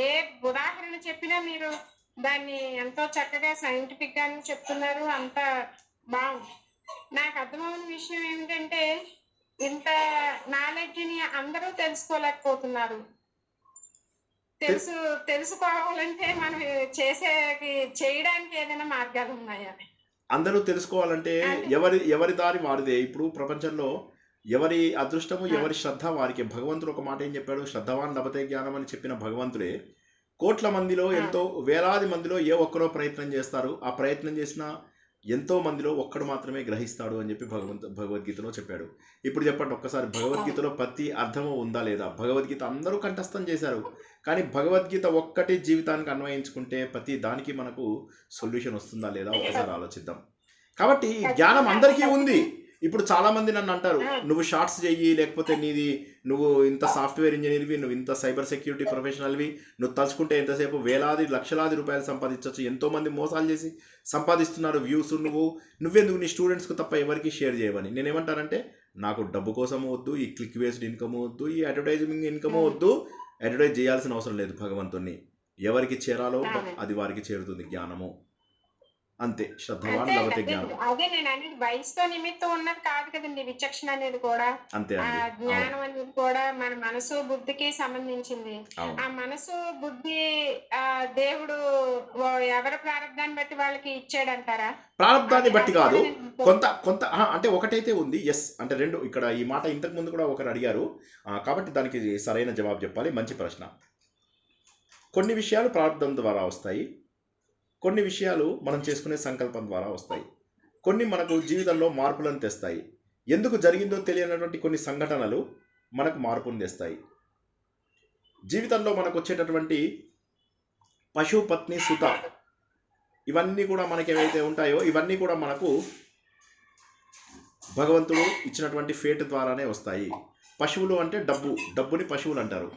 ఏ ఉదాహరణ చెప్పినా మీరు దాన్ని ఎంతో చక్కగా సైంటిఫిక్ గానే చెప్తున్నారు. అంత బాగుంది. నాకు అర్థమైన విషయం ఏమిటంటే ఇంత నాలెడ్జ్ ని అందరూ తెలుసుకోలేకపోతున్నారు. తెలుసుకోవాలంటే మనం చేయడానికి ఏదైనా మార్గాలు ఉన్నాయా? అందరూ తెలుసుకోవాలంటే ఎవరి దారి వారిదే. ఇప్పుడు ప్రపంచంలో ఎవరి అదృష్టము, ఎవరి శ్రద్ధ వారికి. భగవంతుడు ఒక మాట ఏం చెప్పాడు? శ్రద్ధవాన్ లభతే జ్ఞానం అని చెప్పిన భగవంతుడే కోట్ల మందిలో ఎంతో వేలాది మందిలో ఏ ఒక్కరో ప్రయత్నం చేస్తారు. ఆ ప్రయత్నం చేసిన ఎంతో మందిలో ఒక్కడు మాత్రమే గ్రహిస్తాడు అని చెప్పి భగవద్గీతలో చెప్పాడు. ఇప్పుడు చెప్పండి ఒక్కసారి, భగవద్గీతలో ప్రతి అర్థము ఉందా లేదా? భగవద్గీత అందరూ కంఠస్థం చేశారు, కానీ భగవద్గీత ఒక్కటి జీవితానికి అన్వయించుకుంటే ప్రతి దానికి మనకు సొల్యూషన్ వస్తుందా లేదా ఒక్కసారి ఆలోచిద్దాం. కాబట్టి జ్ఞానం అందరికీ ఉంది. ఇప్పుడు చాలా మంది నన్ను అంటారు, నువ్వు షార్ట్స్ చెయ్యి, లేకపోతే నువ్వు ఇంత సాఫ్ట్వేర్ ఇంజనీర్వి, నువ్వు ఇంత సైబర్ సెక్యూరిటీ ప్రొఫెషనల్వి, నువ్వు తలుచుకుంటే ఎంతసేపు వేలాది లక్షలాది రూపాయలు సంపాదించవచ్చు. ఎంతోమంది మోసాలు చేసి సంపాదిస్తున్నారు వ్యూస్. నువ్వెందుకు నీ స్టూడెంట్స్కు తప్ప ఎవరికి షేర్ చేయవని. నేనేమంటానంటే, నాకు డబ్బు కోసము వద్దు, ఈ క్లిక్ బేస్డ్ ఇన్కమ్ వద్దు, ఈ అడ్వర్టైజింగ్ ఇన్కమ్ వద్దు. అడ్వర్టైజ్ చేయాల్సిన అవసరం లేదు. భగవంతుణ్ణి ఎవరికి చేరాలో అది వారికి చేరుతుంది జ్ఞానము. అంతే. శ్రద్ధవాన్ లభతే జ్ఞానం. అదే నేను అనేది వయసుతో నిమిత్తం ఉన్నది కాదు కదండి. విచక్షణ అనేది కూడా అంతే. జ్ఞానం అనేది కూడా మన మనసు బుద్ధికి సంబంధించింది. ఆ మనసు బుద్ధి దేవుడు ఎవరి ప్రారంభాన్ని బట్టి వాళ్ళకి ఇచ్చాడంటారా? ప్రారంభాన్ని బట్టి కాదు, కొంత అంటే ఒకటైతే ఉంది. ఎస్ అంటే రెండు. ఇక్కడ ఈ మాట ఇంతకు ముందు కూడా ఒకరు అడిగారు, కాబట్టి దానికి సరైన జవాబు చెప్పాలి. మంచి ప్రశ్న. కొన్ని విషయాలు ప్రారంభం ద్వారా వస్తాయి, కొన్ని విషయాలు మనం చేసుకునే సంకల్పం ద్వారా వస్తాయి, కొన్ని మనకు జీవితంలో మార్పులను తెస్తాయి. ఎందుకు జరిగిందో తెలియనటువంటి కొన్ని సంఘటనలు మనకు మార్పును తెస్తాయి. జీవితంలో మనకు వచ్చేటటువంటి పశు, పత్ని, సుత, ఇవన్నీ కూడా మనకి ఏవైతే ఉంటాయో ఇవన్నీ కూడా మనకు భగవంతుడు ఇచ్చినటువంటి ఫేట్ ద్వారానే వస్తాయి. పశువులు అంటే డబ్బుని పశువులు అంటారు.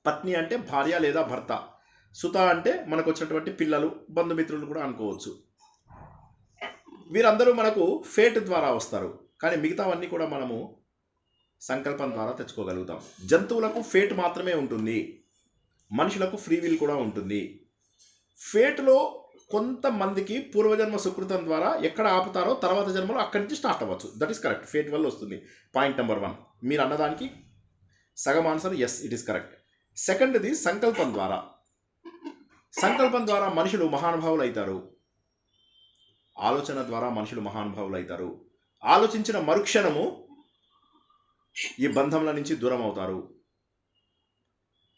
పత్ని అంటే భార్య లేదా భర్త. సుత అంటే మనకు వచ్చినటువంటి పిల్లలు, బంధుమిత్రులు కూడా అనుకోవచ్చు. వీరందరూ మనకు ఫేట్ ద్వారా వస్తారు, కానీ మిగతావన్నీ కూడా మనము సంకల్పం ద్వారా తెచ్చుకోగలుగుతాం. జంతువులకు ఫేట్ మాత్రమే ఉంటుంది, మనుషులకు ఫ్రీ విల్ కూడా ఉంటుంది. ఫేట్లో కొంతమందికి పూర్వజన్మ సుకృతం ద్వారా ఎక్కడ ఆపుతారో తర్వాత జన్మలో అక్కడి నుంచి స్టార్ట్ అవ్వచ్చు. That is correct. ఫేట్ వల్ల వస్తుంది. పాయింట్ నెంబర్ 1 మీరు అన్నదానికి సగం answer yes, it is correct. సెకండ్ది సంకల్పం ద్వారా. సంకల్పం ద్వారా మనుషులు మహానుభావులు అవుతారు. ఆలోచన ద్వారా మనుషులు మహానుభావులు అవుతారు. ఆలోచించిన మరుక్షణము ఈ బంధంల నుంచి దూరం అవుతారు.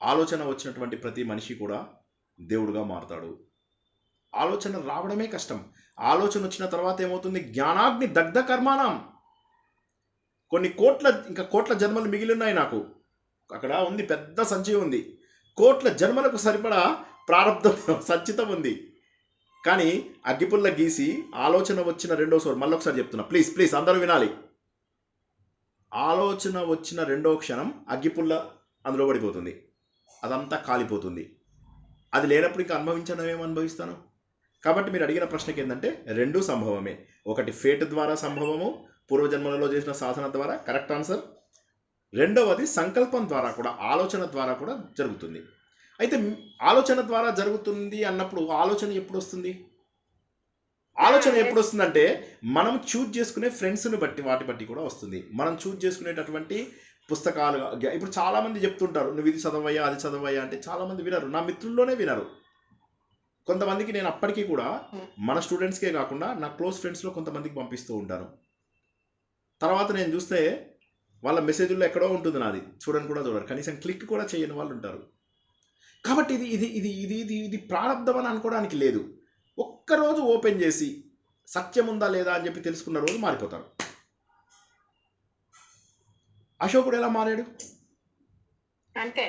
ఆలోచన వచ్చినటువంటి ప్రతి మనిషి కూడా దేవుడుగా మారుతాడు. ఆలోచన రావడమే కష్టం. ఆలోచన వచ్చిన తర్వాత ఏమవుతుంది? జ్ఞానాగ్ని దగ్ధ కర్మాణం. కొన్ని కోట్ల జన్మలు మిగిలి ఉన్నాయి నాకు. అక్కడ ఉంది, పెద్ద సంచి ఉంది. కోట్ల జన్మలకు సరిపడా ప్రారంధం సంచితం ఉంది. కానీ అగ్గిపుల్ల గీసి ఆలోచన వచ్చిన రెండోసారి, మళ్ళొకసారి చెప్తున్నా, ప్లీజ్ అందరూ వినాలి. ఆలోచన వచ్చిన రెండో క్షణం అగ్గిపుల్ల అందులో పడిపోతుంది, అదంతా కాలిపోతుంది. అది లేనప్పుడు ఇంకా అనుభవించడం ఏమి అనుభవిస్తాను? కాబట్టి మీరు అడిగిన ప్రశ్నకి ఏంటంటే రెండూ సంభవమే. ఒకటి ఫేట్ ద్వారా సంభవము, పూర్వజన్మలలో చేసిన సాధన ద్వారా, కరెక్ట్ ఆన్సర్. రెండవది సంకల్పం ద్వారా కూడా, ఆలోచన ద్వారా కూడా జరుగుతుంది. అయితే ఆలోచన ద్వారా జరుగుతుంది అన్నప్పుడు ఆలోచన ఎప్పుడు వస్తుంది? ఆలోచన ఎప్పుడు వస్తుందంటే మనం చూజ్ చేసుకునే ఫ్రెండ్స్ని బట్టి, వాటి బట్టి కూడా వస్తుంది. మనం చూజ్ చేసుకునేటటువంటి పుస్తకాలు. ఇప్పుడు చాలామంది చెప్తుంటారు, నువ్వు ఇది చదవయ్యా, అది చదవయ్యా అంటే చాలామంది వినరు. నా మిత్రుల్లోనే వినరు. కొంతమందికి నేను అప్పటికీ కూడా మన స్టూడెంట్స్కే కాకుండా నా క్లోజ్ ఫ్రెండ్స్లో కొంతమందికి పంపిస్తూ ఉంటాను. తర్వాత నేను చూస్తే వాళ్ళ మెసేజ్లో ఎక్కడో ఉంటుంది నాది, చూడని కూడా చూడరు, కనీసం క్లిక్ కూడా చేయని వాళ్ళు ఉంటారు. కాబట్టి ఇది ఇది ఇది ఇది ఇది ఇది ప్రారంధం అని అనుకోవడానికి లేదు. ఒక్కరోజు ఓపెన్ చేసి సత్యం ఉందా లేదా అని చెప్పి తెలుసుకున్న రోజు మారిపోతారు. అశోకుడు ఎలా మారాడు? అంతే.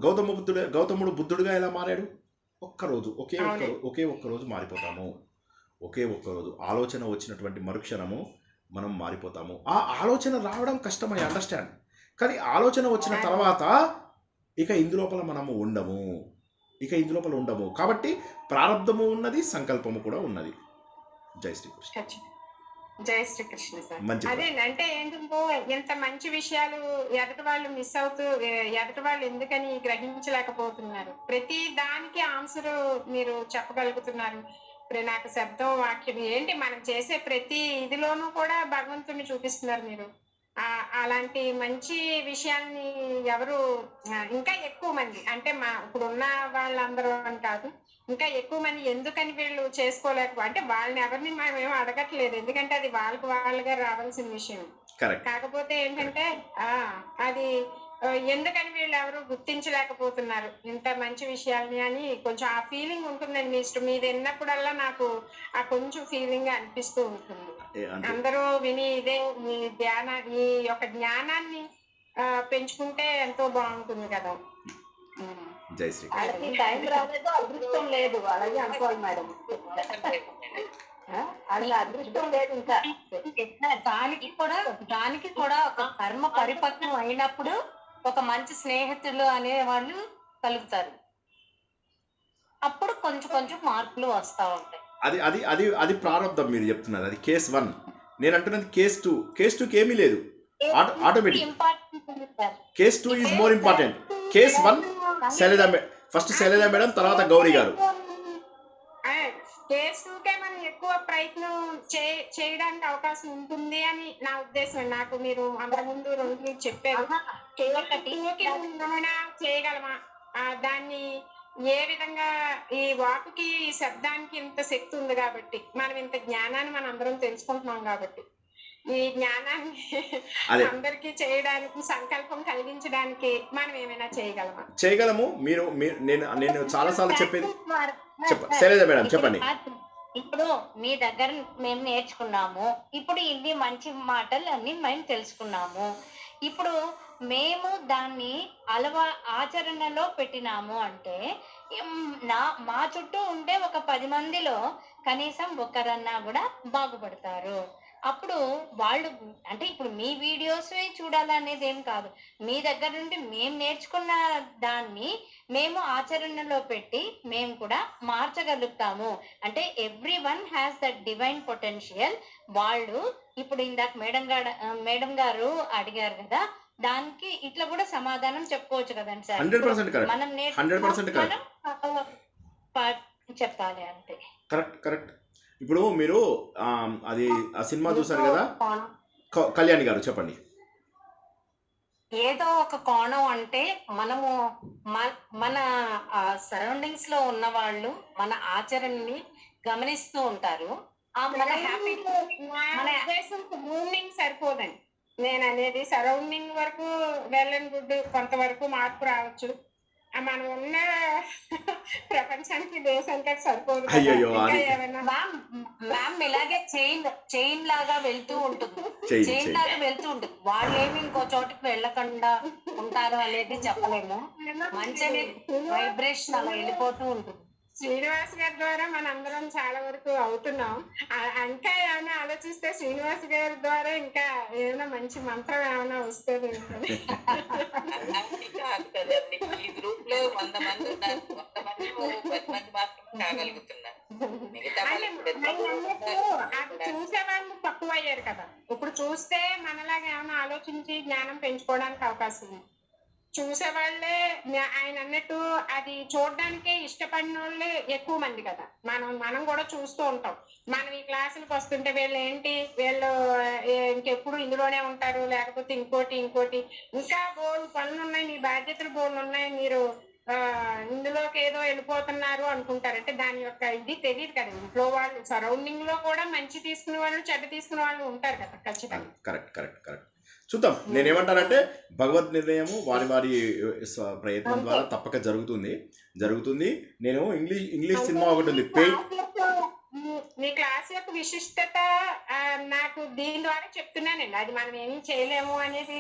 గౌతముడు బుద్ధుడుగా ఎలా మారాడు? ఒక్కరోజు, ఒకే ఒక్క రోజు మారిపోతాము. ఒకే ఒక్క రోజు ఆలోచన వచ్చినటువంటి మరుక్షణము మనం మారిపోతాము. ఆ ఆలోచన రావడం కష్టం, ఐ అండర్స్టాండ్. కానీ ఆలోచన వచ్చిన తర్వాత ఇక ఇందులోపల మనము ఉండము. కాబట్టి ప్రారంధము ఉన్నది, సంకల్పము కూడా ఉన్నది. జై శ్రీకృష్ణ. జై శ్రీకృష్ణ సార్. మంచి అదే అంటే ఏంటంటే ఎంత మంచి విషయాలు ఎదుటి వాళ్ళు మిస్ అవుతూ, ఎదుటి వాళ్ళు ఎందుకని గ్రహించలేకపోతున్నారు. ప్రతి దానికి ఆన్సర్ మీరు చెప్పగలుగుతున్నారు. ఇప్పుడు నాకు శబ్దం, వాక్యం ఏంటి మనం చేసే ప్రతి ఇదిలోనూ కూడా భగవంతుని చూపిస్తున్నారు మీరు. అలాంటి మంచి విషయాన్ని ఎవరు ఇంకా ఎక్కువ మంది, అంటే ఇప్పుడు ఉన్న వాళ్ళందరూ అని కాదు, ఇంకా ఎక్కువ మంది ఎందుకని వీళ్ళు అంటే వాళ్ళని ఎవరిని మనం ఏమో అడగట్లేదు, ఎందుకంటే అది వాళ్ళుగా రావాల్సిన విషయం. కాకపోతే ఏంటంటే అది ఎందుకని వీళ్ళు ఎవరు గుర్తించలేకపోతున్నారు ఇంత మంచి విషయాల్ని అని కొంచెం ఆ ఫీలింగ్ ఉంటుందండి. మీ ఇష్టం మీద విన్నప్పుడల్లా నాకు ఆ కొంచెం ఫీలింగ్ అనిపిస్తూ ఉంటుంది. అందరూ విని ఇదే ఈ యొక్క జ్ఞానాన్ని పెంచుకుంటే ఎంతో బాగుంటుంది కదా. టైం రాలేదు, అదృష్టం లేదు, అలాగే అనుకోవాలి మేడం. అలా అదృష్టం లేదు. ఇంకా దానికి కూడా ఒక కర్మ పరిపక్వం అయినప్పుడు ఒక మంచి స్నేహితులు అనే వాళ్ళు కలుగుతారు. అప్పుడు కొంచెం మార్పులు వస్తూ ఉంటాయి. అది అది అది అది ప్రారంభం మీరు చెప్తున్నది. అది కేస్ 1. నేను అంటున్నది కేస్ 2. కేస్ 2కి ఏమీ లేదు, automatic. Case 2 is more important. Case 1 first Shailaja madam, తర్వాత గౌరీ గారు. కేసుకే మనం ఎక్కువ ప్రయత్నం చేయడానికి అవకాశం ఉంటుంది అని నా ఉద్దేశం. నాకు మీరు అంతకుముందు 2 చెప్పారు, చేయగలమా, దాన్ని ఏ విధంగా, ఈ వాకుకి ఈ శబ్దానికి ఇంత శక్తి ఉంది కాబట్టి, మనం ఇంత జ్ఞానాన్ని మనం అందరం తెలుసుకుంటున్నాం కాబట్టి, ఈ జ్ఞానాన్ని అందరికీ చేయడానికి, సంకల్పం కలిగించడానికి మనం ఏమైనా చేయగలము. నేను చాలాసార్లు చెప్పేది శైలజ మేడం చెప్పండి. ఇప్పుడు మీ దగ్గర మేము నేర్చుకున్నాము, ఇప్పుడు ఇన్ని మంచి మాటలు అన్ని మేము తెలుసుకున్నాము. ఇప్పుడు మేము దాన్ని ఆచరణలో పెట్టినాము అంటే మా చుట్టూ ఉండే ఒక 10 మందిలో కనీసం ఒకరన్నా కూడా బాగుపడతారు. అప్పుడు వాళ్ళు అంటే ఇప్పుడు మీ వీడియోస్ చూడాలనేది ఏం కాదు, మీ దగ్గర నుండి మేము నేర్చుకున్న దాన్ని మేము ఆచరణలో పెట్టి మేము కూడా మార్చగలుగుతాము. అంటే everyone has that divine potential. వాళ్ళు ఇప్పుడు ఇందాక మేడం గారు అడిగారు కదా, దానికి ఇట్లా కూడా సమాధానం చెప్పుకోవచ్చు కదండి సార్. 100% మనం చెప్పాలి అంటే. Correct correct. ఇప్పుడు మీరు అది ఆ సినిమా చూసారు కదా, కళ్యాణి గారు చెప్పండి. ఏదో ఒక కోణం అంటే మనము మన సరౌండింగ్స్ లో ఉన్న వాళ్ళు మన ఆచరణని గమనిస్తూ ఉంటారు. మన హ్యాపీ మన ఉద్దేశం మూమెంట్ సరిపోదండి. నేను అనేది సరౌండింగ్ వరకు వెల్ అండ్ గుడ్, కొంతవరకు మార్పు రావచ్చు. మనం ఉన్న ప్రపంచానికి దేశానికి సరిపోదు. అయ్యయ్యో, ఇంకా అది ఏమైనా మ్యామ్ ఇలాగే చైన్ లాగా వెళ్తూ ఉంటుంది. చైన్ లాగా వెళ్తూ ఉంటుంది. వాళ్ళు ఏమి ఇంకో చోటుకి వెళ్ళకుండా ఉంటారు అనేది చెప్పలేము. మంచి వైబ్రేషన్ అలా వెళ్ళిపోతూ ఉంటుంది. శ్రీనివాస్ గారి ద్వారా మనందరం చాలా వరకు అవుతున్నాం. ఇంకా ఏమైనా ఆలోచిస్తే శ్రీనివాస్ గారి ద్వారా ఇంకా ఏమైనా మంచి మంత్రం ఏమైనా వస్తుంది. అలాంటి కాదు కదండి. ఈ గ్రూప్ లో 100 మంది ఉన్నారు, 100 మంది 10 మంది మాత్రమే కాగలుగుతున్నారు. మిగతా అంటే అది చూసే వాళ్ళు తక్కువ అయ్యారు కదా. ఇప్పుడు చూస్తే మనలాగా ఏమైనా ఆలోచించి జ్ఞానం పెంచుకోవడానికి అవకాశం ఉంది. చూసేవాళ్ళే ఆయన అన్నట్టు అది చూడడానికే ఇష్టపడిన వాళ్ళే ఎక్కువ మంది కదా. మనం కూడా చూస్తూ ఉంటాం. మనం ఈ క్లాసులకు వస్తుంటే వీళ్ళు ఏంటి, వీళ్ళు ఇంకెప్పుడు ఇందులోనే ఉంటారు, లేకపోతే ఇంకోటి ఇంకా బోల్డ్ పనులు ఉన్నాయి, మీ బాధ్యతలు బోల్డ్ ఉన్నాయి, మీరు ఇందులోకి ఏదో వెళ్ళిపోతున్నారు అనుకుంటారు. అంటే దాని యొక్క ఇది తెలియదు కదా. ఇంట్లో వాళ్ళు సరౌండింగ్ లో కూడా మంచి తీసుకునే వాళ్ళు, చెడ్డ తీసుకునే వాళ్ళు ఉంటారు కదా ఖచ్చితంగా. Correct correct correct. చూద్దాం. నేనేమంటానంటే భగవద్ నిర్ణయము వారి ప్రయత్నం ద్వారా తప్పక జరుగుతుంది. నేను ఇంగ్లీష్ సినిమా ఒకటి ఉంది, మీ క్లాస్ యొక్క విశిష్టత నాకు దీని ద్వారా చెప్తున్నానండి. అది మనం ఏమీ చేయలేము అనేది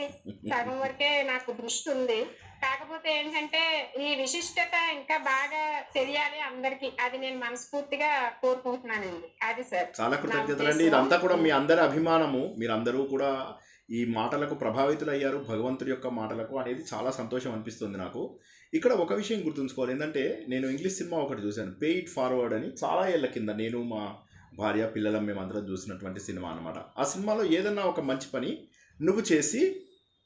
సగం వరకే నాకు దృష్టి ఉంది. కాకపోతే ఏంటంటే ఈ విశిష్టత ఇంకా బాగా తెలియాలి అందరికి. అది నేను మనస్ఫూర్తిగా కోరుకుంటున్నానండి. అది సార్, చాలా కృతజ్ఞతలండి. ఇదంతా కూడా మీ అందరి అభిమానము. మీరందరూ కూడా ఈ మాటలకు ప్రభావితులయ్యారు, భగవంతుడి యొక్క మాటలకు, అనేది చాలా సంతోషం అనిపిస్తుంది నాకు. ఇక్కడ ఒక విషయం గుర్తుంచుకోవాలి ఏంటంటే, నేను ఇంగ్లీష్ సినిమా ఒకటి చూశాను, పే ఇట్ ఫార్వర్డ్ అని. చాలా ఏళ్ళ కింద నేను, మా భార్య, పిల్లలం మేమందరం చూసినటువంటి సినిమా అనమాట. ఆ సినిమాలో ఏదన్నా ఒక మంచి పని నువ్వు చేసి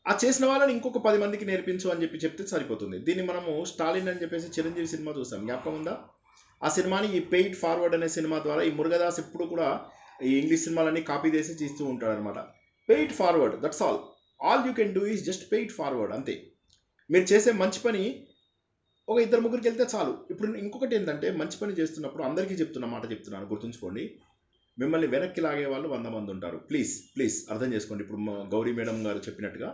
ఆ చేసిన వాళ్ళని ఇంకొక 10 మందికి నేర్పించు అని చెప్తే సరిపోతుంది. దీన్ని మనము స్టాలిన్ అని చెప్పేసి చిరంజీవి సినిమా చూసాం, జ్ఞాపకం ఉందా? ఆ సినిమాని ఈ పే ఇట్ ఫార్వర్డ్ అనే సినిమా ద్వారా ఈ మురుగదాస్ ఎప్పుడు కూడా ఈ ఇంగ్లీష్ సినిమాలన్నీ కాపీ చేసి తీస్తూ ఉంటాడు అనమాట. Pay it forward, that's all you can do is just pay it forward, అంతే. మీరు చేసే మంచి పని ఒక 2-3 వెళ్తే చాలు. ఇప్పుడు ఇంకొకటి ఏంటంటే, మంచి పని చేస్తున్నప్పుడు అందరికీ చెప్తున్నాను, గుర్తుంచుకోండి. మిమ్మల్ని వెనక్కి లాగే వాళ్ళు 100 మంది ఉంటారు. ప్లీజ్ అర్థం చేసుకోండి. ఇప్పుడు గౌరీ మేడం గారు చెప్పినట్టుగా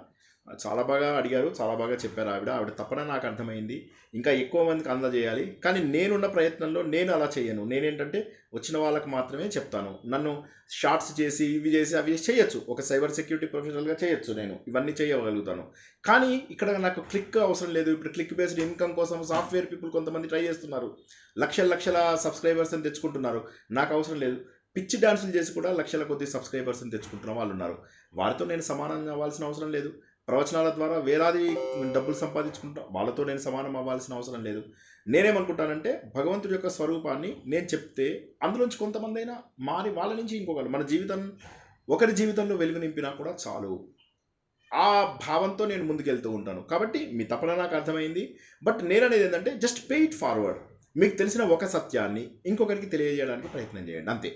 చాలా బాగా అడిగారు, చాలా బాగా చెప్పారు. ఆవిడ తప్పన నాకు అర్థమైంది. ఇంకా ఎక్కువ మందికి అందజేయాలి. కానీ నేనున్న ప్రయత్నంలో నేను అలా చేయను. నేనేంటంటే వచ్చిన వాళ్ళకి మాత్రమే చెప్తాను. నన్ను షార్ట్స్ చేసి ఇవి చేసి అవి చేయొచ్చు, ఒక సైబర్ సెక్యూరిటీ ప్రొఫెషనల్గా చేయొచ్చు, నేను ఇవన్నీ చేయగలుగుతాను. కానీ ఇక్కడ నాకు క్లిక్ అవసరం లేదు. ఇప్పుడు క్లిక్ బేస్డ్ ఇన్కమ్ కోసం సాఫ్ట్వేర్ పీపుల్ కొంతమంది ట్రై చేస్తున్నారు, లక్షల సబ్స్క్రైబర్స్ని తెచ్చుకుంటున్నారు. నాకు అవసరం లేదు. పిచ్చి డాన్సులు చేసి కూడా లక్షల కొద్ది సబ్స్క్రైబర్స్ని తెచ్చుకుంటున్న వాళ్ళు ఉన్నారు. వారితో నేను సమానంగా అవ్వాల్సిన అవసరం లేదు. ప్రవచనాల ద్వారా వేలాది డబ్బులు సంపాదించుకుంటా, వాళ్ళతో నేను సమానం అవ్వాల్సిన అవసరం లేదు. నేనేమనుకుంటానంటే, భగవంతుడి యొక్క స్వరూపాన్ని నేను చెప్తే అందులోంచి కొంతమంది అయినా మారి వాళ్ళ నుంచి ఇంకొకరు మన ఒకరి జీవితంలో వెలుగు నింపినా కూడా చాలు. ఆ భావంతో నేను ముందుకెళ్తూ ఉంటాను. కాబట్టి మీ తపన నాకు అర్థమైంది. బట్ నేననేది ఏంటంటే, జస్ట్ పే ఇట్ ఫార్వర్డ్. మీకు తెలిసిన ఒక సత్యాన్ని ఇంకొకరికి తెలియజేయడానికి ప్రయత్నం చేయండి, అంతే.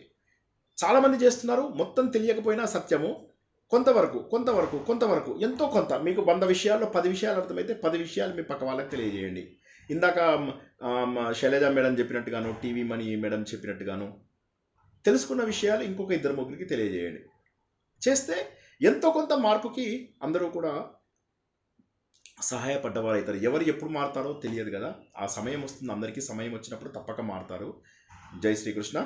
చాలామంది చేస్తున్నారు, మొత్తం తెలియకపోయినా సత్యము కొంతవరకు ఎంతో కొంత. మీకు 100 విషయాల్లో 10 విషయాలు అర్థమైతే 10 విషయాలు మీ పక్క వాళ్ళకి తెలియజేయండి. ఇందాక శైలజ మేడం చెప్పినట్టుగాను, టీవీ మనీ మేడం చెప్పినట్టుగాను తెలుసుకున్న విషయాలు ఇంకొక 2-3కి తెలియజేయండి. చేస్తే ఎంతో కొంత మార్పుకి అందరూ కూడా సహాయపడ్డవారు అవుతారు. ఎవరు ఎప్పుడు మారుతారో తెలియదు కదా. ఆ సమయం వస్తుంది, అందరికీ సమయం వచ్చినప్పుడు తప్పక మారుతారు. జై శ్రీకృష్ణ.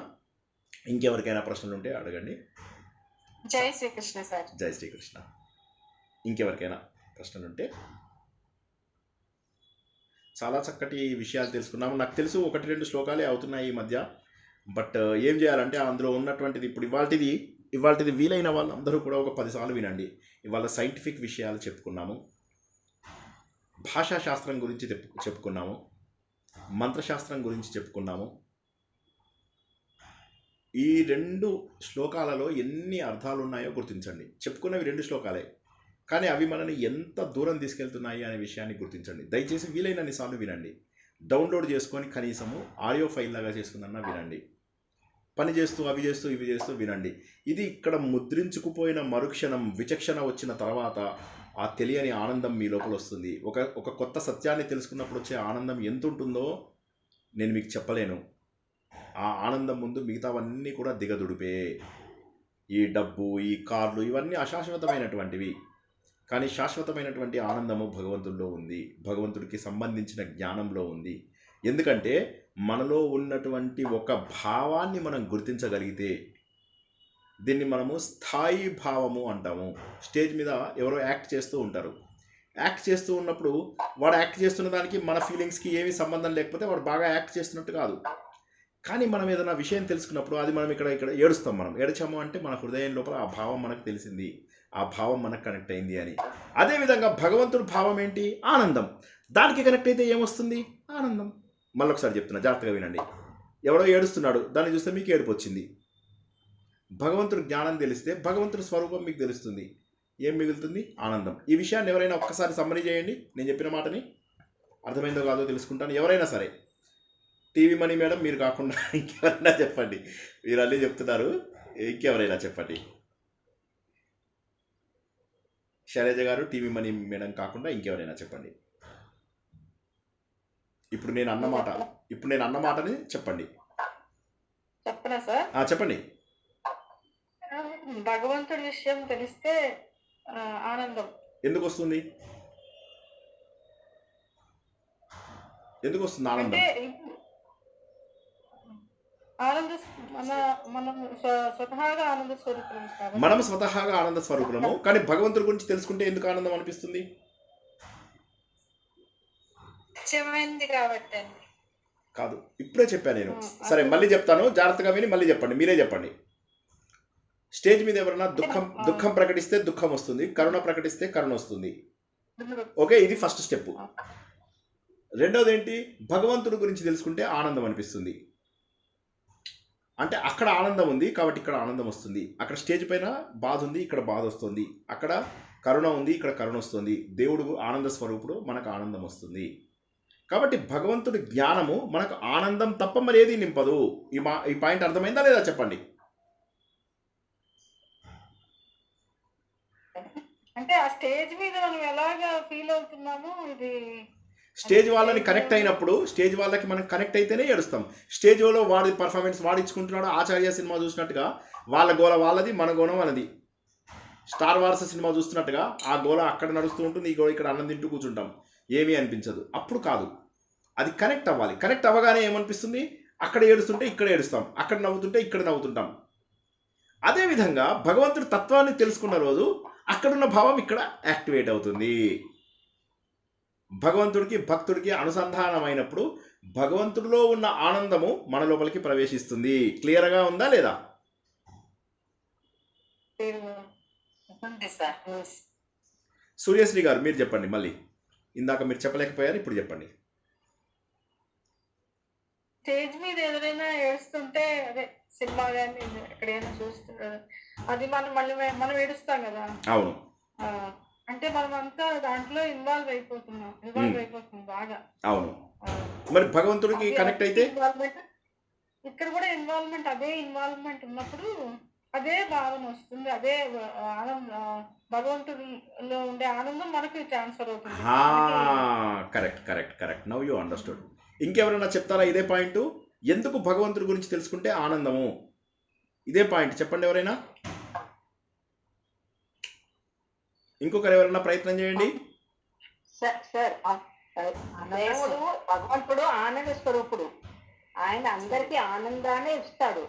ఇంకెవరికైనా ప్రశ్నలు ఉంటే అడగండి. జై శ్రీకృష్ణ సార్. జై శ్రీకృష్ణ. ఇంకెవరికైనా ప్రశ్నలు ఉంటే. చాలా చక్కటి విషయాలు తెలుసుకున్నాము. నాకు తెలుసు 1-2 శ్లోకాలే అవుతున్నాయి ఈ మధ్య. బట్ ఏం చేయాలంటే, అందులో ఉన్నటువంటిది ఇప్పుడు ఇవాళది వీలైన వాళ్ళందరూ కూడా ఒక 10 సార్లు వినండి. ఇవాళ సైంటిఫిక్ విషయాలు చెప్పుకున్నాము, భాషాశాస్త్రం గురించి చెప్పుకున్నాము, మంత్రశాస్త్రం గురించి చెప్పుకున్నాము. ఈ 2 శ్లోకాలలో ఎన్ని అర్థాలు ఉన్నాయో గుర్తించండి. చెప్పుకున్నవి 2 శ్లోకాలే, కానీ అవి మనల్ని ఎంత దూరం తీసుకెళ్తున్నాయి అనే విషయాన్ని గుర్తించండి. దయచేసి వీలైనన్ని సార్లు వినండి. డౌన్లోడ్ చేసుకొని కనీసము ఆడియో ఫైల్ లాగా చేసుకుందన్నా వినండి. పని చేస్తూ అవి చేస్తూ ఇవి చేస్తూ వినండి. ఇది ఇక్కడ ముద్రించుకుపోయిన మరుక్షణం విచక్షణ వచ్చిన తర్వాత ఆ తెలియని ఆనందం మీ లోపల వస్తుంది. ఒక కొత్త సత్యాన్ని తెలుసుకున్నప్పుడు వచ్చే ఆనందం ఎంత ఉంటుందో నేను మీకు చెప్పలేను. ఆ ఆనందం ముందు మిగతావన్నీ కూడా దిగదుడిపే. ఈ డబ్బు, ఈ కార్లు, ఇవన్నీ అశాశ్వతమైనటువంటివి. కానీ శాశ్వతమైనటువంటి ఆనందము భగవంతుడిలో ఉంది, భగవంతుడికి సంబంధించిన జ్ఞానంలో ఉంది. ఎందుకంటే మనలో ఉన్నటువంటి ఒక భావాన్ని మనం గుర్తించగలిగితే, దీన్ని మనము స్థాయి భావము అంటాము. స్టేజ్ మీద ఎవరో యాక్ట్ చేస్తూ ఉంటారు. యాక్ట్ చేస్తూ ఉన్నప్పుడు వాడు యాక్ట్ చేస్తున్న దానికి మన ఫీలింగ్స్కి ఏమీ సంబంధం లేకపోతే వాడు బాగా యాక్ట్ చేస్తున్నట్టు కాదు. కానీ మనం ఏదైనా విషయం తెలుసుకున్నప్పుడు అది మనం ఇక్కడ ఏడుస్తాం. మనం ఏడ్చాము అంటే మన హృదయం లోపల ఆ భావం మనకు తెలిసింది, ఆ భావం మనకు కనెక్ట్ అయింది అని. అదేవిధంగా భగవంతుడి భావం ఏంటి? ఆనందం. దానికి కనెక్ట్ అయితే ఏమొస్తుంది? ఆనందం. మళ్ళొకసారి చెప్తున్నా, జాగ్రత్తగా వినండి. ఎవడో ఏడుస్తున్నాడు, దాన్ని చూస్తే మీకు ఏడుపు వచ్చింది. భగవంతుడి జ్ఞానం తెలిస్తే భగవంతుడి స్వరూపం మీకు తెలుస్తుంది. ఏం మిగులుతుంది? ఆనందం. ఈ విషయాన్ని ఎవరైనా ఒక్కసారి సమ్మరీ చేయండి. నేను చెప్పిన మాటని అర్థమైందో కాదో తెలుసుకుంటాను. ఎవరైనా సరే, టీవీ మనీ మేడం మీరు కాకుండా ఇంకెవరైనా చెప్పండి. మీరు అన్నీ చెప్తున్నారు, ఇంకెవరైనా చెప్పండి. శైలజ గారు, టీవీ మనీ మేడం కాకుండా ఇంకెవరైనా చెప్పండి. ఇప్పుడు నేను అన్న మాటని చెప్పండి. చెప్పనా సార్? చెప్పండి. భగవంతుడి విషయం తెలిస్తే ఆనందం ఎందుకు వస్తుంది? ఆనందం? మనం స్వతహాగా ఆనంద స్వరూపులం. మనం స్వతహాగా ఆనంద స్వరూపులము. కానీ భగవంతుడి గురించి తెలుసుకుంటే ఎందుకు ఆనందం అనిపిస్తుంది? కాబట్టి కాదు, ఇప్పుడే చెప్పాను నేను. సరే, మళ్ళీ చెప్తాను, జాగ్రత్తగా విని మళ్ళీ చెప్పండి. మీరే చెప్పండి. స్టేజ్ మీద ఎవరైనా దుఃఖం ప్రకటిస్తే దుఃఖం వస్తుంది, కరుణ ప్రకటిస్తే కరుణ వస్తుంది. ఓకే, ఇది ఫస్ట్ స్టెప్. రెండోది ఏంటి? భగవంతుడి గురించి తెలుసుకుంటే ఆనందం అనిపిస్తుంది. అంటే అక్కడ ఆనందం ఉంది కాబట్టి ఇక్కడ ఆనందం వస్తుంది. అక్కడ స్టేజ్ పైన బాధ ఉంది, ఇక్కడ బాధ వస్తుంది. అక్కడ కరుణ ఉంది, ఇక్కడ కరుణ వస్తుంది. దేవుడు ఆనంద స్వరూపుడు, మనకు ఆనందం వస్తుంది. కాబట్టి భగవంతుడి జ్ఞానము మనకు ఆనందం తప్ప మరి ఏది నింపదు. ఈ పాయింట్ అర్థమైందా లేదా చెప్పండి. అంటే ఆ స్టేజ్ మీద మనం ఎలాగా ఫీల్ అవుతున్నాము, ఇది స్టేజ్ వాళ్ళని కనెక్ట్ అయినప్పుడు, స్టేజ్ వాళ్ళకి మనం కనెక్ట్ అయితేనే ఏడుస్తాం. స్టేజ్లో వాడి పర్ఫార్మెన్స్ వాడిచ్చుకుంటున్నాడు. ఆచార్య సినిమా చూసినట్టుగా వాళ్ళ గోల వాళ్ళది, మన గోల మనది. స్టార్ వార్స్ సినిమా చూస్తున్నట్టుగా ఆ గోల అక్కడ నడుస్తూ ఉంటుంది, ఈ గోల ఇక్కడ అన్నం తింటూ కూర్చుంటాం, ఏమీ అనిపించదు. అప్పుడు కాదు, అది కనెక్ట్ అవ్వాలి. కనెక్ట్ అవ్వగానే ఏమనిపిస్తుంది? అక్కడ ఏడుస్తుంటే ఇక్కడ ఏడుస్తాం, అక్కడ నవ్వుతుంటే ఇక్కడ నవ్వుతుంటాం. అదేవిధంగా భగవంతుడి తత్వాన్ని తెలుసుకున్న రోజు అక్కడున్న భావం ఇక్కడ యాక్టివేట్ అవుతుంది. భగవంతుడికి భక్తుడికి అనుసంధానమైనప్పుడు భగవంతుడిలో ఉన్న ఆనందము మన లోపలికి ప్రవేశిస్తుంది. క్లియర్గా ఉందా లేదా? సూర్యశ్రీ గారు మీరు చెప్పండి. మళ్ళీ ఇందాక మీరు చెప్పలేకపోయారు, ఇప్పుడు చెప్పండి. స్టేజ్ మీద ఎవరైనా ఏడుస్తుంటే, అదే సినిమా కానీ ఎక్కడైనా చూస్తుంటే అది మనం ఏడుస్తాం కదా. అవును. అంటే మనం అంతా దాంట్లో ఇన్వాల్వ్ అయిపోతున్నాం బాగా. అవును. మరి భగవంతుడికి కనెక్ట్ అయితే ఇక్కడ కూడా అదే ఇన్వాల్వ్మెంట్ ఉన్నప్పుడు అదే భావన వస్తుంది, అదే భగవంతుడిలో ఉండే ఆనందం మనకి ట్రాన్స్ఫర్ అవుతుంది. కరెక్ట్. Now you understood. ఇంకెవరైనా చెప్తారా ఇదే పాయింట్? ఎందుకు భగవంతుడి గురించి తెలుసుకుంటే ఆనందము? ఇదే పాయింట్ చెప్పండి ఎవరైనా. ఇంకొకరు ఎవరైనా ప్రయత్నం చేయండి. దేవుడు భగవంతుడు ఆనంద స్వరూపుడు. ఆయన అందరికీ ఆనందాన్ని ఇస్తాడు.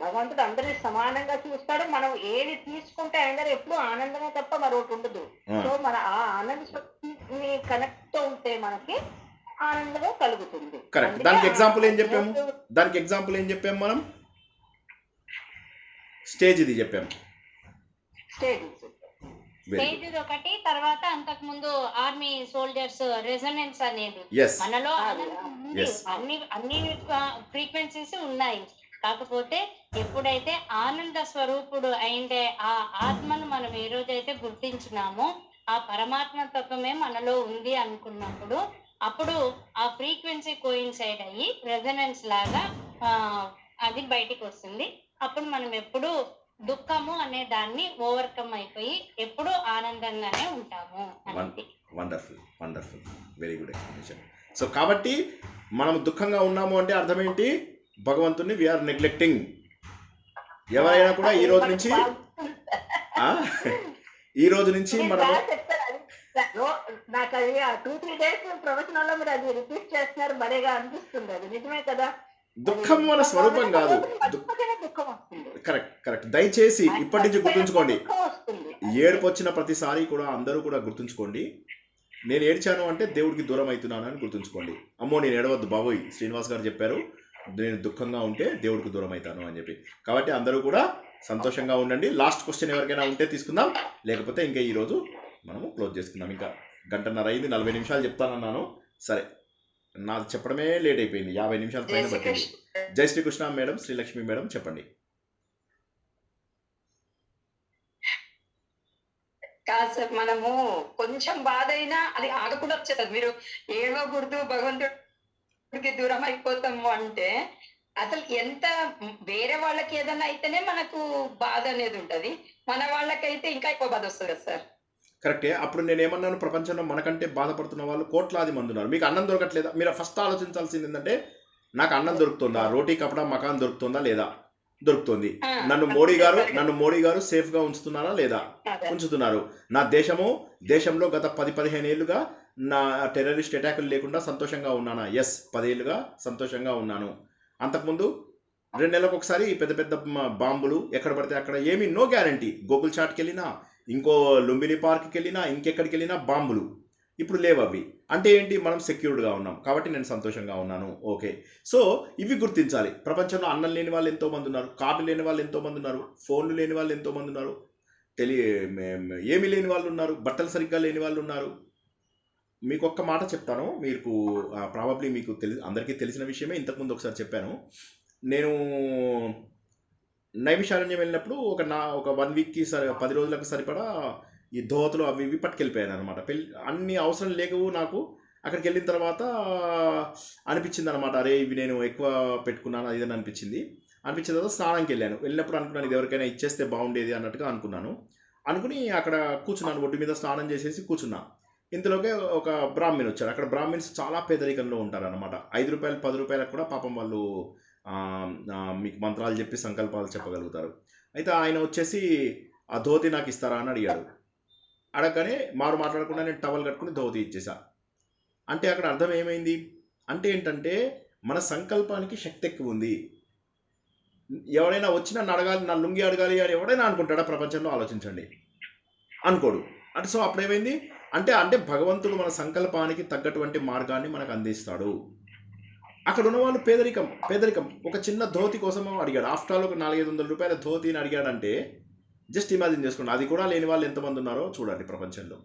భగవంతుడు అందరినీ సమానంగా చూస్తాడు. మనం ఏది తీసుకుంటే ఆయన దగ్గర ఎప్పుడు ఆనందమే తప్ప మరొకటి ఉండదు. సో మన ఆ ఆనంద స్వరూపుని కనెక్ట్ ఉంటే మనకి ఆనందమే కలుగుతుంది. కరెక్ట్. దానికి ఎగ్జాంపుల్ ఏం చెప్పాము మనం? స్టేజ్ ఇది చెప్పాము. స్టేజ్ ఒకటి, తర్వాత అంతకు ముందు ఆర్మీ సోల్జర్స్ రెజొనెన్స్ అనేది మనలో అన్ని ఫ్రీక్వెన్సీస్ ఉన్నాయి. కాకపోతే ఎప్పుడైతే ఆనంద స్వరూపుడు అయిందే ఆ ఆత్మను మనం ఏ రోజైతే గుర్తించినామో ఆ పరమాత్మ తత్వమే మనలో ఉంది అనుకున్నప్పుడు అప్పుడు ఆ ఫ్రీక్వెన్సీ కోయిన్సైడ్ అయ్యి రెజనెన్స్ లాగా అది బయటికి వస్తుంది. అప్పుడు మనం ఎప్పుడు దుఃఖము అనే దాన్ని ఓవర్కమ్ అయిపోయి ఎప్పుడు ఆనందంగానే ఉంటాము అనేది. Wonderful wonderful, very good explanation. So కాబట్టి మనం దుఃఖంగా ఉన్నాము అంటే అర్థం ఏంటి? భగవంతుని వీఆర్ నెగ్లెక్టింగ్. ఎవరైనా కూడా ఈ రోజు నుంచి మనము నాకు అది 2-3 days ప్రవచనంలో మీరు అది రిపీట్ చేస్తున్నారు, భలేగా అనిపిస్తుంది. అది నిజమే కదా, దుఃఖం మన స్వరూపం కాదు. దుఃఖం వస్తుంది. కరెక్ట్. దయచేసి ఇప్పటి నుంచి గుర్తుంచుకోండి, ఏడుపు వచ్చిన ప్రతిసారి కూడా అందరూ కూడా గుర్తుంచుకోండి, నేను ఏడ్చాను అంటే దేవుడికి దూరం అవుతున్నాను అని గుర్తుంచుకోండి. అమ్మో నేను ఏడవద్దు బాబోయ్, శ్రీనివాస్ గారు చెప్పారు నేను దుఃఖంగా ఉంటే దేవుడికి దూరం అవుతాను అని చెప్పి. కాబట్టి అందరూ కూడా సంతోషంగా ఉండండి. లాస్ట్ క్వశ్చన్ ఎవరికైనా ఉంటే తీసుకుందాం, లేకపోతే ఇంకా ఈరోజు మనము క్లోజ్ చేసుకుందాం. ఇంకా 1:30 అయింది, 40 నిమిషాలు చెప్తానన్నాను. సరే, నాది చెప్పడమే లేట్ అయిపోయింది, 50 నిమిషాల పైన పట్టింది. జై శ్రీకృష్ణ మేడం, శ్రీలక్ష్మి మేడం చెప్పండి. కాదు సార్, మనము కొంచెం బాధ అయినా అది ఆగకుండా వచ్చేది. మీరు ఏడవకూడదు, భగవంతుడికి దూరం అయిపోతాము అంటే అసలు ఎంత వేరే వాళ్ళకి ఏదైనా అయితేనే మనకు బాధ అనేది ఉంటది, మన వాళ్ళకైతే ఇంకా ఎక్కువ బాధ వస్తుంది కదా సార్. కరెక్టే. అప్పుడు నేను ఏమన్నాను, ప్రపంచంలో మనకంటే బాధపడుతున్న వాళ్ళు కోట్లాది మంది ఉన్నారు. మీకు అన్నం దొరకట్లేదా? మీరు ఫస్ట్ ఆలోచించాల్సింది ఏంటంటే నాకు అన్నం దొరుకుతుందా, రోటీ కపడా మకాన్ దొరుకుతుందా లేదా? దొరుకుతుంది. నన్ను మోడీ గారు సేఫ్ గా ఉంచుతున్నారా లేదా? ఉంచుతున్నారు. నా దేశంలో గత 10-15 ఏళ్ళుగా నా టెర్రరిస్ట్ అటాకులు లేకుండా సంతోషంగా ఉన్నానా? ఎస్, 10 ఏళ్ళుగా సంతోషంగా ఉన్నాను. అంతకుముందు 2 నెలలకు ఒకసారి పెద్ద పెద్ద బాంబులు ఎక్కడ పడితే అక్కడ, ఏమీ నో గ్యారంటీ. గోకుల్ చాట్కి వెళ్ళినా, ఇంకో లుంబిని పార్క్కి వెళ్ళినా, ఇంకెక్కడికి వెళ్ళినా బాంబులు. ఇప్పుడు లేవు అవి. అంటే ఏంటి? మనం సెక్యూర్డ్గా ఉన్నాం కాబట్టి నేను సంతోషంగా ఉన్నాను. ఓకే, సో ఇవి గుర్తించాలి. ప్రపంచంలో అన్నం లేని వాళ్ళు ఎంతోమంది ఉన్నారు, కార్డు లేని వాళ్ళు ఎంతోమంది ఉన్నారు, ఫోన్లు లేని వాళ్ళు ఎంతోమంది ఉన్నారు, ఏమీ లేని వాళ్ళు ఉన్నారు, బట్టలు సరిగ్గా లేని వాళ్ళు ఉన్నారు. మీకు ఒక్క మాట చెప్తాను, మీకు ప్రాబబ్లీ మీకు అందరికీ తెలిసిన విషయమే, ఇంతకుముందు ఒకసారి చెప్పాను. నేను నైమిషారణ్యం వెళ్ళినప్పుడు ఒక 1 వీక్కి 10 రోజులకు సరిపడా ఈ ధోతులు అవి ఇవి పట్టుకెళ్ళిపోయాను అనమాట. అన్ని అవసరం లేవు నాకు. అక్కడికి వెళ్ళిన తర్వాత అనిపించింది అనమాట, అరే ఇవి నేను ఎక్కువ పెట్టుకున్నాను అది అని అనిపించిన తర్వాత స్నానంకి వెళ్ళినప్పుడు అనుకున్నాను ఇది ఎవరికైనా ఇచ్చేస్తే బాగుండేది అన్నట్టుగా అనుకుని అక్కడ కూర్చున్నాను, ఒడ్డు మీద స్నానం చేసేసి కూర్చున్నా. ఇంతలోకే ఒక బ్రాహ్మణ్ వచ్చారు. అక్కడ బ్రాహ్మణ్స్ చాలా పేదరికంలో ఉంటారనమాట. 5 రూపాయలు 10 రూపాయలకు కూడా పాపం వాళ్ళు మీకు మంత్రాలు చెప్పి సంకల్పాలు చెప్పగలుగుతారు. అయితే ఆయన వచ్చేసి ఆ ధోతి నాకు ఇస్తారా అని అడిగాడు. అడగగానే మాట్లాడకుండా నేను టవల్ కట్టుకుని ధోతి ఇచ్చేసా. అంటే అక్కడ అర్థం ఏమైంది అంటే ఏంటంటే మన సంకల్పానికి శక్తి ఎక్కువ ఉంది. ఎవరైనా వచ్చి నన్ను అడగాలి, నా లుంగి అడగాలి అని ఎవడైనా అనుకుంటాడా ప్రపంచంలో? ఆలోచించండి, అనుకోడు. అంటే సో అప్పుడు ఏమైంది అంటే భగవంతుడు మన సంకల్పానికి తగ్గటువంటి మార్గాన్ని మనకు అందిస్తాడు. అక్కడ ఉన్న వాళ్ళు పేదరికం ఒక చిన్న ధోతి కోసం అడిగాడు. ఆఫ్టర్ ఆల్ ఒక 400-500 రూపాయల ధోతిని అడిగాడంటే జస్ట్ ఇమాజిన్ చేసుకోండి. అది కూడా లేని వాళ్ళు ఎంతమంది ఉన్నారో చూడండి ప్రపంచంలో.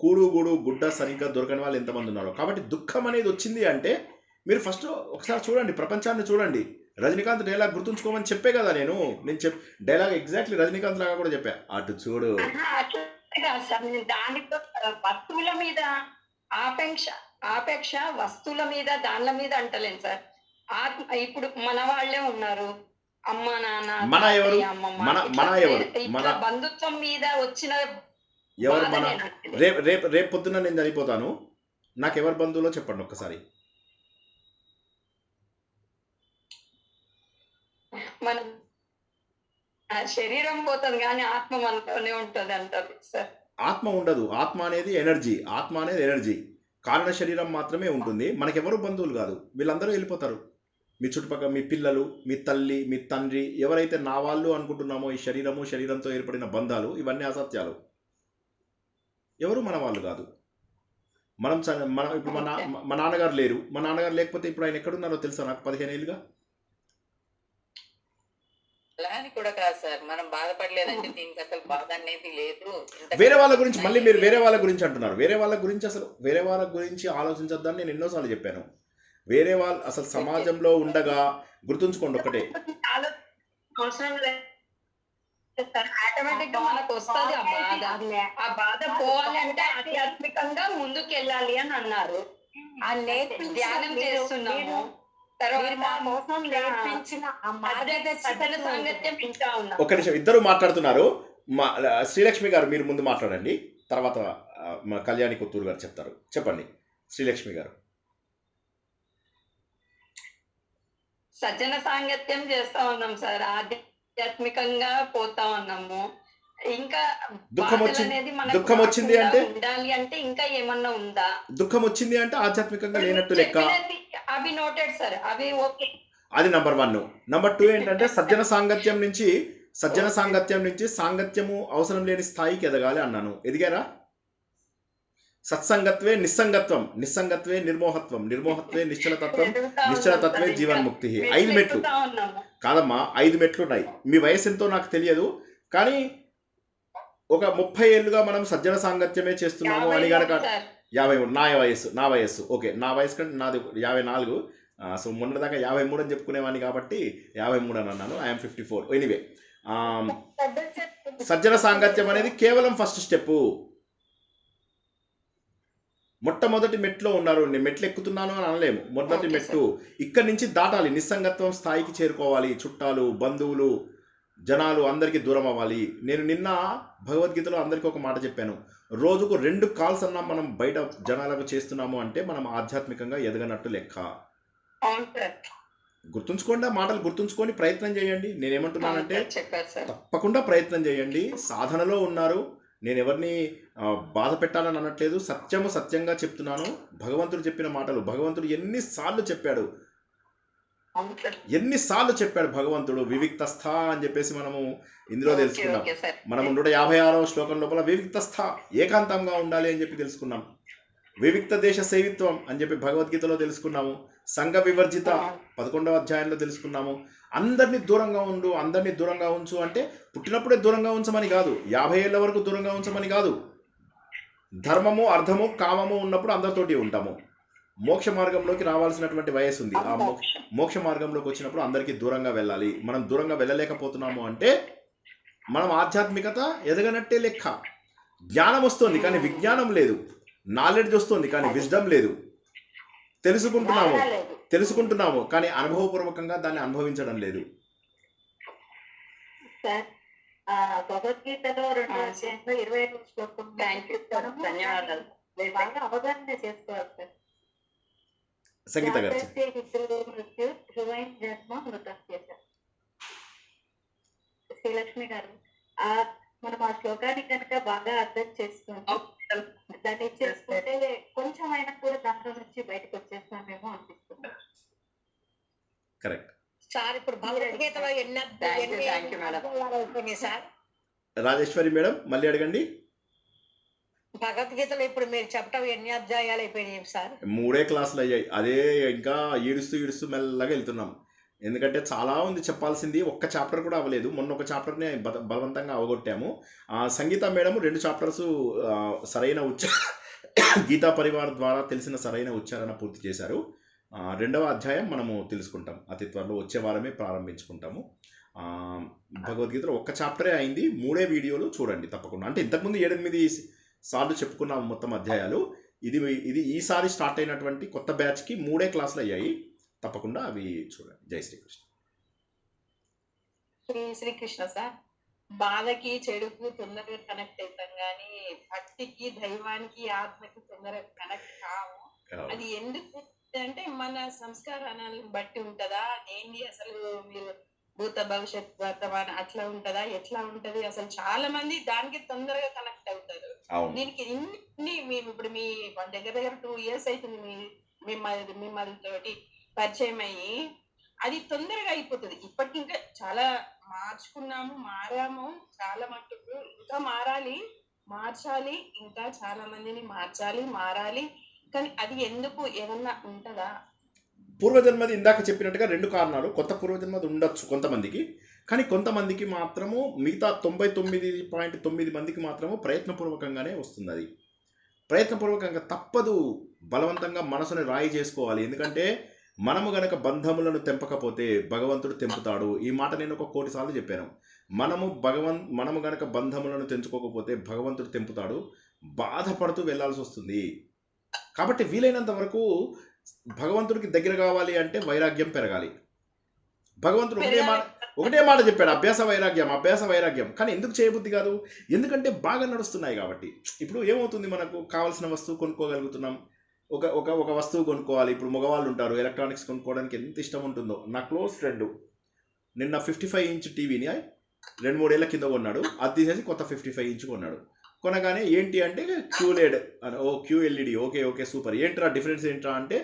గూడు గుడ్డ సరిగ్గా దొరకని వాళ్ళు ఎంతమంది ఉన్నారో. కాబట్టి దుఃఖం అనేది వచ్చింది అంటే మీరు ఫస్ట్ ఒకసారి చూడండి, ప్రపంచాన్ని చూడండి. రజనీకాంత్ డైలాగ్ గుర్తుంచుకోమని చెప్పే కదా నేను డైలాగ్ ఎగ్జాక్ట్లీ రజనీకాంత్ లాగా కూడా చెప్పా. అటు చూడు. దానితో వస్తువుల మీద ఆపేక్ష వస్తువుల మీద దానిల మీద అంటలేను సార్. ఇప్పుడు మన వాళ్ళే ఉన్నారు, అమ్మ నాన్న, మన ఎవరు, మన బంధుత్వం మీద వచ్చిన ఎవరు? మన రేపు పొద్దున్న నేను చనిపోతాను, నాకు ఎవరు బంధువులో చెప్పండి ఒక్కసారి. మన శరీరం పోతుంది కానీ ఆత్మ మనతోనే ఉంటుంది అంటారు సార్. ఆత్మ ఉండదు. ఆత్మ అనేది ఎనర్జీ. కారణ శరీరం మాత్రమే ఉంటుంది. మనకెవరు బంధువులు కాదు, వీళ్ళందరూ వెళ్ళిపోతారు. మీ చుట్టుపక్కల మీ పిల్లలు, మీ తల్లి, మీ తండ్రి, ఎవరైతే నా వాళ్ళు అనుకుంటున్నామో ఈ శరీరంతో ఏర్పడిన బంధాలు ఇవన్నీ అసత్యాలు. ఎవరు మన వాళ్ళు కాదు. మనం ఇప్పుడు మా నాన్నగారు లేరు. మా నాన్నగారు లేకపోతే ఇప్పుడు ఆయన ఎక్కడున్నారో తెలుసా నాకు 15 ఏళ్ళుగా. అలా అని కూడా కాదు సార్, మనం బాధపడలేదంటే దీనికి అసలు బాధ అనేది లేదు. వేరే వాళ్ళ గురించి మళ్ళీ మీరు వేరే వాళ్ళ గురించి అంటున్నారు. వేరే వాళ్ళ గురించి ఆలోచించొద్దని నేను ఎన్నోసార్లు చెప్పాను. వేరే వాళ్ళు అసలు సమాజంలో ఉండగా గుర్తుంచుకోండి ఒకటే, ఆటోమేటిక్ గా మనకు వస్తుంది ఆ బాధ. ఆ బాధ పోవాలంటే ఆధ్యాత్మికంగా ముందుకు వెళ్ళాలి అని అన్నారు. ఆ నేర్పించిన ధ్యానం చేస్తున్నాము. మీరు మా కోసం నేర్పించిన ఆ సజ్జన సాంగత్యం వింటా ఉన్నాం. ఒక నిమిషం, ఇద్దరు మాట్లాడుతున్నారు. శ్రీలక్ష్మి గారు మీరు ముందు మాట్లాడండి, తర్వాత మా కళ్యాణి కొత్తూరు గారు చెప్తారు. చెప్పండి శ్రీలక్ష్మి గారు. సజ్జన సాంగత్యం చేస్తా ఉన్నాం సార్, ఆధ్యాత్మికంగా పోతా ఉన్నాము. ఇంకా దుఃఖం వచ్చింది అనేది మనకు దుఃఖం వచ్చింది అంటే ఉండాలి అంటే ఇంకా ఏమన్నా ఉందా? దుఃఖం వచ్చింది అంటే ఆధ్యాత్మికంగా లేనట్టు లెక్క. అవి నోటెడ్ సార్, అవి ఓకే. అది నంబర్ 1. నంబర్ 2 ఏంటంటే సజ్జన సాంగత్యం నుంచి సాంగత్యము అవసరం లేని స్థాయికి ఎదగాలి అన్నాను. ఎదిగారా? సత్సంగత్వే నిస్సంగత్వం, నిస్సంగత్వే నిర్మోహత్వం, నిర్మోహత్వే నిశ్చలతత్వే జీవన్ముక్తి. 5 మెట్లు కాదమ్మా, 5 మెట్లు ఉన్నాయి. మీ వయసు ఎంతో నాకు తెలియదు, కానీ ఒక 30 ఏళ్ళుగా మనం సజ్జన సాంగత్యమే చేస్తున్నాము అని కనుక 53 నా వయస్సు ఓకే, నా వయసు కంటే నాది 54. సో మొన్నదాకా 53 అని చెప్పుకునేవాడిని కాబట్టి 53 అని అన్నాను. ఐఎమ్ 54. ఎనీవే, సజ్జన సాంగత్యం అనేది కేవలం ఫస్ట్ స్టెప్. మొట్టమొదటి మెట్లో ఉన్నారు. నేను మెట్లు ఎక్కుతున్నాను అని అనలేము. మొదటి మెట్టు ఇక్కడి నుంచి దాటాలి, నిస్సంగత్వం స్థాయికి చేరుకోవాలి. చుట్టాలు, బంధువులు, జనాలు అందరికీ దూరం అవ్వాలి. నేను నిన్న భగవద్గీతలో అందరికీ ఒక మాట చెప్పాను. రోజుకు 2 కాల్స్ అన్నా మనం బయట జనాలకు చేస్తున్నాము అంటే మనం ఆధ్యాత్మికంగా ఎదగనట్టు లెక్క. గుర్తుంచుకోండి, ఆ మాటలు గుర్తుంచుకొని ప్రయత్నం చేయండి. నేనేమంటున్నానంటే తప్పకుండా ప్రయత్నం చేయండి. సాధనలో ఉన్నారు, నేను ఎవరిని బాధ పెట్టాలని అనట్లేదు. సత్యంగా చెప్తున్నాను. భగవంతుడు చెప్పిన మాటలు, భగవంతుడు ఎన్నిసార్లు చెప్పాడు భగవంతుడు. వివిక్తస్థ అని చెప్పేసి మనము ఇందులో తెలుసుకున్నాం. మనం 156వ శ్లోకం లోపల వివిక్తస్థ, ఏకాంతంగా ఉండాలి అని చెప్పి తెలుసుకున్నాం. వివిక్త దేశ సేవిత్వం అని చెప్పి భగవద్గీతలో తెలుసుకున్నాము. సంఘ వివర్జిత 11వ అధ్యాయంలో తెలుసుకున్నాము. అందరినీ దూరంగా ఉంచు అంటే పుట్టినప్పుడే దూరంగా ఉంచమని కాదు, 50 ఏళ్ళ వరకు దూరంగా ఉంచమని కాదు. ధర్మము, అర్థము, కామము ఉన్నప్పుడు అందరితోటి ఉంటాము. మోక్ష మార్గంలోకి రావాల్సినటువంటి వయసు ఉంది. ఆ మోక్ష మార్గంలోకి వచ్చినప్పుడు అందరికీ దూరంగా వెళ్ళాలి. మనం దూరంగా వెళ్ళలేకపోతున్నాము అంటే మనం ఆధ్యాత్మికత ఎదగనట్టే లెక్క. జ్ఞానం వస్తుంది కానీ విజ్ఞానం లేదు, నాలెడ్జ్ వస్తుంది కానీ విజ్డమ్ లేదు. తెలుసుకుంటున్నాము కానీ అనుభవపూర్వకంగా దాన్ని అనుభవించడం లేదు. భగవద్గీతలో 2వ అధ్యాయంలో 25వ శ్లోకం ధన్యవాదాలు. బాగా అవగాహన చేసుకోవాలి సార్. సంగీత గారు శ్రీలక్ష్మి గారు, మనం ఆ శ్లోకాన్ని కనుక బాగా అర్థం చేసుకుంటాం, దాన్ని చేసుకుంటే కొంచెం అయినా కూడా దాంట్లో నుంచి బయటకు వచ్చేస్తామేమో అనిపిస్తుంది. Correct sir. ఇప్పుడు భగవద్గీతలో ఎన్ని సార్? రాజేశ్వరి మేడం మళ్ళీ అడగండి. భగవద్గీతలో ఇప్పుడు మీరు చెప్పటం ఎన్ని అధ్యాయాలు అయిపోయినాయి సార్? 3 క్లాసులు అయ్యాయి. అదే ఇంకా ఈడుస్తూ మెల్లగా వెళ్తున్నాం. ఎందుకంటే చాలా ఉంది చెప్పాల్సింది. ఒక్క చాప్టర్ కూడా అవ్వలేదు. మొన్న ఒక చాప్టర్ని బలవంతంగా అవగొట్టాము. సంగీత మేడం 2 చాప్టర్స్ సరైన గీతా పరివార్ ద్వారా తెలిసిన సరైన ఉచ్చారణ పూర్తి చేశారు. 2వ అధ్యాయం మనము తెలుసుకుంటాం అతి త్వరలో, వచ్చే వారమే ప్రారంభించుకుంటాము. భగవద్గీతలో ఒక్క చాప్టరే అయింది. 3 వీడియోలు చూడండి తప్పకుండా. అంటే ఇంతకుముందు 7-8 సార్లు చెప్పుకున్నాము మొత్తం అధ్యాయాలు. ఇది ఈసారి స్టార్ట్ అయినటువంటి కొత్త బ్యాచ్కి 3 క్లాసులు అయ్యాయి. తప్పకుండా అవి చూడండి. జై శ్రీకృష్ణ. శ్రీకృష్ణ సార్. బాధకి చెడుకు తొందరగా కనెక్ట్ అవుతాం కానీ భక్తికి, దైవానికి, ఆత్మకి తొందరగా కనెక్ట్ కావు. అది ఎందుకు అంటే మన సంస్కారాలను బట్టి ఉంటదా ఏంటి? అసలు మీరు భూత భవిష్యత్ వర్తమానం అట్లా ఉంటదా, ఎట్లా ఉంటది? అసలు చాలా మంది దానికి తొందరగా కనెక్ట్ అవుతారు. దీనికి ఇన్ని మేము ఇప్పుడు మీ దగ్గర 2 years అవుతుంది మిమ్మల్ని తోటి పరిచయం అయ్యి, అది తొందరగా అయిపోతుంది. ఇప్పటికి ఇంకా చాలా మారాము చాలా మట్టుకు. ఇంకా మార్చాలి, ఇంకా చాలా మందిని మారాలి. కానీ అది ఎందుకు ఏమన్నా ఉంటదా? పూర్వజన్మది ఇందాక చెప్పినట్టుగా 2 కారణాలు. కొత్త పూర్వజన్మది ఉండొచ్చు కొంతమందికి, కానీ కొంతమందికి మాత్రము, మిగతా 99.9 మందికి మాత్రము ప్రయత్నపూర్వకంగానే వస్తుంది. అది ప్రయత్నపూర్వకంగా తప్పదు. బలవంతంగా మనసుని రాయి చేసుకోవాలి. ఎందుకంటే మనము గనక బంధములను తెంపకపోతే భగవంతుడు తెంపుతాడు. ఈ మాట నేను 1 కోటి సార్లు చెప్పాను. మనము గనక బంధములను తెంచుకోకపోతే భగవంతుడు తెంపుతాడు, బాధపడుతూ వెళ్ళాల్సి వస్తుంది. కాబట్టి వీలైనంత వరకు భగవంతుడికి దగ్గర కావాలి అంటే వైరాగ్యం పెరగాలి. భగవంతుడు ఒకటే మాట చెప్పాడు, అభ్యాస వైరాగ్యం. కానీ ఎందుకు చేయబుద్ధి కాదు? ఎందుకంటే బాగా నడుస్తున్నాయి కాబట్టి. ఇప్పుడు ఏమవుతుంది, మనకు కావాల్సిన వస్తువు కొనుక్కోగలుగుతున్నాం. ఒక వస్తువు కొనుక్కోవాలి. ఇప్పుడు మగవాళ్ళు ఉంటారు, ఎలక్ట్రానిక్స్ కొనుక్కోవడానికి ఎంత ఇష్టం ఉంటుందో. నా క్లోజ్ ఫ్రెండ్ నిన్న 55 ఇంచ్ టీవీని 2-3 ఏళ్ల కింద కొన్నాడు. అది తీసేసి కొత్త 55 ఇంచ్ కొన్నాడు. కొనగానే ఏంటి అంటే QLED అని, QLED, ఓకే సూపర్, ఏంట్రా డిఫరెన్స్ ఏంట్రా అంటే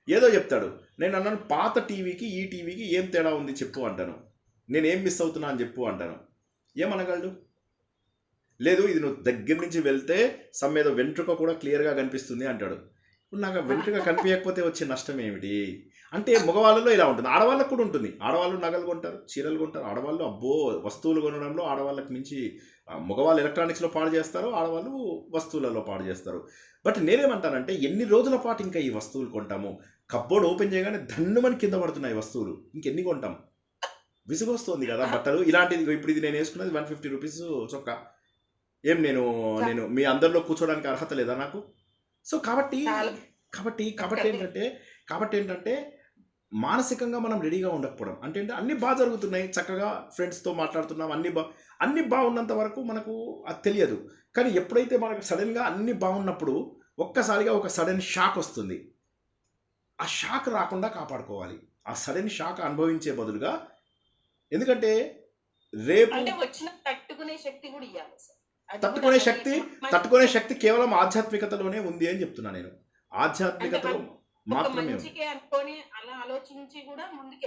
ఏదో చెప్తాడు. నేను అన్నాను, పాత టీవీకి ఈ టీవీకి ఏం తేడా ఉంది చెప్పు అంటాను. నేనేం మిస్ అవుతున్నా అని చెప్పు అంటాను. ఏమనగలడు? లేదు, ఇది నువ్వు దగ్గర నుంచి వెళ్తే సమ్మేదో వెంట్రుక కూడా క్లియర్గా కనిపిస్తుంది అంటాడు. ఇప్పుడు నాకు వెంట్రుక కనిపించకపోతే వచ్చే నష్టం ఏమిటి? అంటే మగవాళ్ళలో ఇలా ఉంటుంది, ఆడవాళ్ళకు కూడా ఉంటుంది. ఆడవాళ్ళు నగలు కొంటారు, చీరలు కొంటారు. ఆడవాళ్ళు అబ్బో వస్తువులు కొనడంలో ఆడవాళ్ళకి మించి, మగవాళ్ళు ఎలక్ట్రానిక్స్లో పాడు చేస్తారు, ఆడవాళ్ళు వస్తువులలో పాడు చేస్తారు. బట్ నేనేమంటానంటే ఎన్ని రోజుల పాటు ఇంకా ఈ వస్తువులు కొంటాము? కబ్బోర్డ్ ఓపెన్ చేయగానే ధన్నుమని కింద పడుతున్నాయి వస్తువులు, ఇంకెన్ని కొంటాం? విసుగొస్తుంది కదా బట్టలు. ఇలాంటిది ఇప్పుడు ఇది నేను వేసుకున్నది 150 రూపీస్ చొక్కా. ఏం నేను మీ అందరిలో కూర్చోడానికి అర్హత లేదా నాకు? సో కాబట్టి ఏంటంటే మానసికంగా మనం రెడీగా ఉండకపోవడం అంటే అన్ని బాగా జరుగుతున్నాయి, చక్కగా ఫ్రెండ్స్తో మాట్లాడుతున్నాం, అన్ని బాగున్నంత వరకు మనకు అది తెలియదు. కానీ ఎప్పుడైతే మనకు సడన్గా అన్ని బాగున్నప్పుడు ఒక్కసారిగా ఒక సడన్ షాక్ వస్తుంది. ఆ షాక్ రాకుండా కాపాడుకోవాలి. ఆ సడన్ షాక్ అనుభవించే బదులుగా, ఎందుకంటే రేపు వచ్చిన తట్టుకునే శక్తి కూడా ఇవ్వాలి సార్. తట్టుకునే శక్తి కేవలం ఆధ్యాత్మికతలోనే ఉంది అని చెప్తున్నా నేను. ఆధ్యాత్మికతలో మాత్రమే అనుకొని అలా ఆలోచించి కూడా ముందుకు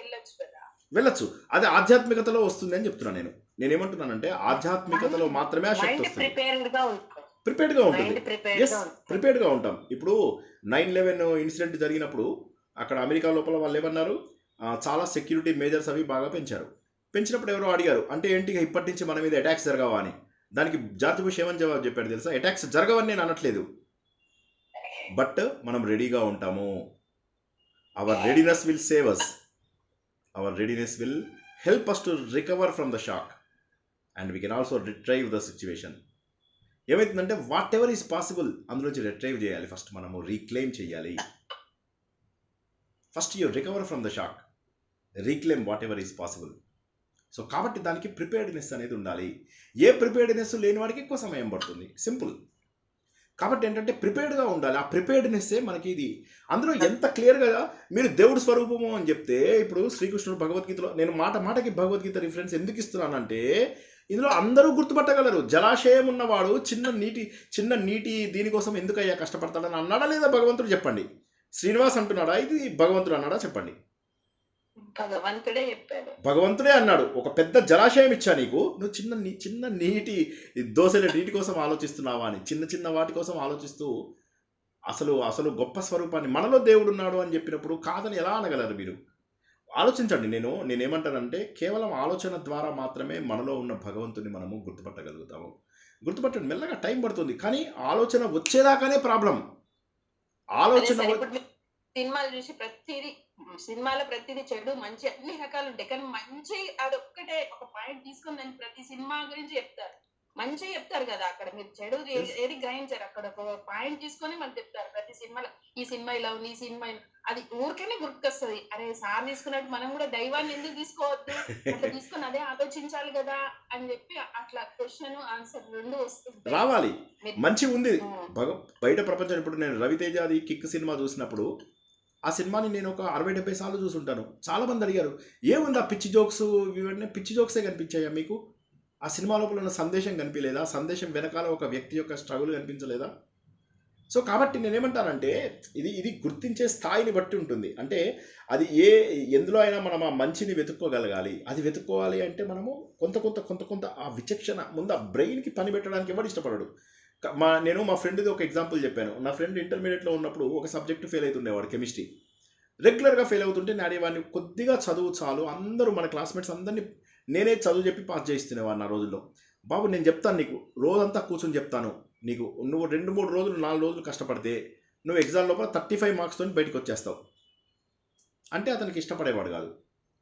వెళ్ళొచ్చు. అది ఆధ్యాత్మికతలో వస్తుంది అని చెప్తున్నా నేను. నేనేమంటున్నానంటే ఆధ్యాత్మికతలో మాత్రమే ఆ శక్తి వస్తుంది. ప్రిపేర్డ్గా ఉంటాం. ఇప్పుడు 9/11 ఇన్సిడెంట్ జరిగినప్పుడు అక్కడ అమెరికా లోపల వాళ్ళు ఏమన్నారు, చాలా సెక్యూరిటీ మేజర్స్ అవి బాగా పెంచినప్పుడు ఎవరో అడిగారు, అంటే ఏంటి ఇప్పటి నుంచి మన మీద అటాక్స్ జరగవా అని. దానికి జార్జ్ బుష్ ఏమని జవాబు చెప్పాడు తెలుసా? అటాక్స్ జరగవని నేను అనట్లేదు, బట్ మనం రెడీగా ఉంటాము. Our readiness will save us, our readiness will help us to recover from the shock and we can also retrieve the situation. ఏమవుతుందంటే వాట్ ఎవర్ ఈజ్ పాసిబుల్ అందులోంచి రిట్రైవ్ చేయాలి. ఫస్ట్ మనము రీక్లెయిమ్ చేయాలి. First you recover from the shock, reclaim whatever is possible. So కాబట్టి దానికి preparedness అనేది ఉండాలి. ఏ preparedness లేని వాడికి ఎక్కువ సమయం పడుతుంది, సింపుల్. కాబట్టి ఏంటంటే ప్రిపేర్డ్గా ఉండాలి. ఆ ప్రిపేర్డ్నెస్సే మనకి ఇది. అందులో ఎంత క్లియర్గా మీరు దేవుడి స్వరూపము అని చెప్తే, ఇప్పుడు శ్రీకృష్ణుడు భగవద్గీతలో, నేను మాటకి భగవద్గీత రిఫరెన్స్ ఎందుకు ఇస్తున్నానంటే ఇందులో అందరూ గుర్తుపట్టగలరు. జలాశయం ఉన్నవాడు చిన్న నీటి దీనికోసం ఎందుకయ్యా కష్టపడతాడని అన్నాడా లేదా భగవంతుడు? చెప్పండి. శ్రీనివాస్ అంటున్నాడా, ఇది భగవంతుడు అన్నాడా? చెప్పండి. భగవంతుడే అన్నాడు. ఒక పెద్ద జలాశయం ఇచ్చా నీకు, నువ్వు చిన్న నీటి దోసెల నీటి కోసం ఆలోచిస్తున్నావా అని. చిన్న వాటి కోసం ఆలోచిస్తూ అసలు గొప్ప స్వరూపాన్ని, మనలో దేవుడు ఉన్నాడు అని చెప్పినప్పుడు కాదని ఎలా అనగలరు మీరు? ఆలోచించండి. నేనేమంటానంటే కేవలం ఆలోచన ద్వారా మాత్రమే మనలో ఉన్న భగవంతుని మనము గుర్తుపట్టగలుగుతాము. గుర్తుపట్టండి, మెల్లగా టైం పడుతుంది, కానీ ఆలోచన వచ్చేదాకానే ప్రాబ్లం. ఆలోచన సినిమాలు చూసి సినిమాలో ప్రతిదీ చెడు మంచి అన్ని రకాలు ఉంటాయి, కానీ మంచి అదొక్కటే ఒక పాయింట్ తీసుకొని దాన్ని ప్రతి సినిమా గురించి చెప్తారు. మంచిగా చెప్తారు కదా, అక్కడ మీరు చెడు ఏది గ్రహించారు, అక్కడ ఒక పాయింట్ తీసుకొని మనకు చెప్తారు ప్రతి సినిమాలో. ఈ సినిమా ఇలా ఉంది, ఈ సినిమా అది ఊరికేనే గుర్తుకొస్తుంది. అరే సార్ తీసుకున్నట్టు మనం కూడా దైవాన్ని ఎందుకు తీసుకోవద్దు, అట్లా తీసుకొని అదే ఆలోచించాలి కదా అని చెప్పి అట్లా క్వశ్చన్ ఆన్సర్ రెండు వస్తుంది, రావాలి. మంచి ఉంది బయట ప్రపంచం. ఇప్పుడు నేను రవితేజ అది కిక్ సినిమా చూసినప్పుడు, ఆ సినిమాని నేను ఒక 60-70 సార్లు చూసుంటాను. చాలా మంది అడిగారు, ఏముంది ఆ పిచ్చి జోక్స్, ఇవన్నీ పిచ్చి జోక్సే కనిపించాయా మీకు? ఆ సినిమా లోపల ఉన్న సందేశం కనిపించలేదా? సందేశం వెనకాల ఒక వ్యక్తి యొక్క స్ట్రగుల్ కనిపించలేదా? సో కాబట్టి నేనేమంటానంటే ఇది గుర్తించే స్థాయిని బట్టి ఉంటుంది. అంటే అది ఎందులో అయినా మనం ఆ మంచిని వెతుక్కోగలగాలి. అది వెతుక్కోవాలి అంటే మనము కొంత ఆ విచక్షణ ముందు ఆ బ్రెయిన్కి పని పెట్టడానికి ఎవరు ఇష్టపడడు. నేను మా ఫ్రెండ్ది ఒక ఎగ్జాంపుల్ చెప్పాను. నా ఫ్రెండ్ ఇంటర్మీడియట్లో ఉన్నప్పుడు ఒక సబ్జెక్టు ఫెయిల్ అవుతుండేవాడు, కెమిస్ట్రీ. రెగ్యులర్గా ఫెయిల్ అవుతుంటే నేను వాడిని కొద్దిగా చదువు చాలు, అందరూ మన క్లాస్మేట్స్ అందరినీ నేనే చదువు చెప్పి పాస్ చేయిస్తునేవాడిని ఆ రోజుల్లో. బాబు నేను చెప్తాను నీకు, రోజంతా కూర్చొని చెప్తాను నీకు, నువ్వు 2-3 రోజులు 4 రోజులు కష్టపడితే నువ్వు ఎగ్జామ్ లోపల 35 మార్క్స్తో బయటకు వచ్చేస్తావు అంటే అతనికి ఇష్టపడేవాడు కాదు.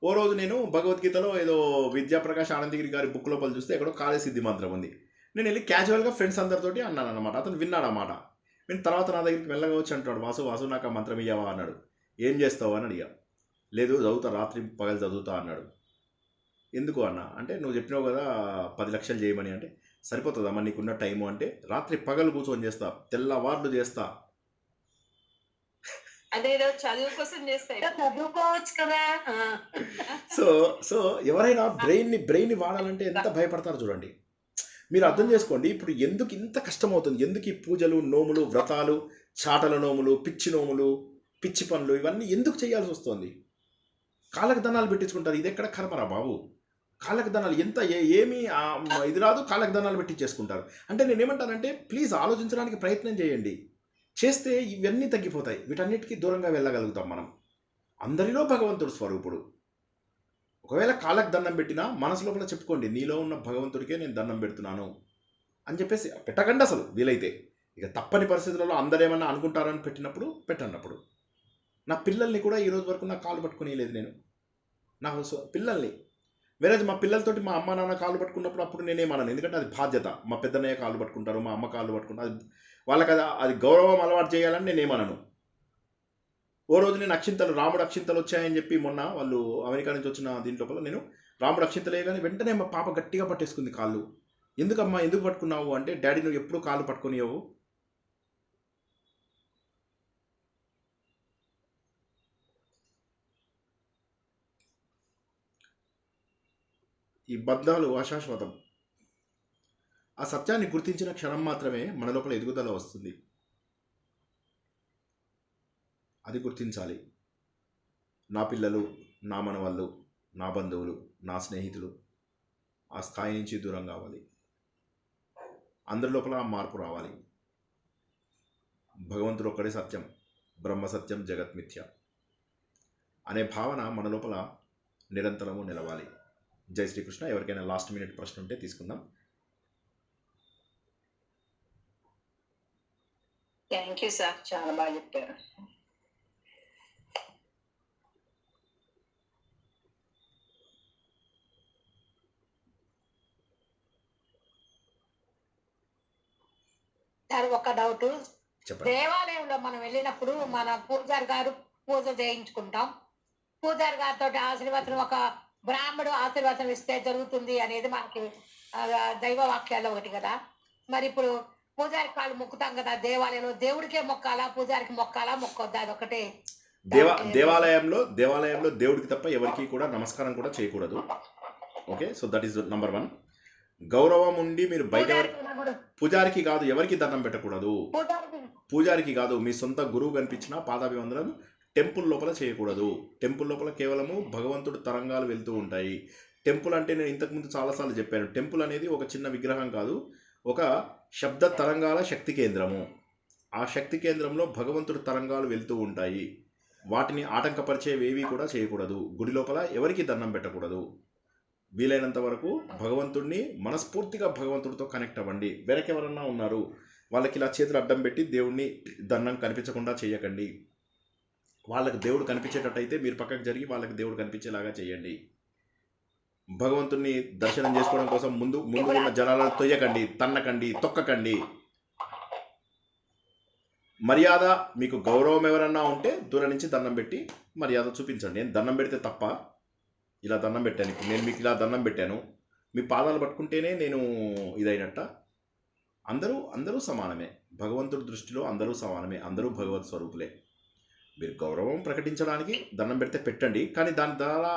ఓ రోజు నేను భగవద్గీతలో ఏదో విద్యాప్రకాష్ ఆనందగిరి గారి బుక్ లోపల చూస్తే ఎక్కడో కార్యసిద్ధి మంత్రం ఉంది. నేను వెళ్ళి క్యాజువల్గా ఫ్రెండ్స్ అందరితోటి అన్నాను అనమాట. అతను విన్నాడు అన్నమాట. నేను తర్వాత నా దగ్గరికి మెల్లగా వచ్చి అంటాడు, వాసు నాకు ఆ మంత్రం ఇయ్యవా అన్నాడు. ఏం చేస్తావు అని అడిగా. లేదు చదువుతా, రాత్రి పగలు చదువుతా అన్నాడు. ఎందుకు అన్న అంటే, నువ్వు చెప్పినావు కదా 10 లక్షలు చేయమని. అంటే సరిపోతుందమ్మా నీకున్న టైము అంటే, రాత్రి పగలు కూర్చొని చేస్తా, తెల్లవార్లు చేస్తా. అదేదో చదువు కోసం చేస్తాయి. చదువుకోవచ్చు కదా. సో ఎవరైనా బ్రెయిన్ని వాడాలంటే ఎంత భయపడతారు చూడండి. మీరు అర్థం చేసుకోండి. ఇప్పుడు ఎందుకు ఇంత కష్టమవుతుంది, ఎందుకు ఈ పూజలు, నోములు, వ్రతాలు, చాటల నోములు, పిచ్చి నోములు, పిచ్చి పనులు ఇవన్నీ ఎందుకు చేయాల్సి వస్తుంది? కాళ్ళకు దండాలు పెట్టించుకుంటారు. ఇది ఎక్కడ కర్మరా బాబు? కాళ్ళకు దండాలు ఎంత ఏమీ ఇది రాదు, కాళ్ళకు దండాలు పెట్టించేసుకుంటారు. అంటే నేనేమంటానంటే, ప్లీజ్ ఆలోచించడానికి ప్రయత్నం చేయండి. చేస్తే ఇవన్నీ తగ్గిపోతాయి. వీటన్నిటికీ దూరంగా వెళ్ళగలుగుతాం మనం. అందరిలో భగవంతుడు స్వరూపుడు. ఒకవేళ కాళ్ళకు దండం పెట్టినా మనసు లోపల చెప్పుకోండి, నీలో ఉన్న భగవంతుడికే నేను దండం పెడుతున్నాను అని చెప్పేసి పెట్టకండి అసలు వీలైతే. ఇక తప్పని పరిస్థితులలో అందరేమన్నా అనుకుంటారని పెట్టన్నప్పుడు నా పిల్లల్ని కూడా ఈరోజు వరకు నా కాళ్ళు పట్టుకుని లేదు నేను. నా పిల్లల్ని వేరే మా పిల్లలతోటి మా అమ్మ నాన్న కాళ్ళు పట్టుకున్నప్పుడు అప్పుడు నేనేమన్నాను, ఎందుకంటే అది బాధ్యత. మా పెద్దన్నయ్య కాళ్ళు పట్టుకుంటారు, మా అమ్మ కాళ్ళు పట్టుకుంటారు, అది వాళ్ళకి అది గౌరవం అలవాటు చేయాలని నేనేమన్నాను. ఓ రోజు నేను రాముడు అక్షింతలు వచ్చాయని చెప్పి మొన్న వాళ్ళు అమెరికా నుంచి వచ్చిన దీంట్లోపల నేను రాముడు అక్షింతలే కానీ వెంటనే మా పాప గట్టిగా పట్టేసుకుంది కాళ్ళు. ఎందుకమ్మా ఎందుకు పట్టుకున్నావు అంటే, డాడీ నువ్వు ఎప్పుడు కాళ్ళు పట్టుకునేవు. ఈ బంధాలు అశాశ్వతం. ఆ సత్యాన్ని గుర్తించిన క్షణం మాత్రమే మన లోపల ఎదుగుదల వస్తుంది. అది గుర్తించాలి. నా పిల్లలు, నా మనవాళ్ళు, నా బంధువులు, నా స్నేహితులు ఆ స్థాయి నుంచి దూరం కావాలి. అందరి లోపల ఆ మార్పు రావాలి. భగవంతుడు ఒక్కడే సత్యం, బ్రహ్మ సత్యం, జగత్ మిథ్య అనే భావన మన లోపల నిరంతరము నిలవాలి. జై శ్రీకృష్ణ. ఎవరికైనా లాస్ట్ మినిట్ ప్రశ్న ఉంటే తీసుకుందాం. థ్యాంక్ యూ సార్, చాలా బాగా చెప్పారు. సార్ ఒక డౌట్. చెప్పండి. దేవాలయంలో మనం వెళ్ళినప్పుడు మన పూజారి గారు పూజ చేయించుకుంటాం. పూజారి గారితో ఆశీర్వచనం, ఒక బ్రాహ్మడు ఆశీర్వచనం ఇస్తే జరుగుతుంది అనేది మనకి దైవ వాక్యాల్లో ఒకటి కదా. మరి ఇప్పుడు పూజారి కాళ్ళు మొక్కుతాం కదా దేవాలయంలో, దేవుడికే మొక్కాలా, పూజారికి మొక్కాలా, మొక్కొద్దా? అది ఒకటే. దేవాలయంలో దేవుడికి తప్ప ఎవరికి కూడా నమస్కారం కూడా చేయకూడదు. Okay, so that is number 1. గౌరవం ఉండి మీరు బయట పూజారికి కాదు ఎవరికి దండం పెట్టకూడదు. పూజారికి కాదు, మీ సొంత గురువు కనిపించిన పాదాభివందనం టెంపుల్ లోపల చేయకూడదు. టెంపుల్ లోపల కేవలము భగవంతుడు తరంగాలు వెళ్తూ ఉంటాయి. టెంపుల్ అంటే నేను ఇంతకుముందు చాలాసార్లు చెప్పాను, టెంపుల్ అనేది ఒక చిన్న విగ్రహం కాదు, ఒక శబ్ద తరంగాల శక్తి కేంద్రము. ఆ శక్తి కేంద్రంలో భగవంతుడు తరంగాలు వెళ్తూ ఉంటాయి. వాటిని ఆటంకపరిచేవేవి కూడా చేయకూడదు. గుడి లోపల ఎవరికి దండం పెట్టకూడదు. వీలైనంత వరకు భగవంతుడిని మనస్ఫూర్తిగా భగవంతుడితో కనెక్ట్ అవ్వండి. వెనకెవరన్నా ఉన్నారు వాళ్ళకి ఇలా చేతులు అడ్డం పెట్టి దేవుడిని దండం కనిపించకుండా చేయకండి. వాళ్ళకి దేవుడు కనిపించేటట్టయితే మీరు పక్కకు జరిగి వాళ్ళకి దేవుడు కనిపించేలాగా చేయండి. భగవంతుడిని దర్శనం చేసుకోవడం కోసం ముందు ఉన్న జనాలను తొయ్యకండి, తన్నకండి, తొక్కకండి. మర్యాద, మీకు గౌరవం ఎవరన్నా ఉంటే దూరం నుంచి దండం పెట్టి మర్యాద చూపించండి. నేను దండం పెడితే తప్ప? ఇలా దండం పెట్టాను, ఇప్పుడు నేను మీకు ఇలా దండం పెట్టాను, మీ పాదాలు పట్టుకుంటేనే నేను ఇదైనట్ట? అందరూ సమానమే. భగవంతుడి దృష్టిలో అందరూ సమానమే, అందరూ భగవత్ స్వరూపులే. మీరు గౌరవం ప్రకటించడానికి దండం పెడితే పెట్టండి, కానీ దాని ద్వారా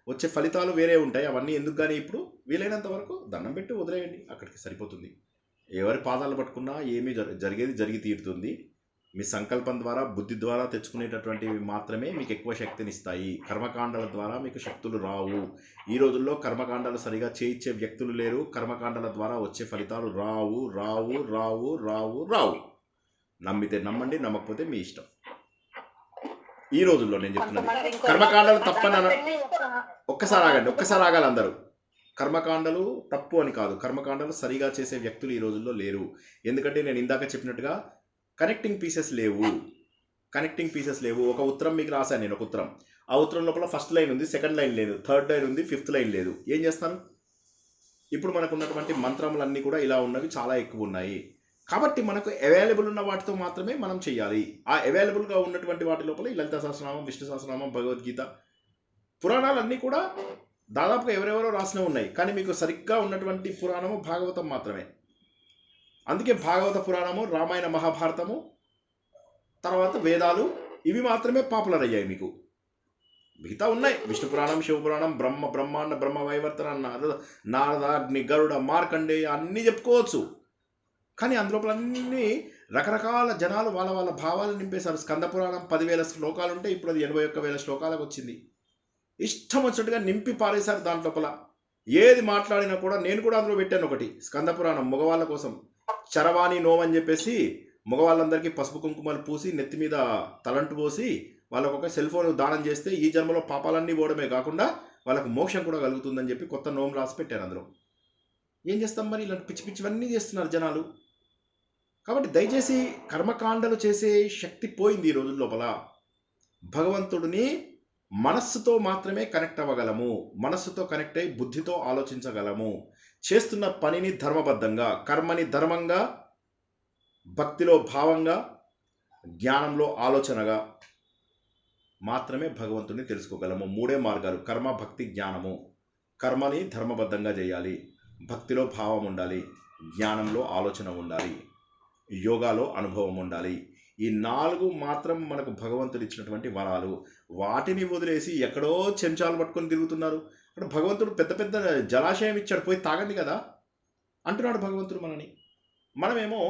వచ్చే ఫలితాలు వేరే ఉంటాయి. అవన్నీ ఎందుకు? కానీ ఇప్పుడు వీలైనంత వరకు దండం పెట్టి వదిలేయండి, అక్కడికి సరిపోతుంది. ఎవరి పాదాలు పట్టుకున్నా ఏమీ జరిగేది జరిగి తీరుతుంది. మీ సంకల్పం ద్వారా, బుద్ధి ద్వారా తెచ్చుకునేటటువంటివి మాత్రమే మీకు ఎక్కువ శక్తిని ఇస్తాయి. కర్మకాండాల ద్వారా మీకు శక్తులు రావు. ఈ రోజుల్లో కర్మకాండాలు సరిగా చేయించే వ్యక్తులు లేరు. కర్మకాండాల ద్వారా వచ్చే ఫలితాలు రావు రావు రావు రావు రావు. నమ్మితే నమ్మండి, నమ్మకపోతే మీ ఇష్టం. ఈ రోజుల్లో నేను చెప్తున్నది కర్మకాండాలు తప్పని ఒక్కసారి ఆగాలి అందరూ. కర్మకాండలు తప్పు అని కాదు, కర్మకాండలు సరిగా చేసే వ్యక్తులు ఈ రోజుల్లో లేరు. ఎందుకంటే నేను ఇందాక చెప్పినట్టుగా కనెక్టింగ్ పీసెస్ లేవు. కనెక్టింగ్ పీసెస్ లేవు. ఒక ఉత్తరం మీకు రాశాను నేను, ఒక ఉత్తరం, ఆ ఉత్తరం లోపల ఫస్ట్ లైన్ ఉంది, సెకండ్ లైన్ లేదు, థర్డ్ లైన్ ఉంది, ఫిఫ్త్ లైన్ లేదు. ఏం చేస్తాను? ఇప్పుడు మనకు ఉన్నటువంటి మంత్రములన్నీ కూడా ఇలా ఉన్నవి చాలా ఎక్కువ ఉన్నాయి. కాబట్టి మనకు అవైలబుల్ ఉన్న వాటితో మాత్రమే మనం చేయాలి. ఆ అవైలబుల్గా ఉన్నటువంటి వాటి లోపల ఈ లలిత సహస్రనామం, విష్ణు సహస్రనామం, భగవద్గీత, పురాణాలన్నీ కూడా దాదాపుగా ఎవరెవరో రాసినవి ఉన్నాయి. కానీ మీకు సరిగ్గా ఉన్నటువంటి పురాణము భాగవతం మాత్రమే. అందుకే భాగవత పురాణము, రామాయణ మహాభారతము, తర్వాత వేదాలు, ఇవి మాత్రమే పాపులర్ అయ్యాయి. మీకు మిగతా ఉన్నాయి, విష్ణు పురాణం, శివపురాణం, బ్రహ్మాండ, బ్రహ్మ వైవర్తన, నారద, అగ్ని, గరుడ, మార్కండేయ అన్నీ చెప్పుకోవచ్చు. కానీ అందులోపల అన్నీ రకరకాల జనాలు వాళ్ళ వాళ్ళ భావాలు నింపేశారు. స్కంద పురాణం 10,000 శ్లోకాలు ఉంటే ఇప్పుడు అది 81,000 శ్లోకాలకు వచ్చింది. ఇష్టం వచ్చినట్టుగా నింపి పారేశారు దాంట్లోపల. ఏది మాట్లాడినా కూడా, నేను కూడా అందులో పెట్టాను ఒకటి, స్కంద పురాణం మగవాళ్ళ కోసం చరవాణి నోమ్ అని చెప్పేసి మగవాళ్ళందరికీ పసుపు కుంకుమలు పూసి నెత్తి మీద తలంటు పోసి వాళ్ళకు ఒక సెల్ ఫోన్ దానం చేస్తే ఈ జన్మలో పాపాలన్నీ పోవడమే కాకుండా వాళ్ళకు మోక్షం కూడా కలుగుతుందని చెప్పి కొత్త నోమ్ రాసి పెట్టాను అందులో. ఏం చేస్తాం మరి? ఇలాంటి పిచ్చి పిచ్చివన్నీ చేస్తున్నారు జనాలు. కాబట్టి దయచేసి కర్మకాండలు చేసే శక్తి పోయింది ఈ రోజుల లోపల. భగవంతుడిని మనస్సుతో మాత్రమే కనెక్ట్ అవ్వగలము. మనస్సుతో కనెక్ట్ అయ్యి బుద్ధితో ఆలోచించగలము. చేస్తున్న పనిని ధర్మబద్ధంగా, కర్మని ధర్మంగా, భక్తిలో భావంగా, జ్ఞానంలో ఆలోచనగా మాత్రమే భగవంతుడిని తెలుసుకోగలము. 3 మార్గాలు: కర్మ, భక్తి, జ్ఞానము. కర్మని ధర్మబద్ధంగా చేయాలి, భక్తిలో భావం ఉండాలి, జ్ఞానంలో ఆలోచన ఉండాలి, యోగాలో అనుభవం ఉండాలి. ఈ 4 మాత్రం మనకు భగవంతుడు ఇచ్చినటువంటి వరాలు. వాటిని వదిలేసి ఎక్కడో చెంచాలు పట్టుకొని తిరుగుతున్నారు. అక్కడ భగవంతుడు పెద్ద పెద్ద జలాశయం ఇచ్చాడు, పోయి తాగండి కదా అంటున్నాడు భగవంతుడు మనని. మనమేమో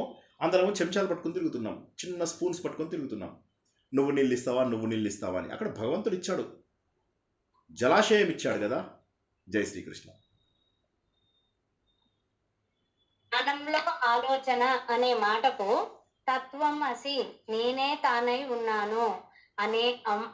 అందరము చెంచాలు పట్టుకొని తిరుగుతున్నాం, చిన్న స్పూన్స్ పట్టుకొని తిరుగుతున్నాం. నువ్వు నీళ్ళు ఇస్తావా, నువ్వు నీళ్ళు ఇస్తావా అని. అక్కడ భగవంతుడు ఇచ్చాడు, జలాశయం ఇచ్చాడు కదా. జై శ్రీకృష్ణ. జ్ఞానంలో ఆలోచన అనే మాటకు తత్వం అసి, నేనే తానై ఉన్నాను అనే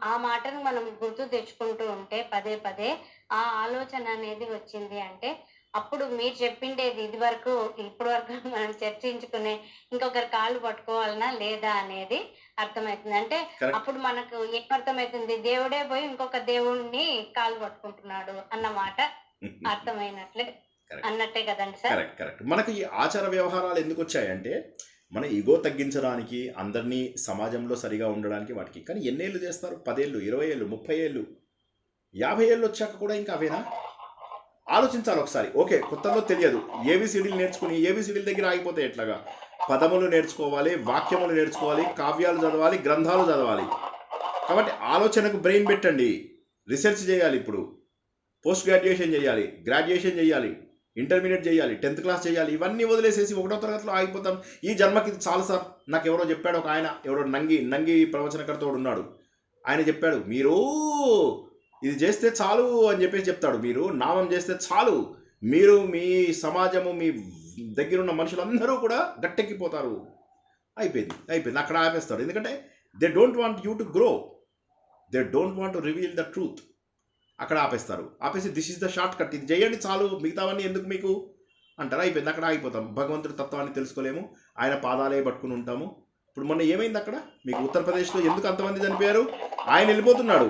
ఆ మాటను మనం గుర్తు తెచ్చుకుంటూ ఉంటే పదే పదే ఆ ఆలోచన అనేది వచ్చింది అంటే, అప్పుడు మీరు చెప్పిండేది ఇది వరకు ఇప్పటి వరకు మనం చర్చించుకునే ఇంకొకరి కాళ్ళు పట్టుకోవాలనా లేదా అనేది అర్థమవుతుంది. అంటే అప్పుడు మనకు ఏమర్థమవుతుంది? దేవుడే పోయి ఇంకొక దేవుణ్ణి కాళ్ళు పట్టుకుంటున్నాడు అన్నమాట అర్థమైనట్లే అన్నట్టే కదండి సార్. Correct correct. మనకు ఈ ఆచార వ్యవహారాలు ఎందుకు వచ్చాయంటే మన ఈగో తగ్గించడానికి, అందరినీ సమాజంలో సరిగా ఉండడానికి వాటికి. కానీ ఎన్నేళ్ళు చేస్తారు? 10 ఏళ్ళు, 20 ఏళ్ళు, 30 ఏళ్ళు, 50 ఏళ్ళు వచ్చాక కూడా ఇంకా అవేనా? ఆలోచించాలి ఒకసారి. ఓకే, కొత్తలో తెలియదు, ఏబిసిడీలు నేర్చుకుని ఏబిసిడీల దగ్గర ఆగిపోతే ఎట్లాగా? పదములు నేర్చుకోవాలి, వాక్యములు నేర్చుకోవాలి, కావ్యాలు చదవాలి, గ్రంథాలు చదవాలి. కాబట్టి ఆలోచనకు బ్రెయిన్ పెట్టండి, రీసెర్చ్ చేయాలి. ఇప్పుడు పోస్ట్ గ్రాడ్యుయేషన్ చేయాలి, గ్రాడ్యుయేషన్ చేయాలి, ఇంటర్మీడియట్ చేయాలి, 10th క్లాస్ చేయాలి. ఇవన్నీ వదిలేసేసి 1వ తరగతిలో ఆగిపోతాం. ఈ జన్మకి ఇది చాలు సార్. నాకు ఎవరో చెప్పాడు, ఒక ఆయన, ఎవరో నంగి ప్రవచనకర్తోడు ఉన్నాడు, ఆయన చెప్పాడు, మీరు ఇది చేస్తే చాలు అని చెప్పేసి చెప్తాడు. మీరు నామం చేస్తే చాలు, మీరు మీ సమాజము, మీ దగ్గర ఉన్న మనుషులందరూ కూడా గట్టెక్కిపోతారు. అయిపోయింది అక్కడ ఆపేస్తాడు. ఎందుకంటే they don't want you to grow, they don't want to reveal the truth. అక్కడ ఆపేస్తారు. ఆపేసి this is the short cut, ఇది చేయండి చాలు, మిగతావన్నీ ఎందుకు మీకు అంటారు. అయిపోయింది, అక్కడ ఆగిపోతాం. భగవంతుడి తత్వాన్ని తెలుసుకోలేము, ఆయన పాదాలే పట్టుకుని ఉంటాము. ఇప్పుడు మొన్న ఏమైంది అక్కడ మీకు? ఉత్తరప్రదేశ్లో ఎందుకు అంతమంది చనిపోయారు? ఆయన వెళ్ళిపోతున్నాడు,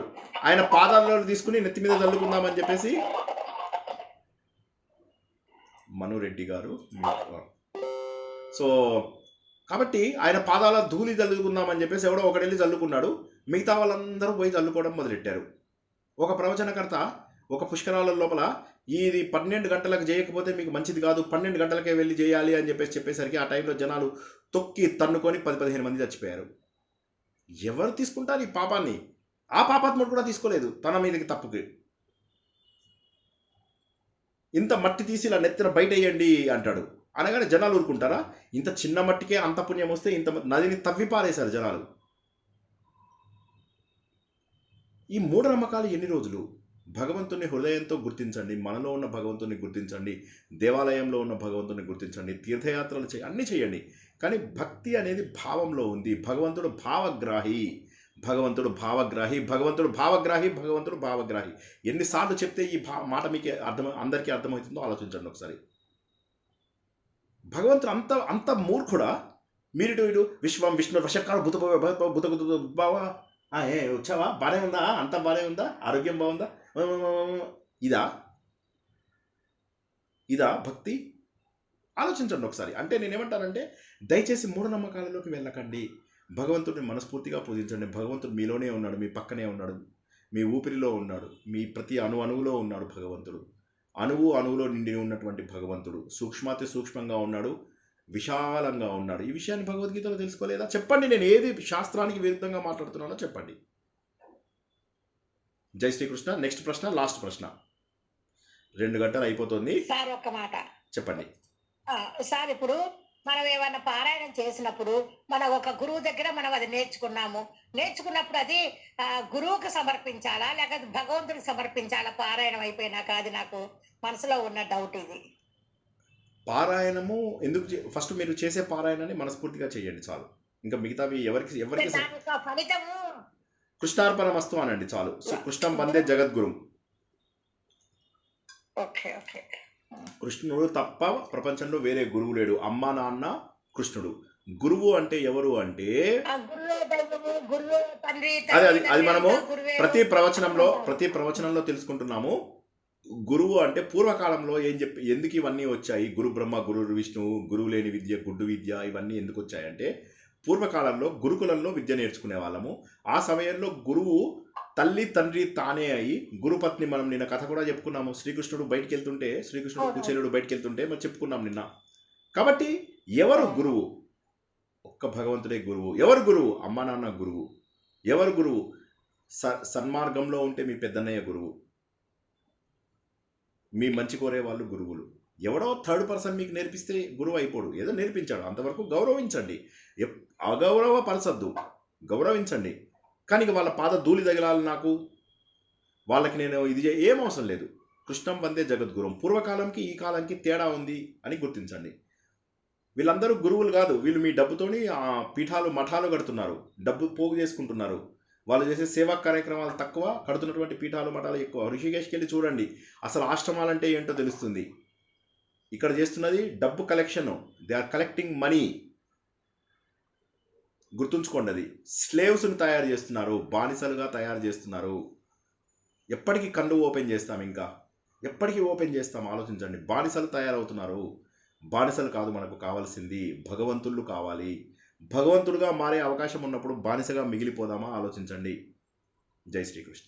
ఆయన పాదాలలో తీసుకుని నెత్తి మీద చల్లుకుందామని చెప్పేసి మనురెడ్డి గారు. సో కాబట్టి ఆయన పాదాల ధూళి చల్లుకుందామని చెప్పేసి ఎవడో ఒకటి వెళ్ళి చల్లుకున్నాడు, మిగతా వాళ్ళందరూ పోయి చల్లుకోవడం మొదలెట్టారు. ఒక ప్రవచనకర్త ఒక పుష్కరాల లోపల ఇది 12 గంటలకు చేయకపోతే మీకు మంచిది కాదు, 12 గంటలకే వెళ్ళి చేయాలి అని చెప్పేసరికి ఆ టైంలో జనాలు తొక్కి తన్నుకొని 10-15 మంది చచ్చిపోయారు. ఎవరు తీసుకుంటారు ఈ పాపాన్ని? ఆ పాపాత్ముడు కూడా తీసుకోలేదు తన మీదకి తప్పుకి. ఇంత మట్టి తీసి ఇలా నెత్తిన బయట వేయండి అంటాడు, అనగానే జనాలు ఊరుకుంటారా? ఇంత చిన్న మట్టికే అంత పుణ్యం వస్తే ఇంత నదిని తవ్విపారేశారు జనాలు. ఈ మూఢనమ్మకాలు ఎన్ని రోజులు? భగవంతుని హృదయంతో గుర్తించండి, మనలో ఉన్న భగవంతుని గుర్తించండి, దేవాలయంలో ఉన్న భగవంతుని గుర్తించండి, తీర్థయాత్రలు అన్నీ చేయండి. కానీ భక్తి అనేది భావంలో ఉంది. భగవంతుడు భావగ్రాహి, భగవంతుడు భావగ్రాహి, భగవంతుడు భావగ్రాహి, భగవంతుడు భావగ్రాహి. ఎన్నిసార్లు చెప్తే ఈ మాట మీకు అందరికీ అర్థమవుతుందో ఆలోచించండి ఒకసారి. భగవంతుడు అంత మూర్ఖుడా? మీరు ఇటు విశ్వం విష్ణు వశకాలు బావ వచ్చావా, బాగానే ఉందా, అంతా బాగానే ఉందా, ఆరోగ్యం బాగుందా, ఇదా భక్తి? ఆలోచించండి ఒకసారి. అంటే నేనేమంటానంటే దయచేసి మూఢనమ్మకాలలోకి వెళ్ళకండి. భగవంతుడిని మనస్ఫూర్తిగా పూజించండి. భగవంతుడు మీలోనే ఉన్నాడు, మీ పక్కనే ఉన్నాడు, మీ ఊపిరిలో ఉన్నాడు, మీ ప్రతి అణువులో ఉన్నాడు భగవంతుడు. అణువులో నిండి ఉన్నటువంటి భగవంతుడు సూక్ష్మాతి సూక్ష్మంగా ఉన్నాడు, విశాలంగా ఉన్నాడు. ఈ విషయాన్ని భగవద్గీతలో తెలుసుకోలేదా? చెప్పండి, నేను ఏది శాస్త్రానికి విరుద్ధంగా మాట్లాడుతున్నానో చెప్పండి. జై శ్రీకృష్ణ. నెక్స్ట్ ప్రశ్న, లాస్ట్ ప్రశ్న. 2 గంటలు అయిపోతుంది. సార్ ఒక్క మాట చెప్పండి. సార్, ఇప్పుడు మనం ఏమన్నా పారాయణం చేసినప్పుడు మనం ఒక గురువు దగ్గర మనం అది నేర్చుకున్నప్పుడు అది గురువుకి సమర్పించాలా లేకపోతే భగవంతుడికి సమర్పించాలా పారాయణం అయిపోయినాక? అది నాకు మనసులో ఉన్న డౌట్ ఇది. పారాయణము ఎందుకు ఫస్ట్ మీరు చేసే పారాయణాన్ని మనస్ఫూర్తిగా చేయండి చాలు. ఇంకా మిగతావి ఎవరికి ఫలితము కృష్ణార్పణ వస్తు అనండి చాలు. కృష్ణం వందే జగద్గురు. Okay okay. కృష్ణుడు తప్ప ప్రపంచంలో వేరే గురువు లేడు. అమ్మ నాన్న కృష్ణుడు. గురువు అంటే ఎవరు అంటే అది మనము ప్రతి ప్రవచనంలో తెలుసుకుంటున్నాము. గురువు అంటే పూర్వకాలంలో ఎందుకు ఇవన్నీ వచ్చాయి? గురు బ్రహ్మ, గురు విష్ణువు, గురువు లేని విద్య, గుడ్డు విద్య, ఇవన్నీ ఎందుకు వచ్చాయంటే పూర్వకాలంలో గురుకులంలో విద్య నేర్చుకునే వాళ్ళము. ఆ సమయంలో గురువు తల్లి తండ్రి తానే అయి గురుపత్ని, మనం నిన్న కథ కూడా చెప్పుకున్నాము. శ్రీకృష్ణుడు కుచేలుడు బయటికి వెళ్తుంటే మనం చెప్పుకున్నాం నిన్న. కాబట్టి ఎవరు గురువు? ఒక్క భగవంతుడే గురువు. ఎవరు గురువు? అమ్మా నాన్న గురువు. ఎవరు గురువు? సన్మార్గంలో ఉంటే మీ పెద్దన్నయ్య గురువు, మీ మంచి కోరే వాళ్ళు గురువులు. ఎవడో థర్డ్ పర్సన్ మీకు నేర్పిస్తే గురువు అయిపోడు. ఏదో నేర్పించాడు అంతవరకు గౌరవించండి, అగౌరవపరచద్దు, గౌరవించండి. కానీ వాళ్ళ పాద ధూళి తగిలాలి నాకు, వాళ్ళకి నేను ఇది ఏం అవసరం లేదు. కృష్ణం వందే జగద్గురం. పూర్వకాలంకి ఈ కాలంకి తేడా ఉంది అని గుర్తించండి. వీళ్ళందరూ గురువులు కాదు. వీళ్ళు మీ డబ్బుతోని పీఠాలు మఠాలు కడుతున్నారు, డబ్బు పోగు చేసుకుంటున్నారు. వాళ్ళు చేసే సేవా కార్యక్రమాలు తక్కువ, కడుతున్నటువంటి పీఠాలు మఠాలు ఎక్కువ. ఋషికేశ్కి వెళ్ళి చూడండి, అసలు ఆశ్రమాలంటే ఏంటో తెలుస్తుంది. ఇక్కడ చేస్తున్నది డబ్బు collection. They are collecting money. గుర్తుంచుకోండి, అది స్లేవ్స్ని తయారు చేస్తున్నారు, బానిసలుగా తయారు చేస్తున్నారు. ఎప్పటికీ కళ్ళు ఓపెన్ చేస్తాం? ఇంకా ఎప్పటికీ ఓపెన్ చేస్తాం? ఆలోచించండి. బానిసలు తయారవుతున్నారు. బానిసలు కాదు మనకు కావాల్సింది, భగవంతుళ్ళు కావాలి. భగవంతుడుగా మారే అవకాశం ఉన్నప్పుడు బానిసగా మిగిలిపోదామా? ఆలోచించండి. జై శ్రీకృష్ణ.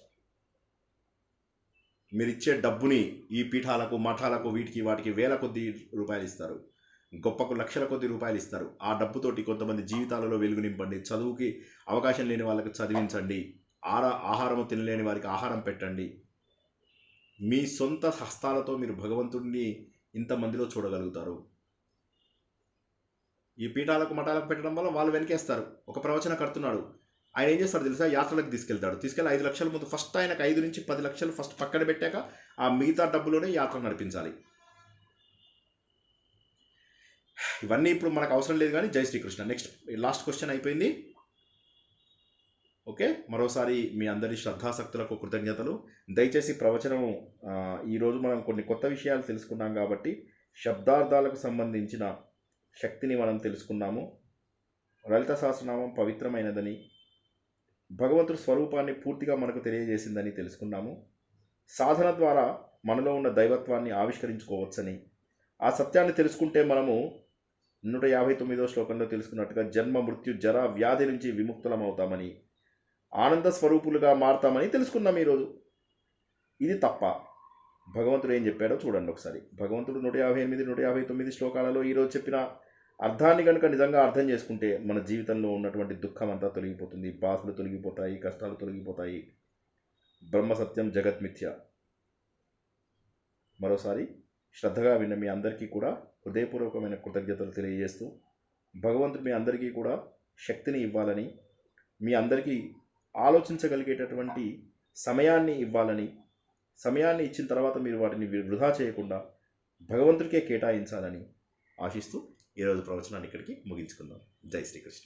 మీరు ఇచ్చే డబ్బుని ఈ పీఠాలకు మఠాలకు వీటికి వాటికి వేల కొద్ది రూపాయలు ఇస్తారు, గొప్పకు లక్షల కొద్ది రూపాయలు ఇస్తారు. ఆ డబ్బుతోటి కొంతమంది జీవితాలలో వెలుగు నింపండి. చదువుకి అవకాశం లేని వాళ్ళకి చదివించండి. ఆహారము తినలేని వారికి ఆహారం పెట్టండి. మీ సొంత హస్తాలతో మీరు భగవంతుడిని ఇంతమందిలో చూడగలుగుతారు. ఈ పీఠాలకు మఠాలకు పెట్టడం వల్ల వాళ్ళు వెనకేస్తారు. ఒక ప్రవచన కడుతున్నాడు, ఆయన ఏం చేస్తాడు తెలుసా? యాత్రలకు తీసుకెళ్ళి 5 లక్షల ముందు ఫస్ట్ ఆయనకు 5 నుంచి 10 లక్షలు ఫస్ట్ పక్కన పెట్టాక ఆ మిగతా డబ్బులోనే యాత్ర నడిపించాలి. ఇవన్నీ ఇప్పుడు మనకు అవసరం లేదు కానీ జై శ్రీకృష్ణ. నెక్స్ట్ లాస్ట్ క్వశ్చన్ అయిపోయింది. ఓకే, మరోసారి మీ అందరి శ్రద్ధాశక్తులకు కృతజ్ఞతలు. దయచేసి ప్రవచనం ఈరోజు మనం కొన్ని కొత్త విషయాలు తెలుసుకున్నాం కాబట్టి శబ్దార్థాలకు సంబంధించిన శక్తిని మనం తెలుసుకున్నాము. లలిత సహస్రనామం పవిత్రమైనదని, భగవంతుడి స్వరూపాన్ని పూర్తిగా మనకు తెలియజేసిందని తెలుసుకున్నాము. సాధన ద్వారా మనలో ఉన్న దైవత్వాన్ని ఆవిష్కరించుకోవచ్చని, ఆ సత్యాన్ని తెలుసుకుంటే మనము 159వ శ్లోకంలో తెలుసుకున్నట్టుగా జన్మ మృత్యు జర వ్యాధి నుంచి విముక్తులమవుతామని, ఆనంద స్వరూపులుగా మారుతామని తెలుసుకున్నాం ఈరోజు. ఇది తప్ప భగవంతుడు ఏం చెప్పాడో చూడండి ఒకసారి. భగవంతుడు 158, 159 శ్లోకాలలో ఈరోజు చెప్పిన అర్థాన్ని కనుక నిజంగా అర్థం చేసుకుంటే మన జీవితంలో ఉన్నటువంటి దుఃఖం అంతా తొలగిపోతుంది, బాధలు తొలగిపోతాయి, కష్టాలు తొలగిపోతాయి. బ్రహ్మ సత్యం జగత్ మిథ్య. మరోసారి శ్రద్ధగా విన్న మీ అందరికీ కూడా హృదయపూర్వకమైన కృతజ్ఞతలు తెలియజేస్తూ, భగవంతుడు మీ అందరికీ కూడా శక్తిని ఇవ్వాలని, మీ అందరికీ ఆలోచించగలిగేటటువంటి సమయాన్ని ఇవ్వాలని, సమయాన్ని ఇచ్చిన తర్వాత మీరు వాటిని వృధా చేయకుండా భగవంతుడికే కేటాయించాలని ఆశిస్తూ ఈరోజు ప్రవచనాన్ని ఇక్కడికి ముగించుకుందాం. జై శ్రీకృష్ణ.